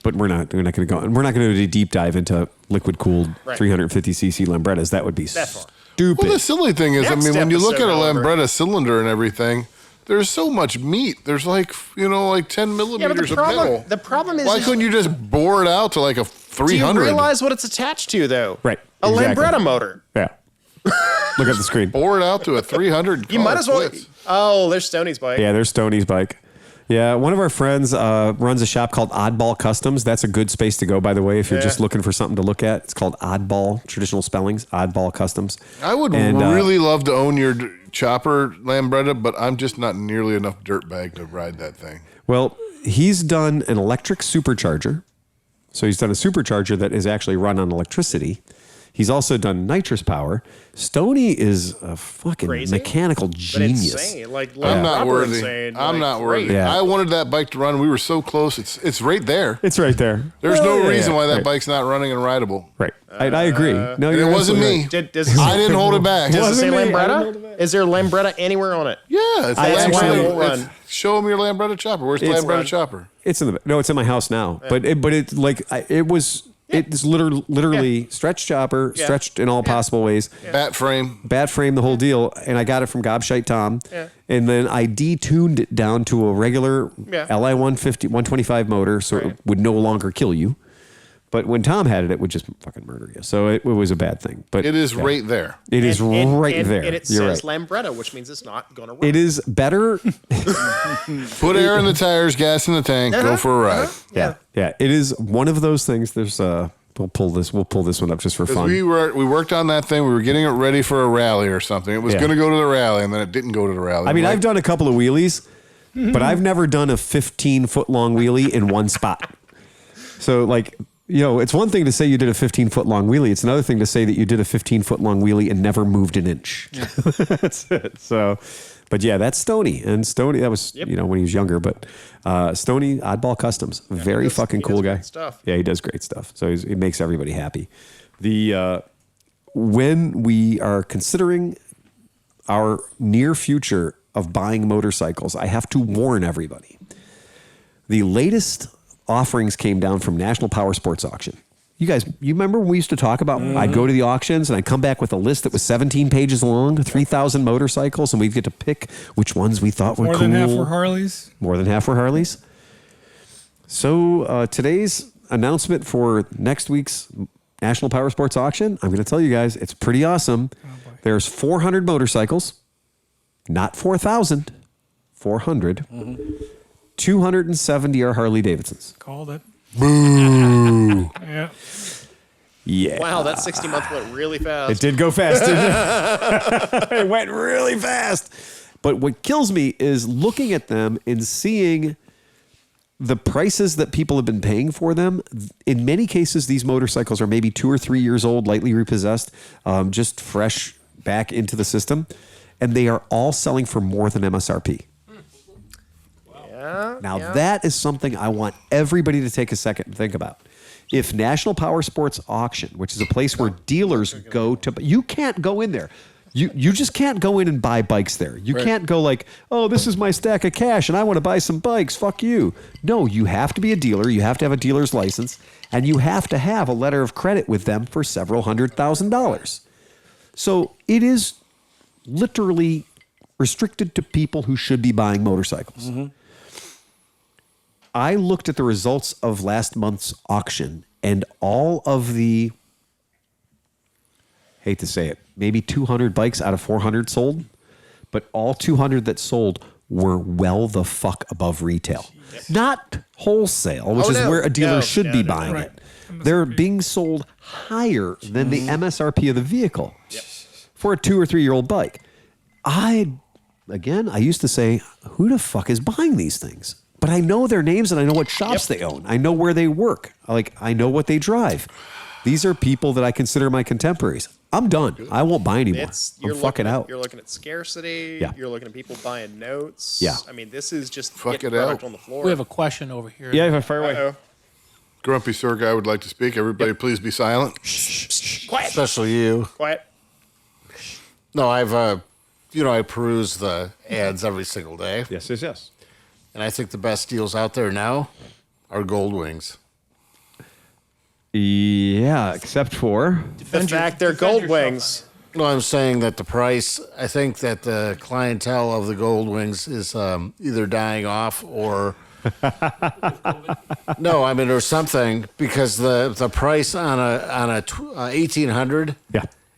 But we're not going to go. We're not going to do a deep dive into liquid cooled 350cc Lambrettas. That would be stupid. Well, the silly thing is, Next when you look at a episode, Lambretta cylinder and everything, there's so much meat. There's like 10 millimeters of metal. The problem is... Why couldn't you just bore it out to like a 300? Do you realize what it's attached to, though? Right. A Exactly. Lambretta motor. Yeah. Look at the screen. Bore it out to a 300. You might as well... Oh, there's Stoney's bike. Yeah, there's Stoney's bike. Yeah, one of our friends runs a shop called Oddball Customs. That's a good space to go, by the way, if you're just looking for something to look at. It's called Oddball, traditional spellings, Oddball Customs. I would really love to own your chopper Lambretta, but I'm just not nearly enough dirtbag to ride that thing. Well, he's done an electric supercharger. So he's done a supercharger that is actually run on electricity. He's also done nitrous power. Stoney is a fucking mechanical genius. But insane. Like, I'm not worthy. Insane. I'm not worthy. Yeah. I wanted that bike to run. We were so close. It's right there. It's right there. There's no reason why that bike's not running and rideable. Right. I agree. No, And it wasn't me. right. I didn't hold it back. Does it say Wasn't me. Lambretta? Is there Lambretta anywhere on it? Yeah, it's That's why it won't run. Show them your Lambretta chopper. Where's the Lambretta chopper? It's it's in my house now. But it's literally stretched chopper, stretched in all possible ways. Bat frame, the whole deal. And I got it from Gobshite Tom. Yeah. And then I detuned it down to a regular LI 125 motor, so it would no longer kill you. But when Tom had it, it would just fucking murder you. So it was a bad thing. But it is right there. It is right there. And it says Lambretta, which means it's not going to run. It is better. Put air in the tires, gas in the tank, go for a ride. Yeah. It is one of those things. There's we'll pull this one up just for fun. We worked on that thing. We were getting it ready for a rally or something. It was going to go to the rally, and then it didn't go to the rally. I mean, I've done a couple of wheelies, but I've never done a 15-foot long wheelie in one spot. So it's one thing to say you did a 15-foot long wheelie. It's another thing to say that you did a 15-foot long wheelie and never moved an inch. Yeah. That's it. So, but yeah, that's Stoney. And Stoney, that was, when he was younger. But Stoney, Oddball Customs, very fucking cool guy. Stuff. Yeah, he does great stuff. So he makes everybody happy. When we are considering our near future of buying motorcycles, I have to warn everybody. The latest offerings came down from National Power Sports Auction. You guys, you remember when we used to talk about, I'd go to the auctions and I'd come back with a list that was 17 pages long, 3,000 motorcycles, and we'd get to pick which ones we thought were cool. More than half were Harleys. More than half were Harleys. So today's announcement for next week's National Power Sports Auction, I'm going to tell you guys, it's pretty awesome. There's 400 motorcycles, not 4,000, 400. 270 are Harley Davidsons. Called it. Boo. Yeah. Yeah. Wow, that 60-month went really fast. It did go fast, didn't it? It went really fast. But what kills me is looking at them and seeing the prices that people have been paying for them. In many cases, these motorcycles are maybe 2 or 3 years old, lightly repossessed, just fresh back into the system. And they are all selling for more than MSRP. Now, that is something I want everybody to take a second and think about. If National Power Sports Auction, which is a place where dealers go to, you can't go in there. You just can't go in and buy bikes there. You can't go like, oh, this is my stack of cash and I want to buy some bikes. Fuck you. No, you have to be a dealer. You have to have a dealer's license and you have to have a letter of credit with them for several $100,000. So it is literally restricted to people who should be buying motorcycles. Mm-hmm. I looked at the results of last month's auction and all of the, hate to say it, maybe 200 bikes out of 400 sold, but all 200 that sold were well the fuck above retail. Not wholesale, which is where a dealer should be buying it. They're being sold higher than the MSRP of the vehicle for a 2 or 3 year old bike. I used to say, who the fuck is buying these things? But I know their names and I know what shops they own. I know where they work. I know what they drive. These are people that I consider my contemporaries. I'm done. I won't buy anymore. I'm fucking out. You're looking at scarcity. Yeah. You're looking at people buying notes. Yeah. I mean, this is just Fuck getting it product out. on the floor. We have a question over here. Yeah, fire away. Grumpy Sir Guy would like to speak. Everybody, please be silent. Quiet. Especially you. Quiet. No, I peruse the ads every single day. Yes. And I think the best deals out there now are Gold Wings. Yeah, except for The fact they're gold wings. No, I'm saying that the price, I think that the clientele of the Gold Wings is either dying off or... No, I mean, or something, because the price on a 1800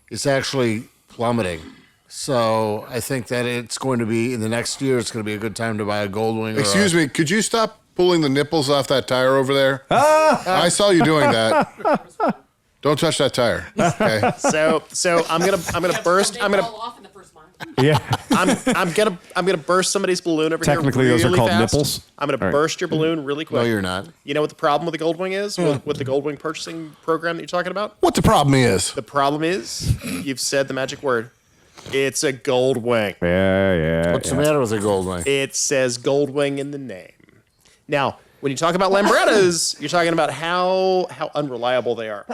is actually plummeting. So I think that it's going to be, in the next year, it's going to be a good time to buy a Gold Wing. Excuse me, could you stop pulling the nipples off that tire over there? I saw you doing that. Don't touch that tire. Okay. So I'm gonna burst. I'm gonna burst somebody's balloon over technically here. those are really called fast. nipples. I'm gonna burst your balloon really quick. No, you're not. You know what the problem with the Gold Wing is? With the Gold Wing purchasing program that you're talking about? What the problem is? The problem is, you've said the magic word. It's a Gold Wing. Yeah. What's the matter with a Gold Wing? It says Gold Wing in the name. Now, when you talk about Lambrettas, you're talking about how unreliable they are.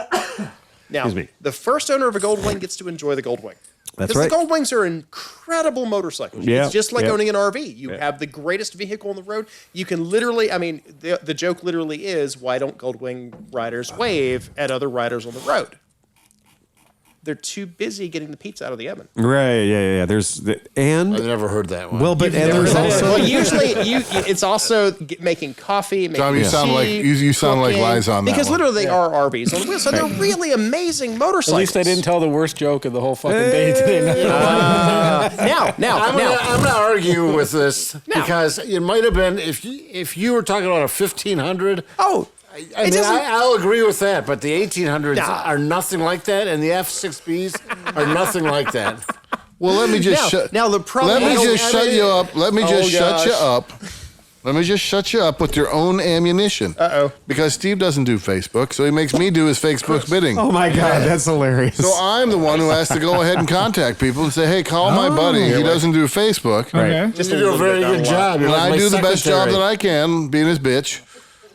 Now, the first owner of a Gold Wing gets to enjoy the Gold Wing. That's because right. the Gold Wings are incredible motorcycles. Yeah, It's just like yeah. owning an RV. You have the greatest vehicle on the road. You can literally, I mean, the joke literally is, why don't Gold Wing riders wave at other riders on the road? They're too busy getting the pizza out of the oven. Right, yeah. There's I've never heard that one. Well, but and there's also Well, usually it's also making coffee, making Tom, you sound like you sound like cooking, lies on that because one. literally they are RVs on wheels, so they're really amazing motorcycles. At least I didn't tell the worst joke of the whole fucking day today. Now, I'm going to argue with this because it might have been if you were talking about a 1500. Oh. I mean, I'll agree with that, but the 1800s are nothing like that, and the F6Bs are nothing like that. Well, let me just shut you up. Let me just shut you up. Let me just shut you up with your own ammunition. Because Steve doesn't do Facebook, so he makes me do his Facebook's bidding. Oh my God, that's hilarious. So I'm the one who has to go ahead and contact people and say, hey, call my buddy. He doesn't do Facebook. Okay. Just you do a very good job. And I do the best job that I can, being his bitch.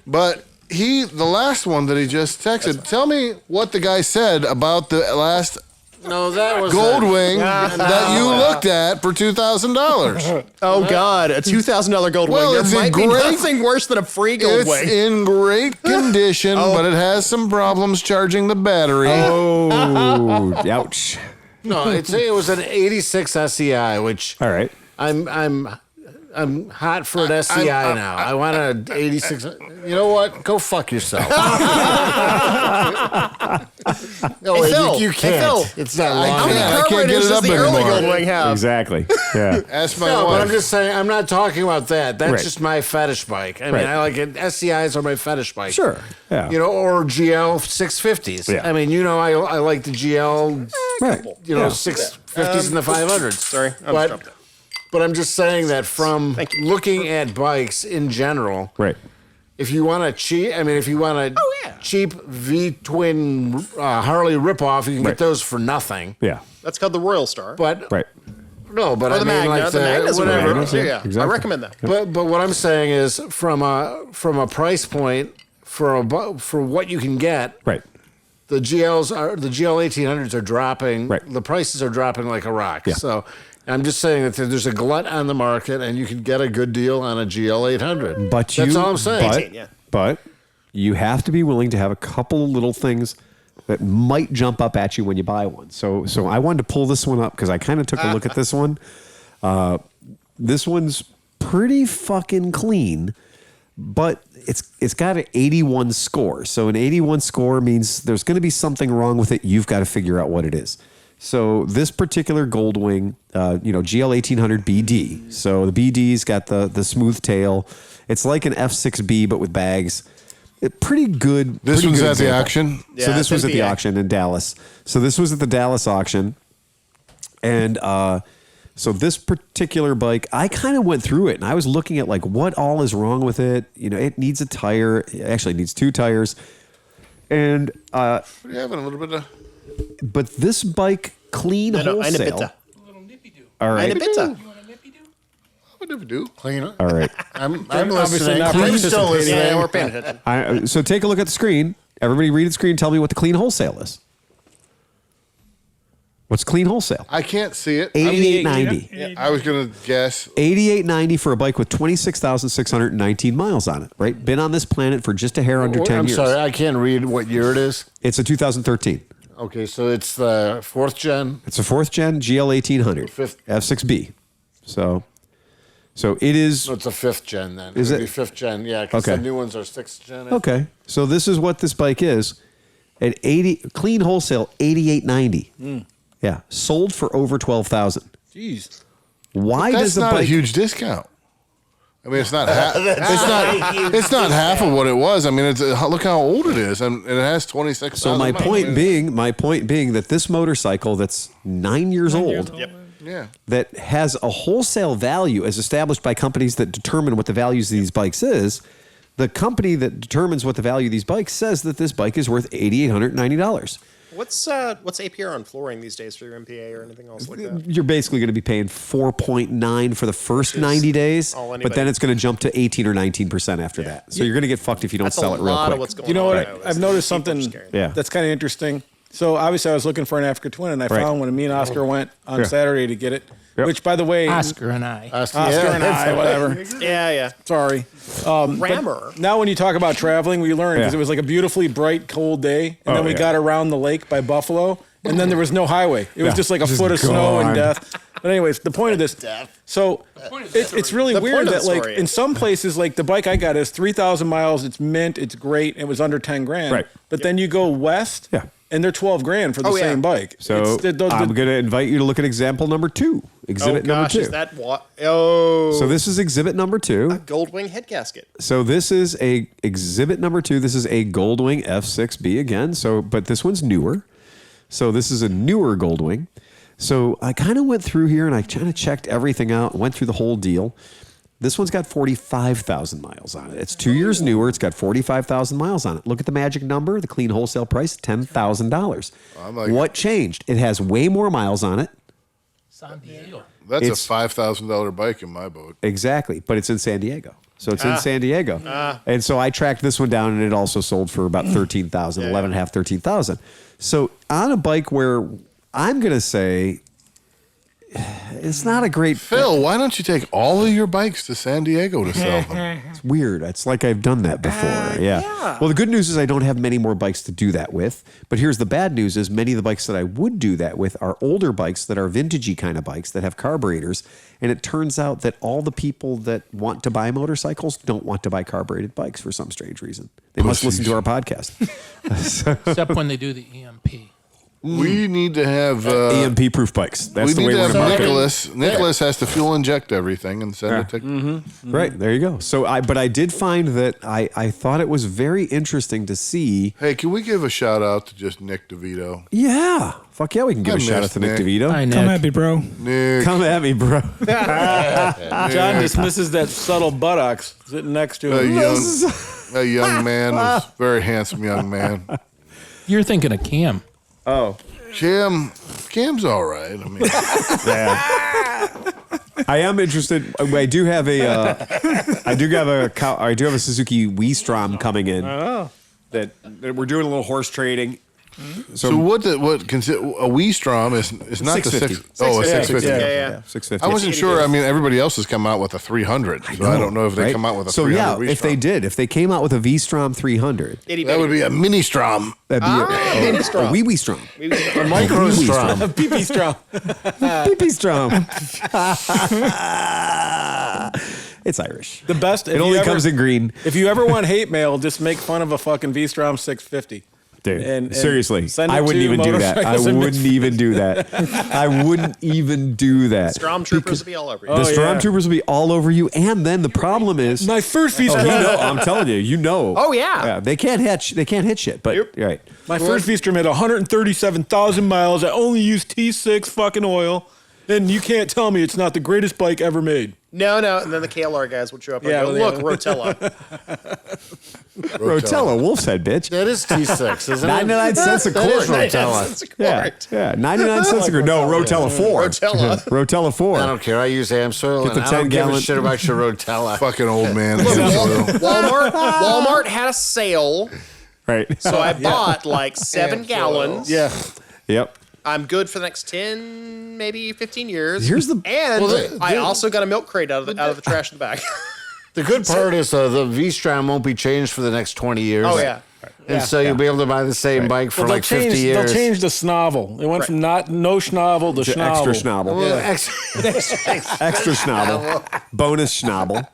But the last one that he just texted, tell me what the guy said about the last that was Gold Wing that you looked at for $2,000. Oh God, a $2,000 Gold Wing. There might be nothing worse than a free Gold Wing. It's in great condition, but it has some problems charging the battery. Oh, ouch. No, it was an 86 SEI, which All right. I'm hot for an SEI now. I want an 86. You know what? Go fuck yourself. No, Phil, you can't. Phil, it's not long How many enough. I can't get carburetors it does up the early anymore. Gold Wing have? Exactly. Yeah. Ask my No, but I'm wife. just saying, I'm not talking about that. That's Right. just my fetish bike. I mean, Right. I like it. SCIs are my fetish bike. Sure. Yeah. You know, or GL 650s. Yeah. I mean, you know, I like the GL, Right. 650s and the 500s. Sorry, But I'm just saying that from Thank you. looking at bikes in general, Right. if you want a cheap, cheap V-twin Harley ripoff, you can Right. get those for nothing. Yeah. That's called the Royal Star. But Right. no, but or I the mean, Magna. like The Magna's a whatever. Magna. Yeah, Exactly. I recommend that. But what I'm saying is from a price point for what you can get, Right. the GL 1800s are dropping. Right. The prices are dropping like a rock. Yeah. So I'm just saying that there's a glut on the market, and you can get a good deal on a GL 800. But that's all I'm saying. But you have to be willing to have a couple of little things that might jump up at you when you buy one. So I wanted to pull this one up because I kind of took a look at this one. This one's pretty fucking clean, but it's got an 81 score. So an 81 score means there's going to be something wrong with it. You've got to figure out what it is. So this particular Goldwing, GL 1800 BD. So the BD's got the smooth tail. It's like an F6B, but with bags. Pretty good. This pretty one's good at the example. auction? Yeah, so this was at the auction in Dallas. So this was at the Dallas auction. And so this particular bike, I kind of went through it and I was looking at like what all is wrong with it. It needs a tire. It actually needs 2 tires. And what are you having? A little bit of... But this bike, clean wholesale. A little nippy do. All right. You want a nippy do? I would never do. Clean. All right. I'm obviously listening. not I'm still participating. listening. Yeah, we're paying attention. So take a look at the screen. Everybody read the screen. Tell me what the clean wholesale is. What's clean wholesale? I can't see it. $88.90. Yeah, I was going to guess. $88.90 for a bike with 26,619 miles on it, right? Been on this planet for just a hair under 10 I'm years. sorry, I can't read what year it is. It's a 2013. Okay, so it's the 4th gen. It's a 4th gen GL 1800 Fifth. F6B. So it is. So it's a 5th gen then. Is It'd it? be 5th gen? Yeah, because Okay. the new ones are 6th gen. Okay. So this is what this bike is. At 80 clean wholesale, $88.90. Yeah, sold for over 12,000. Jeez. Why That's does the not bike? a huge discount. I mean, it's not half. It's not half of what it was. I mean, look how old it is, and it has 26,000. So my point being that this motorcycle that's 9 years old, yeah, that has a wholesale value as established by companies that determine what the values of these bikes is. The company that determines what the value of these bikes says that this bike is worth $8,890. What's APR on flooring these days for your MPA or anything else like that? You're basically going to be paying 4.9 for the first 90 days, but then it's going to jump to 18 or 19% after that. So you're going to get fucked if you don't sell it real quick. You know what? I've noticed something Yeah. that's kind of interesting. So obviously I was looking for an Africa Twin, and I found when me and Oscar went on Saturday to get it, which, by the way... Oscar and I. Whatever. Yeah. Sorry. Rammer. Now when you talk about traveling, we learned because it was like a beautifully bright, cold day, and then we got around the lake by Buffalo, and then there was no highway. It was just like a foot of snow and death. But anyways, the point of this, so it's really weird that like in some places, like the bike I got is 3,000 miles, it's mint, it's great, it was under 10 grand. Right. But then you go west, and they're 12 grand for the same bike. So I'm going to invite you to look at example number 2. Exhibit number 2. Is that what? Oh. So this is exhibit number 2. A Goldwing head gasket. So this is a exhibit number 2. This is a Goldwing F6B again. But this one's newer. So this is a newer Goldwing. So I kind of went through here and I kind of checked everything out, went through the whole deal. This one's got 45,000 miles on it. It's 2 years newer. It's got 45,000 miles on it. Look at the magic number, the clean wholesale price, $10,000. What changed? It has way more miles on it. San Diego. That's a $5,000 bike in my boat. Exactly, but it's in San Diego. So it's in San Diego. And so I tracked this one down and it also sold for about 13,000, 11,500, 13,000. So on a bike where I'm going to say it's not a great... Phil, why don't you take all of your bikes to San Diego to sell them? It's weird. It's like I've done that before. Yeah. Well, the good news is I don't have many more bikes to do that with. But here's the bad news is many of the bikes that I would do that with are older bikes that are vintagey kind of bikes that have carburetors. And it turns out that all the people that want to buy motorcycles don't want to buy carbureted bikes for some strange reason. They must listen to our podcast. Except when they do the EMP. We need to have EMP proof bikes. That's the way we're going to market it. Nicholas has to fuel inject everything and send it to. Right, there you go. So but I did find that I thought it was very interesting to see. Hey, can we give a shout out to just Nick DeVito? Yeah. Fuck yeah, we can give a shout out to Nick DeVito. Come at me, bro. Nick. Come at me, bro. John dismisses that subtle buttocks sitting next to him. A young man, was a very handsome young man. You're thinking of Cam. Oh. Cam's all right. I mean, I am interested. I do have a Suzuki Wii-Strom coming in. That we're doing a little horse trading. So what a Wii Strom is not the 650. Oh, a 650. Yeah. 650. I wasn't sure. I mean, everybody else has come out with a 300. So I don't know if they come out with a 300 So Wii if they Strom. did, if they came out with a V-Strom 300, that would be a mini Strom. that'd be a Mini Strom. Wee Strom. A micro Strom. PP Strom. Pee Strom. It's Irish. The best. It only comes in green. If you ever want hate mail, just make fun of a fucking V-Strom 650. Dude, And seriously, send it I wouldn't to even do that. I Motorcycles and wouldn't even do that. I wouldn't even do that. Stormtroopers will be all over you. The Stormtroopers will be all over you, and then the problem is, My first V-Strom. I'm telling you, you know. Oh, yeah. They can't hit shit. But Yep. right, My first V-Strom had 137,000 miles. I only used T6 fucking oil. And you can't tell me it's not the greatest bike ever made. No. And then the KLR guys would show up and Yeah, go, well, look, Rotella. Rotella, Wolf's Head, bitch. That is T6, isn't it? 99 cents a That is quart. Rotella. Yeah, 99 cents a quart. No, Rotella 4. Rotella. Rotella 4. I don't care. I use Amsoil, Get the and I don't give 10-gallon a shit about your Rotella. Fucking old man. Walmart had a sale, Right. so I bought like 7 gallons. Yeah. Yep. I'm good for the next 10, maybe 15 years. Here's the- And I also got a milk crate out of the trash in the back. The good part is the V-Strom won't be changed for the next 20 years. Oh, yeah. And so you'll be able to buy the same bike for like 50 years. They'll change the snovel. It went from no schnovel to schnovel. Extra schnabel. Well, Extra schnabel. Bonus schnabel.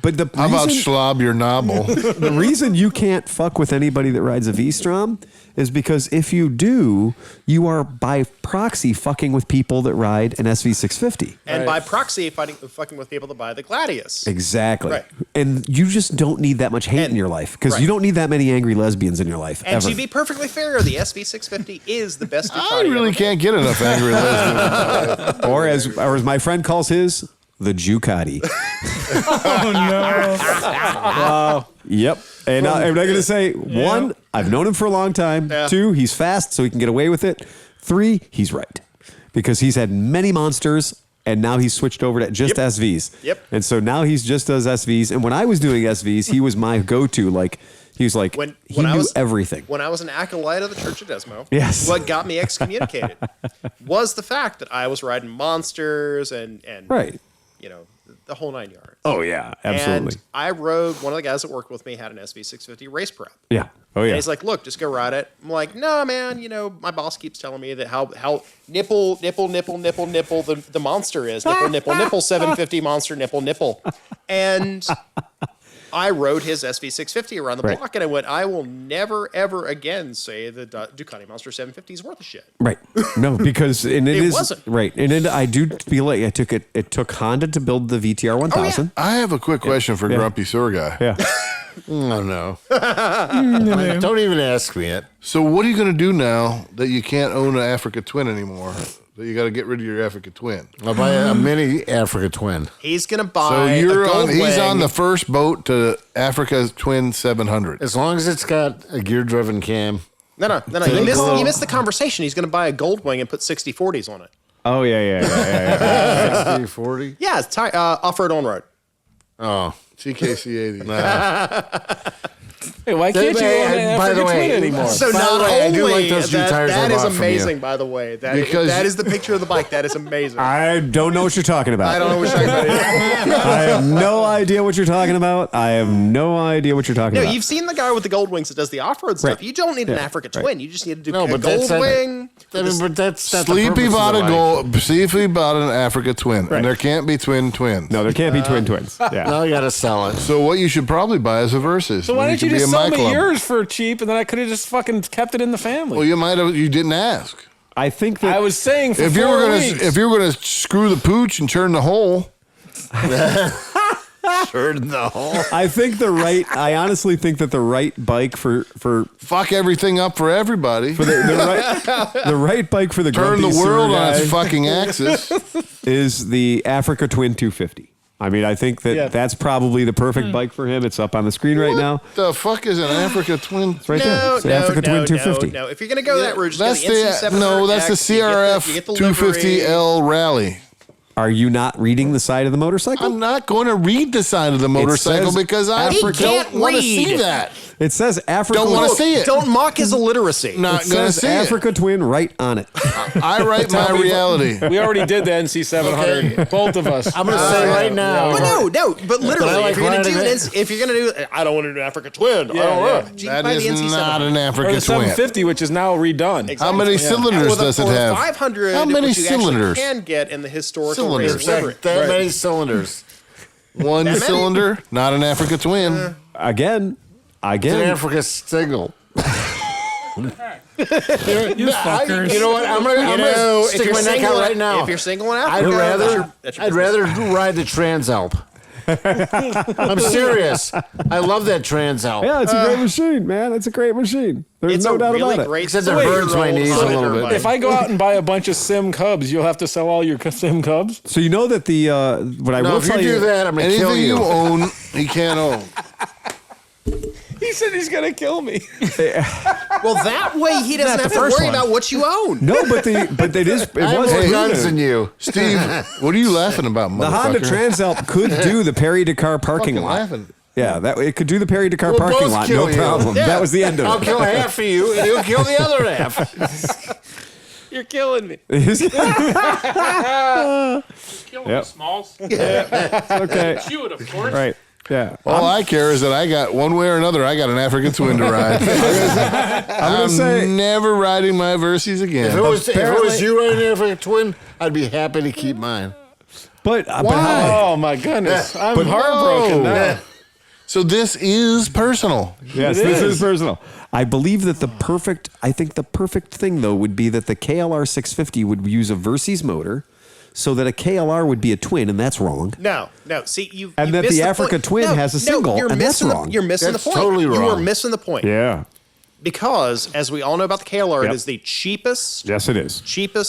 But the How about reason, schlob your knobble? the reason you can't fuck with anybody that rides a V-Strom is because if you do, you are by proxy fucking with people that ride an SV650. And by proxy, fucking with people to buy the Gladius. Exactly. Right. And you just don't need that much hate in your life because you don't need that many angry lesbians in your life. And ever. to be perfectly fair, the SV650 is the best Ducati I really ever. can't get enough angry lesbians. or as my friend calls his, the Ducati. Oh no! Wow. Yep. And I'm not going to say, one, I've known him for a long time. Yeah. 2, he's fast, so he can get away with it. 3, he's right. Because he's had many monsters, and now he's switched over to just SVs. Yep. And so now he's just does SVs. And when I was doing SVs, he was my go-to. Like, he was like, he knew everything. When I was an acolyte of the Church of Desmo, Yes. what got me excommunicated was the fact that I was riding monsters and Right. you know, the whole 9 yards. Oh, yeah. Absolutely. And I rode, one of the guys that worked with me had an SV650 race prep. Yeah. Oh, yeah. And he's like, look, just go ride it. I'm like, no, man, you know, my boss keeps telling me that how nipple the monster is. Nipple, 750 monster, nipple. And I rode his SV650 around the block, and I went, I will never, ever again say the Ducati Monster 750 is worth a shit. Right. No, because and it wasn't. Right. And I do feel like it took Honda to build the VTR 1000. I have a quick question for Grumpy Sewer Guy. Yeah. Oh, no. Don't even ask me it. So what are you going to do now that you can't own an Africa Twin anymore? That you got to get rid of your Africa Twin? I'll buy a mini Africa Twin. He's going to buy So a gold he's wing. on the first boat to Africa Twin 700. As long as it's got a gear-driven cam. No. You missed the conversation. He's going to buy a gold wing and put 60/40s on it. Oh, yeah. 60/40? Yeah, it's off-road on-road. Oh. CKC 80. Hey, why can't you own an by the Africa way, Twin anymore? So By not the way, I do only like those new tires I that is bought from you. amazing, by the way. Because- That is the picture of the bike. That is amazing. I don't know what you're talking about. I don't know what you're talking about. I have no idea what you're talking about. No, you've seen the guy with the gold wings that does the off-road stuff. Right. You don't need an Africa Twin. You just need to do No, a but gold that's wing. I mean, but that's not the Sleepy purpose of bought the a bike. gold. Sleepy bought an Africa Twin, and there can't be twins. No, there can't be twins. Yeah. Now you got to sell it. So what you should probably buy is a Versus. So why Then didn't you can be just a sell My me Club. yours for cheap, and then I could have just fucking kept it in the family? Well, you might have. You didn't ask. I think that I was saying for If 4 you were weeks. if you were gonna screw the pooch and turn the hole, I honestly think that the right bike for fuck everything up for everybody. the right bike for the Turn the grumpy world sewer on guy its fucking axis. is the Africa Twin 250. I mean, I think that that's probably the perfect bike for him. It's up on the screen right now. What the fuck is an Africa Twin? It's right there. It's the Africa Twin 250. No. If you're going to go that route, just That's get the NC700X, that's the you CRF get the livery. 250L Rally. Are you not reading the side of the motorcycle? I'm not going to read the side of the motorcycle because I don't want to see that. It says Africa. Don't want to see it. Don't mock his illiteracy. Not going to see Africa Twin right on it. I write my reality. We already did the NC 700. Both of us. I'm going to say right now. But literally, if you're going to do, I don't want to do an Africa Twin. That is not an Africa Twin. 750, which is now redone. Exactly. How many cylinders does it have? 500. How many cylinders? You can get in the historical Cylinders. That many cylinders. One cylinder, not an Africa Twin. Again. It's an Africa single. You fuckers. You know what? I'm gonna stick my neck out right now. If you're single in Africa, I'd rather ride the Transalp. I'm serious. I love that Transalp. Yeah, it's a great machine, man. It's a great machine. There's no doubt about it. Except it burns my knees a little bit. If I go out and buy a bunch of Sim Cubs, you'll have to sell all your Sim Cubs. So you know that the what I will if tell you do that, I'm gonna kill you. Anything you own, he can't own. He said he's gonna kill me. Well, that way he doesn't have to worry about what you own. No, but it is. It I was have more good. guns than you, Steve. What are you laughing about, The Honda motherfucker? Transalp could do the Perry Dakar parking Fucking lot. laughing. Yeah, it could do the Perry Dakar We'll parking both lot, kill no you. problem. Yeah. That was the end of I'll it. kill half of you, and you'll kill the other half. You're killing me. Killing the smalls. Okay. Shoot, of course. Right. Yeah. All I care is that I got one way or another. I got an African Twin to ride. I'm never riding my Versys again. If it was you riding an Africa Twin, I'd be happy to keep mine. But Oh my goodness, I'm heartbroken now. So this is personal. yes, this is personal. I believe that the perfect thing though would be that the KLR 650 would use a Versys motor, so that a KLR would be a twin, and that's wrong. No. See, you. And that the Africa Twin has a single, and that's wrong. You're missing That's the point. totally You wrong. are missing the point. Yeah. Because, as we all know about the KLR, Yep. it is the cheapest, Yes, it is.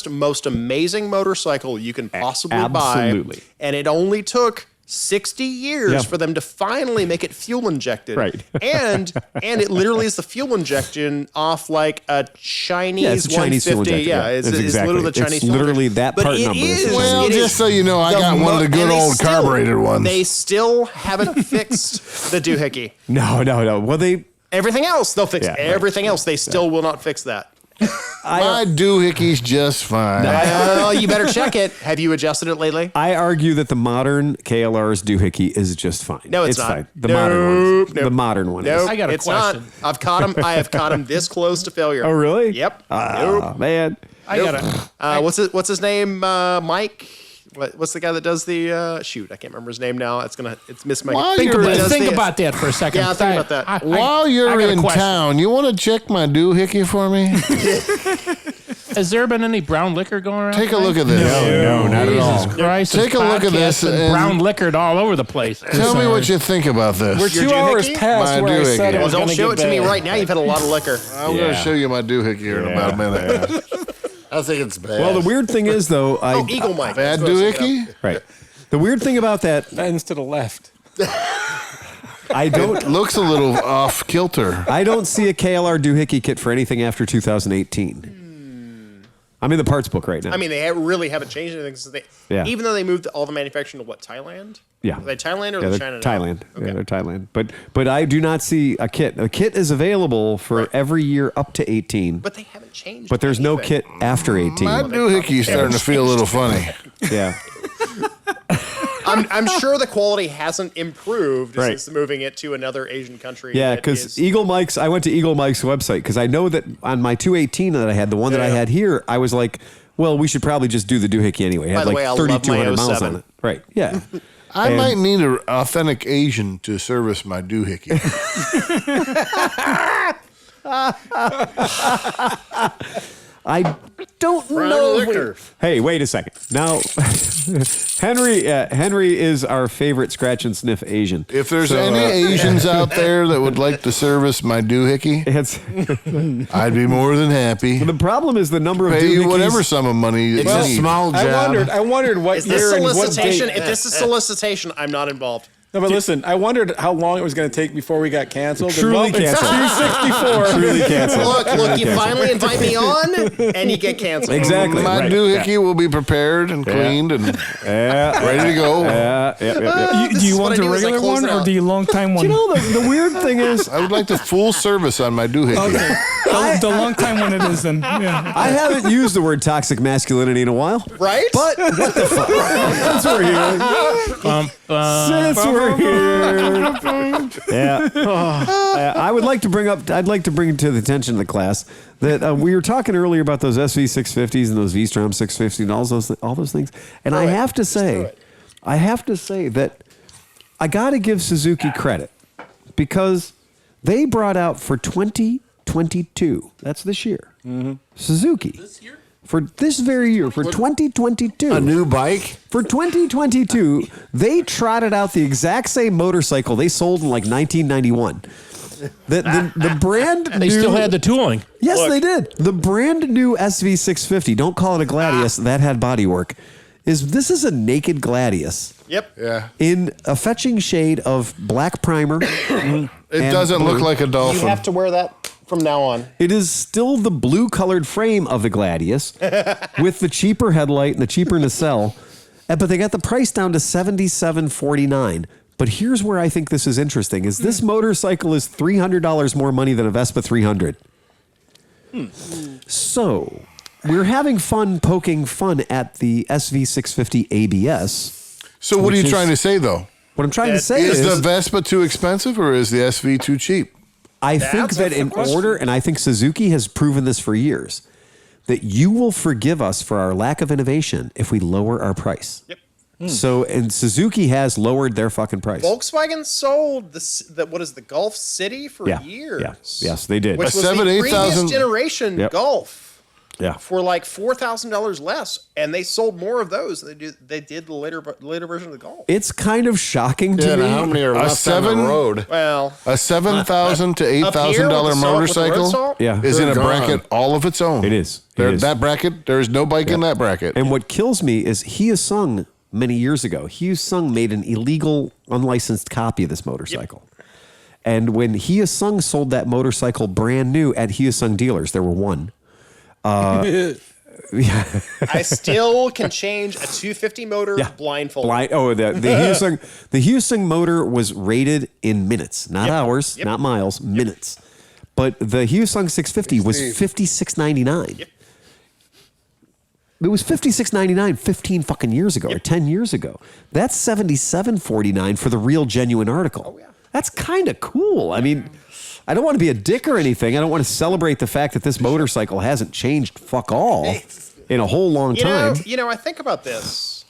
most amazing motorcycle you can possibly buy. Absolutely. And it only took 60 years Yeah. for them to finally make it fuel injected. Right. and it literally is the fuel injection off like a Chinese Yeah, it's a Chinese fuel 150. injector. Yeah, it's exactly. literally the Chinese It's fuel literally injector. that But part it number. is- Well, it just is so you know, I the got one of the and good they old carbureted ones. They still haven't fixed the doohickey. No. Well, Everything else, they'll fix. Yeah, right. Everything else, they still will not fix that. My doohickey's just fine. Well, you better check it. Have you adjusted it lately? I argue that the modern KLR's doohickey is just fine. No, it's not. fine. The Nope, modern one. nope. The modern one. No, is. I got a it's question. not. I've caught him. I have caught him this close to failure. Oh, really? Yep. Oh, man. I got a. What's his name? Mike. What's the guy that does the shoot? I can't remember his name now. It's Miss Mike. While Think you're about that for a second. Yeah, think about that. While I you're got a in question. town, you want to check my doohickey for me? Has there been any brown liquor going around? Take a look at this. No, not at all. Jesus Christ! Take a look at this and- Brown liquored all over the place. Tell me what you think about this. We're 2 hours doohickey? past My where I said doohickey. it Well, was don't going to show get it to me bad. right now. You've had a lot of liquor. I'm going to show you my doohickey here in about a minute. I think it's bad. Well, the weird thing is, though, Eagle Mike. Bad That's what I was thinking doohickey? right. The weird thing about that, Bends to the left. I don't Looks a little off kilter. I don't see a KLR doohickey kit for anything after 2018. I'm in the parts book right now. I mean, they really haven't changed anything since they. Yeah. Even though they moved all the manufacturing to what, Thailand? Yeah. Are they Thailand or yeah, the they're China? now? Thailand. Okay. Yeah, they're Thailand. But I do not see a kit. A kit is available for every year up to 18. But they haven't changed. But there's no anything. kit after 18. My doohickey's starting to feel a little funny. Yeah. I'm sure the quality hasn't improved Right. since moving it to another Asian country. Yeah, that because is- Eagle Mike's, I went to Eagle Mike's website because I know that on my 218 that I had, the one that I had here, I was like, well, we should probably just do the doohickey anyway. It By had the like way, I love my 3,200 miles 07. on it. Right. Yeah. I And- might need an authentic Asian to service my doohickey. I don't know. Hey, wait a second. Now, Henry is our favorite scratch and sniff Asian. If there's any Asians out there that would like to service my doohickey, It's, I'd be more than happy. the problem is the number of Pay you doohickeys. whatever sum of money you It's a need. small job. I wondered what Is this year and what solicitation? date. If this is solicitation, I'm not involved. No, but listen, I wondered how long it was going to take before we got canceled. Truly canceled. 264. Truly canceled. Look, you finally invite me on, and you get canceled. Exactly. My doohickey will be prepared and cleaned and ready to go. Do you want the regular one or the long time one? You know, the weird thing is, I would like the full service on my doohickey. The long time one it is then. Yeah. I haven't used the word toxic masculinity in a while. Right? But what the fuck? Since we're here. Since we're here. Yeah. I would like to bring up, I'd like to bring to the attention of the class that we were talking earlier about those SV650s and those V-Strom 650 and all those things. And I have to say that I got to give Suzuki credit because they brought out for 2022, that's this year, Suzuki. This year? For this very year, for 2022. A new bike? For 2022, they trotted out the exact same motorcycle they sold in like 1991. The brand They still had the tooling. Yes, they did. The brand new SV650, don't call it a Gladius, that had bodywork, this is a naked Gladius. Yep. Yeah. In a fetching shade of black primer. It doesn't look like a dolphin. You have to wear that from now on. It is still the blue colored frame of the Gladius with the cheaper headlight and the cheaper nacelle. But they got the price down to $77.49. But here's where I think this is interesting: is this motorcycle is $300 more money than a Vespa 300. So we're having fun poking fun at the SV650 ABS. So what are you trying to say, though? What I'm trying to say is the Vespa too expensive or is the SV too cheap? I think that in order, and I think Suzuki has proven this for years, that you will forgive us for our lack of innovation if we lower our price. Yep. So, and Suzuki has lowered their fucking price. Volkswagen sold the Golf City for years. Yeah. Yes, they did. Which was the previous generation Golf. Yeah. For like $4,000 less, and they sold more of those. They did the later version of the Golf. It's kind of shocking to me. How many are left on the road? Well, a $7,000 to $8,000 motorcycle is in a bracket all of its own. It is. That bracket, there is no bike in that bracket. And what kills me is Hyosung many years ago. Hyosung made an illegal, unlicensed copy of this motorcycle. Yep. And when Hyosung sold that motorcycle brand new at Hyosung dealers, there were one. I still can change a 250 motor blindfolded. The Hyosung motor was rated in minutes, not hours, not miles, minutes. But the Hyosung 650 was $56.99. Yep. It was $56.99 15 fucking years ago or 10 years ago. That's $77.49 for the real genuine article. Oh, yeah. That's kind of cool. I mean, I don't want to be a dick or anything. I don't want to celebrate the fact that this motorcycle hasn't changed fuck all in a whole long time. I think about this,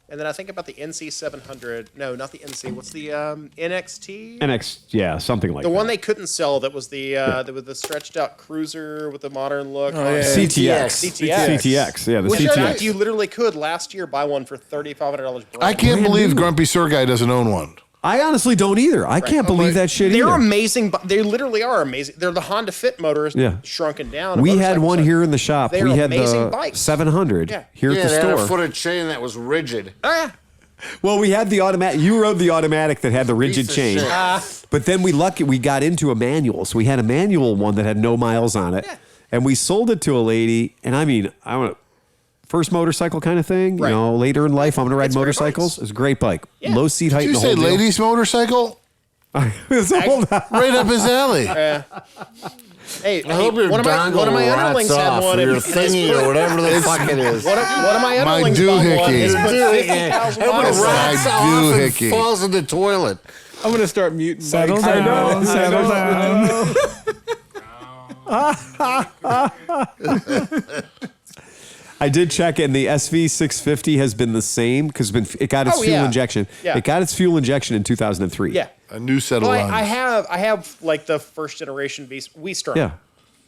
and then I think about the NC 700. No, not the NC. What's the NXT? Something like that. The one that. they couldn't sell that was the stretched out cruiser with the modern look. CTX. Yeah, the CTX. You literally could last year buy one for $3,500. I can't believe Grumpy Sir Guy doesn't own one. I honestly don't either. I can't believe that shit either. They're amazing. They literally are amazing. They're the Honda Fit motors shrunken down. We had one here in the shop. They're we had amazing the bikes. 700 here at the store. They had a footed chain that was rigid. Well, we had the automatic. You rode the automatic that had the rigid chain. But then we got into a manual. So we had a manual one that had no miles on it. Yeah. And we sold it to a lady. And I mean, first motorcycle kind of thing. Right. Later in life, I'm going to ride motorcycles. It's a great bike. Yeah. Low seat height. Did you say ladies' motorcycle? Right up his alley. Hey, one of my underlings had one. Your thingy or whatever the fuck it is. One of my underlings doohickey. My doohickey falls in the toilet. I'm going to start muting. Settle down. Settle down. I did check, and the SV650 has been the same because it got its fuel injection. Yeah. It got its fuel injection in 2003. Yeah, a new set of lines. I have like the first generation V-Strom. Yeah.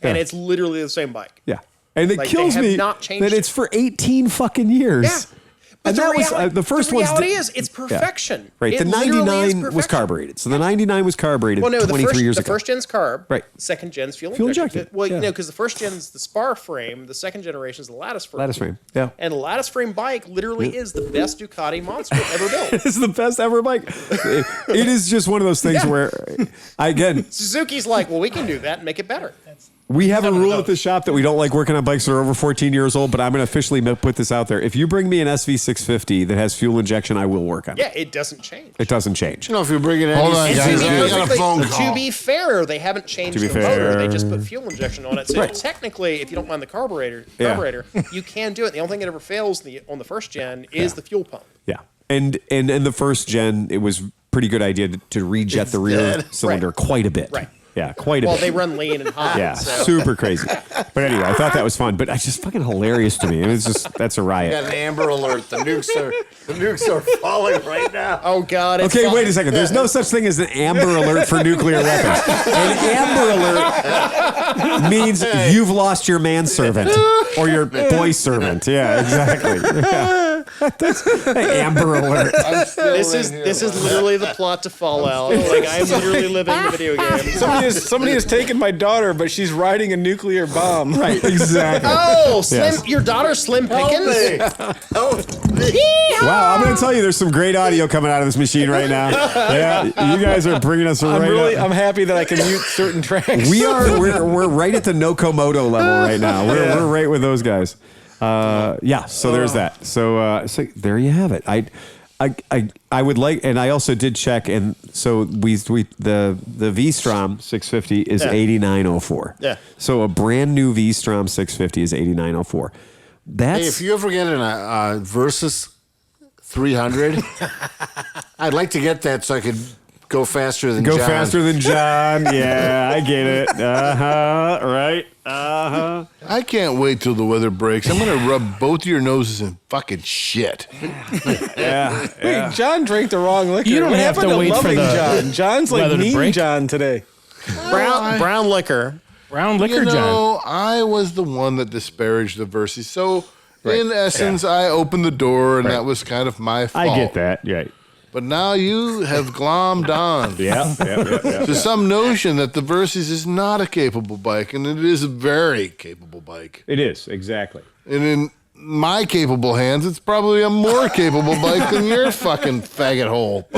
And it's literally the same bike. Yeah, and it kills me that it's for 18 fucking years. Yeah. And that was the first one. The reality is, it's perfection. Right. It the literally is 99 was perfection. carbureted. So the 99 was carbureted 23 years the ago. first gen's carb. Right. Second gen's fuel injected. injected. Well, because the first gen's the spar frame, the second generation is the lattice frame. Lattice frame. Yeah. And a lattice frame bike literally is the best Ducati monster ever built. It's the best ever bike. It is just one of those things where, again, Suzuki's like, well, we can do that and make it better. we have a rule at the shop that we don't like working on bikes that are over 14 years old, but I'm going to officially put this out there. If you bring me an SV650 that has fuel injection, I will work on it. Yeah, it doesn't change. It doesn't change. You know, if you're bringing in, Hold on, guys. I got a phone call. To be fair, they haven't changed the motor. They just put fuel injection on it. So technically, if you don't mind the carburetor, you can do it. The only thing that ever fails on the first gen is the fuel pump. Yeah. And in the first gen, it was a pretty good idea to rejet the rear cylinder quite a bit. Right. Yeah, quite a bit. Well, they run lean and hot. Yeah, so. super crazy. But anyway, I thought that was fun. But it's just fucking hilarious to me. It was just, that's a riot. got an amber alert. The nukes are falling right now. Oh, God. It's Okay, wait a second. There's no such thing as an amber alert for nuclear weapons. An amber alert means you've lost your manservant or your boy servant. Yeah, exactly. Yeah. That's an amber alert. This is literally the plot to Fallout. Like, I'm literally living the video game. Somebody has taken my daughter, but she's riding a nuclear bomb. Right, exactly. Oh, your daughter Slim Pickens? Wow, I'm going to tell you, there's some great audio coming out of this machine right now. Yeah, you guys are bringing us right I'm happy that I can mute certain tracks. We're right at the Moto level right now. We're right with those guys. So there's that. So there you have it. I would like, and I also did check, and so the V-Strom 650 is 8904. Yeah. So a brand new V-Strom 650 is 8904. That's Hey, if you ever get in a Versus 300, I'd like to get that so I could go faster than John. faster than John. Yeah, I get it. Right. I can't wait till the weather breaks. I'm going to rub both of your noses in fucking shit. Yeah. Wait, John drank the wrong liquor. You don't What have to happened wait for loving the John. John's like weather to mean break. John today. Brown liquor. Brown liquor, You John. know, I was the one that disparaged the Versys. So, in essence, I opened the door, and that was kind of my fault. I get that. Right. But now you have glommed on Yeah. to some notion that the Versys is not a capable bike, and it is a very capable bike. It is, exactly. And in my capable hands, it's probably a more capable bike than your fucking faggot hole.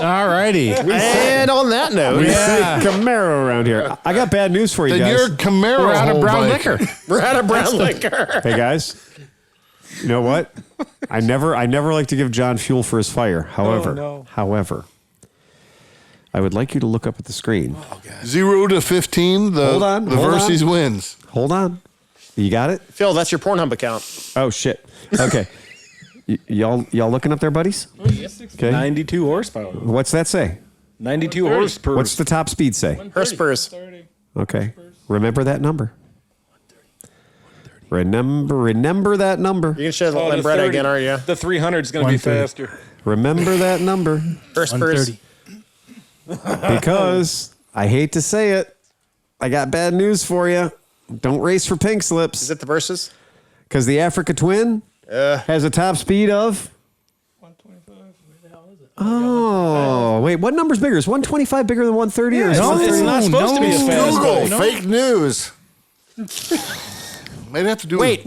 All righty. And on that note, We say Camaro around here. I got bad news for you Then guys. your Camaro We're out of hole brown bike. liquor. we're out of brown liquor. Hey guys, you know what? I never like to give John fuel for his fire. However, I would like you to look up at the screen. 0 to 15, the Hold on. Versys wins. Hold on. You got it? Phil, that's your Pornhub account. Oh shit. Okay. Y'all looking up there, buddies? Okay. 92 horsepower. What's that say? 92 horsepower. What's the top speed say? Her Spurs. Okay. Remember that number. Remember that number. You can show the Lambretta again, aren't you? The 300 is going to be 130. faster. Remember that number. Her Spurs. 130. Because I hate to say it, I got bad news for you. Don't race for pink slips. Is it the Versus? Because the Africa Twin has a top speed of. 125. Where the hell is it? Oh, wait. What number's bigger? Is 125 bigger than 130? or is No, 130? it's not supposed to be as fast. Google, fake news. Might have to do Wait.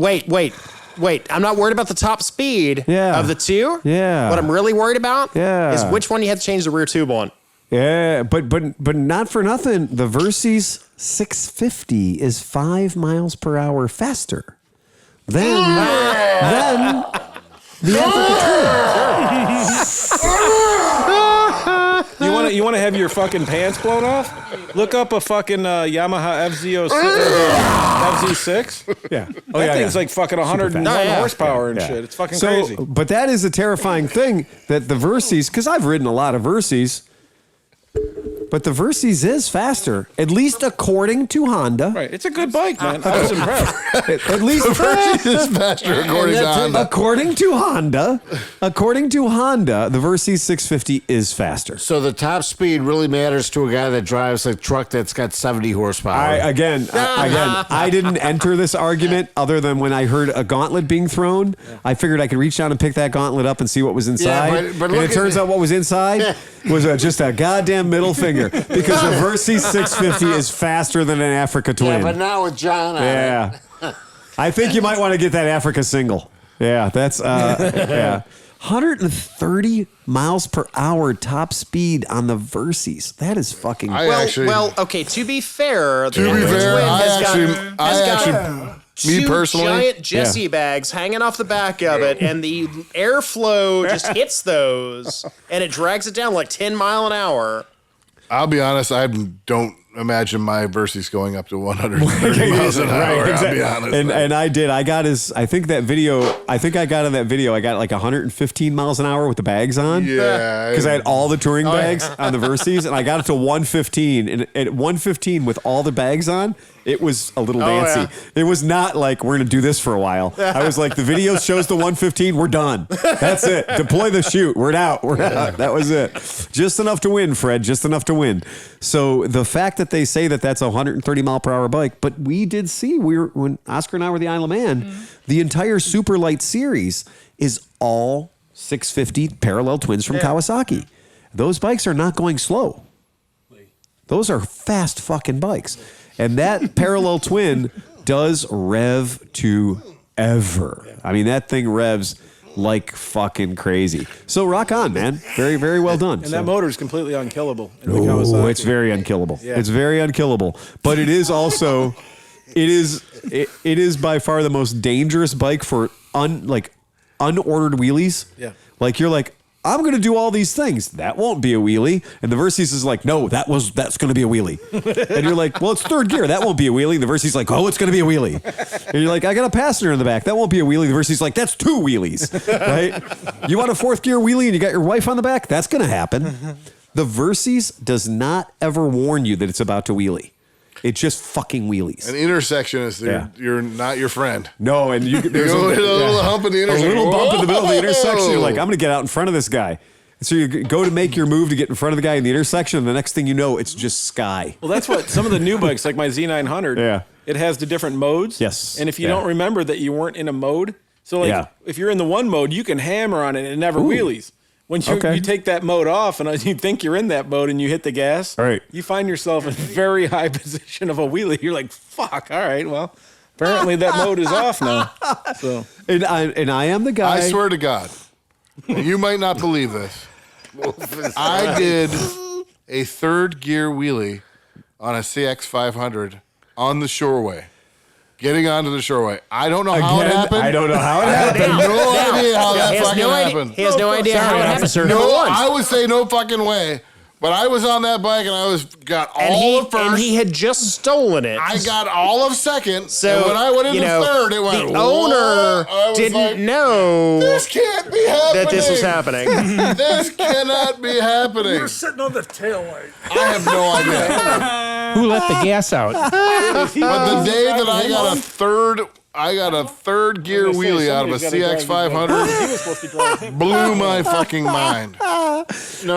I'm not worried about the top speed of the two. Yeah. What I'm really worried about is Yeah. which one you have to change the rear tube on. Yeah, but not for nothing. The Versys 650 is 5 miles per hour faster than the Africa Twin. You want to have your fucking pants blown off? Look up a fucking Yamaha FZ6. Yeah. That thing's like fucking 101 horsepower and shit. It's fucking crazy. But that is a terrifying thing that the Versys, because I've ridden a lot of Versys. But the Versys is faster, at least according to Honda. Right, it's a good bike, man. I was impressed. At least The Versys is faster according to Honda. According to Honda, the Versys 650 is faster. So the top speed really matters to a guy that drives a truck that's got 70 horsepower. I didn't enter this argument other than when I heard a gauntlet being thrown. I figured I could reach down and pick that gauntlet up and see what was inside. But and it turns out what was inside was just a goddamn middle finger because the Versys 650 is faster than an Africa Twin. Yeah, but now with John on it. I think you might want to get that Africa single. Yeah, that's 130 miles per hour top speed on the Versys. That is fucking. Okay. To be fair, me personally, giant Jesse bags hanging off the back of it, and the airflow just hits those, and it drags it down like 10 miles an hour. I'll be honest, I don't imagine my Versys going up to 130 miles an hour. Right, exactly. I'll be honest. And I did. I got I got in that video, I got like 115 miles an hour with the bags on. Yeah. Because I had all the touring bags on the Versys, and I got it to 115. And at 115 with all the bags on, it was a little dancy. Yeah. It was not like, we're going to do this for a while. I was like, the video shows the 115. We're done. That's it. Deploy the chute. We're out. We're out. That was it. Just enough to win, Fred. Just enough to win. So the fact that they say that that's a 130 mile per hour bike, but we did see, when Oscar and I were the Isle of Man, the entire super light series is all 650 parallel twins from Kawasaki. Those bikes are not going slow. Those are fast fucking bikes. And that parallel twin does rev to ever. I mean, that thing revs like fucking crazy. So rock on, man. Very, very well done. And that motor is completely unkillable. Oh, it's very unkillable. Yeah. It's very unkillable. But it is also, it is by far the most dangerous bike for unordered wheelies. Yeah. Like you're like, I'm going to do all these things. That won't be a wheelie. And the Versys is like, no, that's going to be a wheelie. And you're like, well, it's third gear. That won't be a wheelie. And the Versys like, oh, it's going to be a wheelie. And you're like, I got a passenger in the back. That won't be a wheelie. The Versys like, that's two wheelies, right? You want a fourth gear wheelie and you got your wife on the back? That's going to happen. The Versys does not ever warn you that it's about to wheelie. It just fucking wheelies. An intersection is you're not your friend. No, and there's a little hump in the intersection. A little bump in the middle of the intersection. You're like, I'm going to get out in front of this guy. So you go to make your move to get in front of the guy in the intersection, and the next thing you know, it's just sky. Well, that's what some of the new bikes, like my Z900, it has the different modes. Yes. And if you don't remember that you weren't in a mode, so like if you're in the one mode, you can hammer on it and it never wheelies. When you take that mode off and you think you're in that mode and you hit the gas, you find yourself in a very high position of a wheelie. You're like, fuck, all right, well, apparently that mode is off now. So, and I am the guy. I swear to God, you might not believe this. I did a third gear wheelie on a CX500 on the Shoreway. Getting onto the Shoreway. I don't know how it happened. I don't know how it happened. I have no idea how that fucking happened. He has no idea how it happened. I would say no fucking way. But I was on that bike and I got all of first. And he had just stolen it. I got all of second. So and when I went into third, it went. The owner didn't know this can't be happening. That this was happening. This cannot be happening. You're sitting on the tail light. I have no idea. Who let the gas out? But the day that I got a third gear wheelie out of a CX500 blew my fucking mind. No,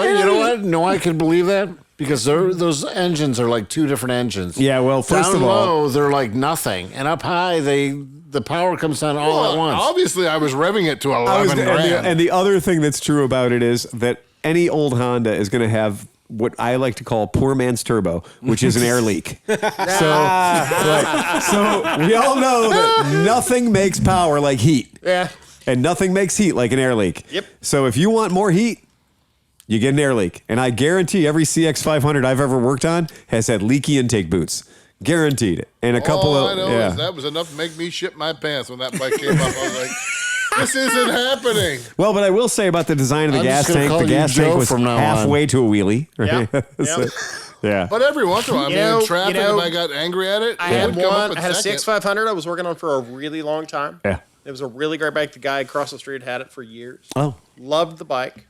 you know what? No, I can believe that because those engines are like two different engines. Yeah, well, first of all, low, they're like nothing, and up high, the power comes on all at once. Obviously, I was revving it to 11 grand. And the other thing that's true about it is that any old Honda is going to have what I like to call poor man's turbo, which is an air leak. So we all know that nothing makes power like heat. Yeah. And nothing makes heat like an air leak. Yep. So if you want more heat, you get an air leak. And I guarantee every CX500 I've ever worked on has had leaky intake boots. Guaranteed. And a couple of... I know is that was enough to make me shit my pants when that bike came up. I was like... This isn't happening. Well, but I will say about the design of the gas tank. The gas tank was halfway to a wheelie. Right? Yeah. But every once in a while, in traffic, if I got angry at it, I had a CX500 I was working on for a really long time. Yeah. It was a really great bike. The guy across the street had it for years. Oh. Loved the bike.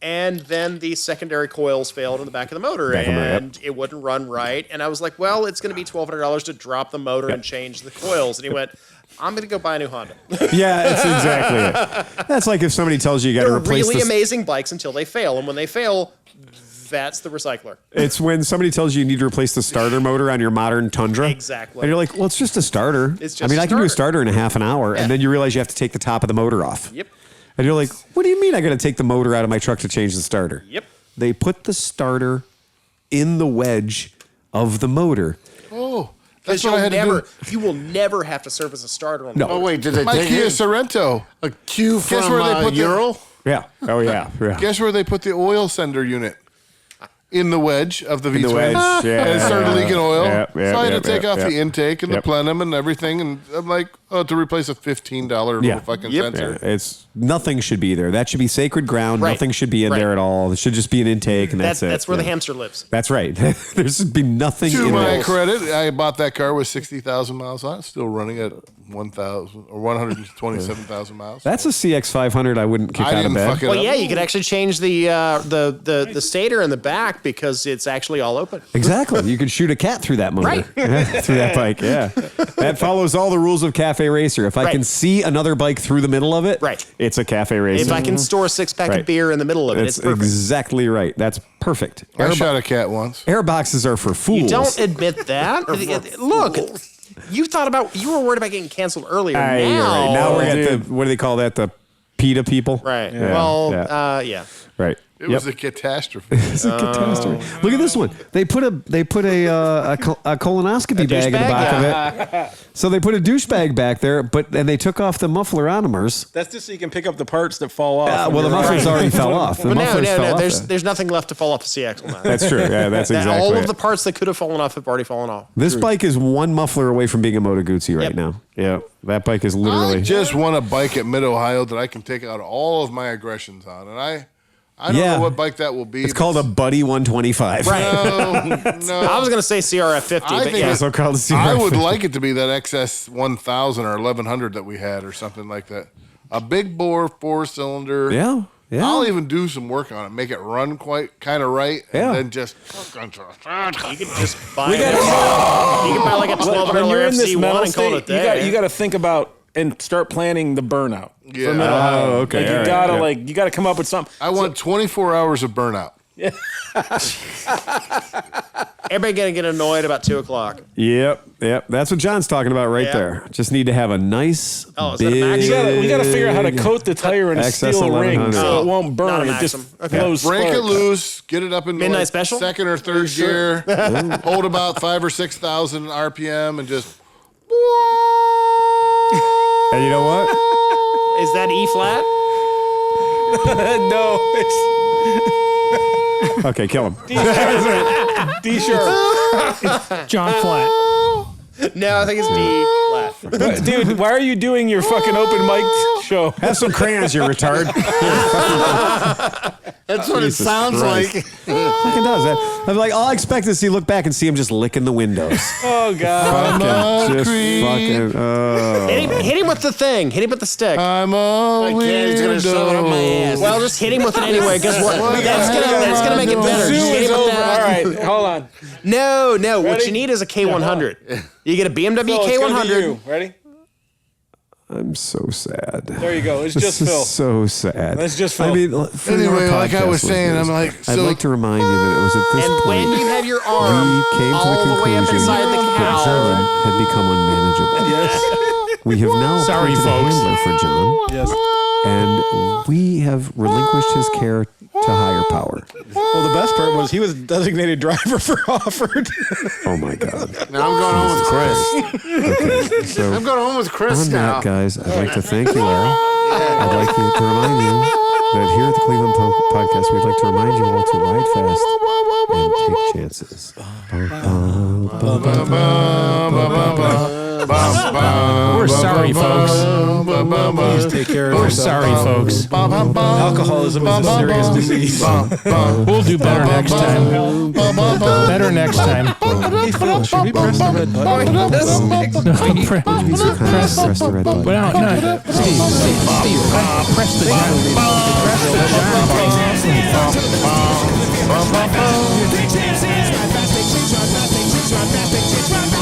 And then the secondary coils failed in the back of the motor, and it wouldn't run right. And I was like, well, it's going to be $1,200 to drop the motor and change the coils. And he went, I'm going to go buy a new Honda. Yeah, that's exactly it. That's like if somebody tells you got to replace really amazing bikes until they fail. And when they fail, that's the recycler. It's when somebody tells you need to replace the starter motor on your modern Tundra. Exactly. And you're like, well, it's just a starter. It's just I can do a starter in a half an hour. And then you realize you have to take the top of the motor off. Yep. And you're like, what do you mean I got to take the motor out of my truck to change the starter? Yep. They put the starter in the wedge of the motor. Oh, that's what I had to do. You will never have to service a starter on the motor. Oh, wait, did they My take Kia it? Sorento. A cue from Guess where they put Ural? Yeah. Oh, yeah. Guess where they put the oil sender unit? In the wedge of the V-twin. wedge, yeah. And it started leaking oil. Yeah, So I had to take off the intake and the plenum and everything. And I'm like, to replace a $15 little fucking sensor. Yeah, nothing should be there. That should be sacred ground. Right. Nothing should be in there at all. It should just be an intake, and that's it. That's where the hamster lives. That's right. There should be nothing To in my there. credit, I bought that car with 60,000 miles on it, still running at 1,000 or 127,000 miles. That's a CX500 I wouldn't kick out of bed. Well, yeah, you could actually change the stator in the back because it's actually all open. Exactly. You could shoot a cat through that motor. Right. Through that bike, yeah. That follows all the rules of Cafe Racer. If I can see another bike through the middle of it, it's a Cafe Racer. If I can store a six-pack of beer in the middle of it, it's perfect. Exactly right. That's perfect. I shot a cat once. Airboxes are for fools. You don't admit that. Look, you were worried about getting canceled earlier. Now we're at the, what do they call that? The PETA people? Right. Yeah. Well, Right. It was a catastrophe. It's a catastrophe. Look at this one. They put a colonoscopy bag in the back of it. So they put a douchebag back there, and they took off the muffler ionomers. That's just so you can pick up the parts that fall off. Well, the mufflers already fell off. The mufflers fell off. There's nothing left to fall off the CX on that. That's true. Yeah, that's exactly all it. of the parts that could have fallen off have already fallen off. This bike is one muffler away from being a Moto Guzzi right now. Yeah, that bike is literally. I just want a bike at Mid-Ohio that I can take out all of my aggressions on, and I don't know what bike that will be. It's called a Buddy 125. Right. No. I was going to say CRF 50, but yeah. So called CRF I would 50. like it to be that XS 1000 or 1100 that we had or something like that. A big bore 4-cylinder. Yeah. I'll even do some work on it, make it run kind of right, and then just. You can just buy you can buy like a $1,200 FC1 and call it there. You got to think about and start planning the burnout. Yeah. For Mid-Ohio. Oh, okay. Like you gotta come up with something. I want 24 hours of burnout. Yeah. Everybody gonna get annoyed about 2:00. Yep. That's what John's talking about right there. Just need to have a nice. Is that a Maxim? We gotta figure out how to coat the tire in a steel ring so it won't burn. It just blows Break sparks. it loose, get it up in Midnight special? second or third gear, hold about 5,000 or 6,000 RPM, and just. And you know what? Is that E flat? No, it's Okay, kill him. D sharp. John Flat. No, I think it's D flat. Dude, why are you doing your fucking open mic show? Have some crayons, you retard. That's what Jesus it sounds Christ. like. Fucking does. I'm like, all I expect is to look back and see him just licking the windows. Oh God. Hit him with the thing. Hit him with the stick. I'm a He's gonna shove it up my ass. Well, just hit him with it anyway. Guess what? That's gonna make it better. Just hit him with that. All right, hold on. No. What Ready? you need is a K100. You get a BMW Phil, it's gonna be K100. you. Ready? I'm so sad. There you go. It's This just is Phil. so sad. That's just Phil. I mean, for Anyway, our like I podcast was saying, listeners, I'm like, I'd so- like to remind you that it was at this And point when you have your arm we came to the all the way up conclusion inside the that cowl, John had become unmanageable. Yes. We have now Sorry, appointed a folks. handler for John, Yes. and we have relinquished his care to higher power. Well, the best part was he was designated driver for Hoffert. Oh my God! Now I'm going home with Chris. Okay, so I'm going home with Chris on now. that, guys, I'd like to thank you all. I'd like to remind you that here at the Cleveland Podcast, we'd like to remind you all to ride fast and take chances. We're sorry, folks. Please take care of We're yourself. sorry, folks. Alcoholism is a serious disease. We'll do better next time. Better next time. Hey, Phil, should we press the red button? Press the red button. Well, no, Steve, press the Big chances, fast, they change, fast, they change, fast, they change,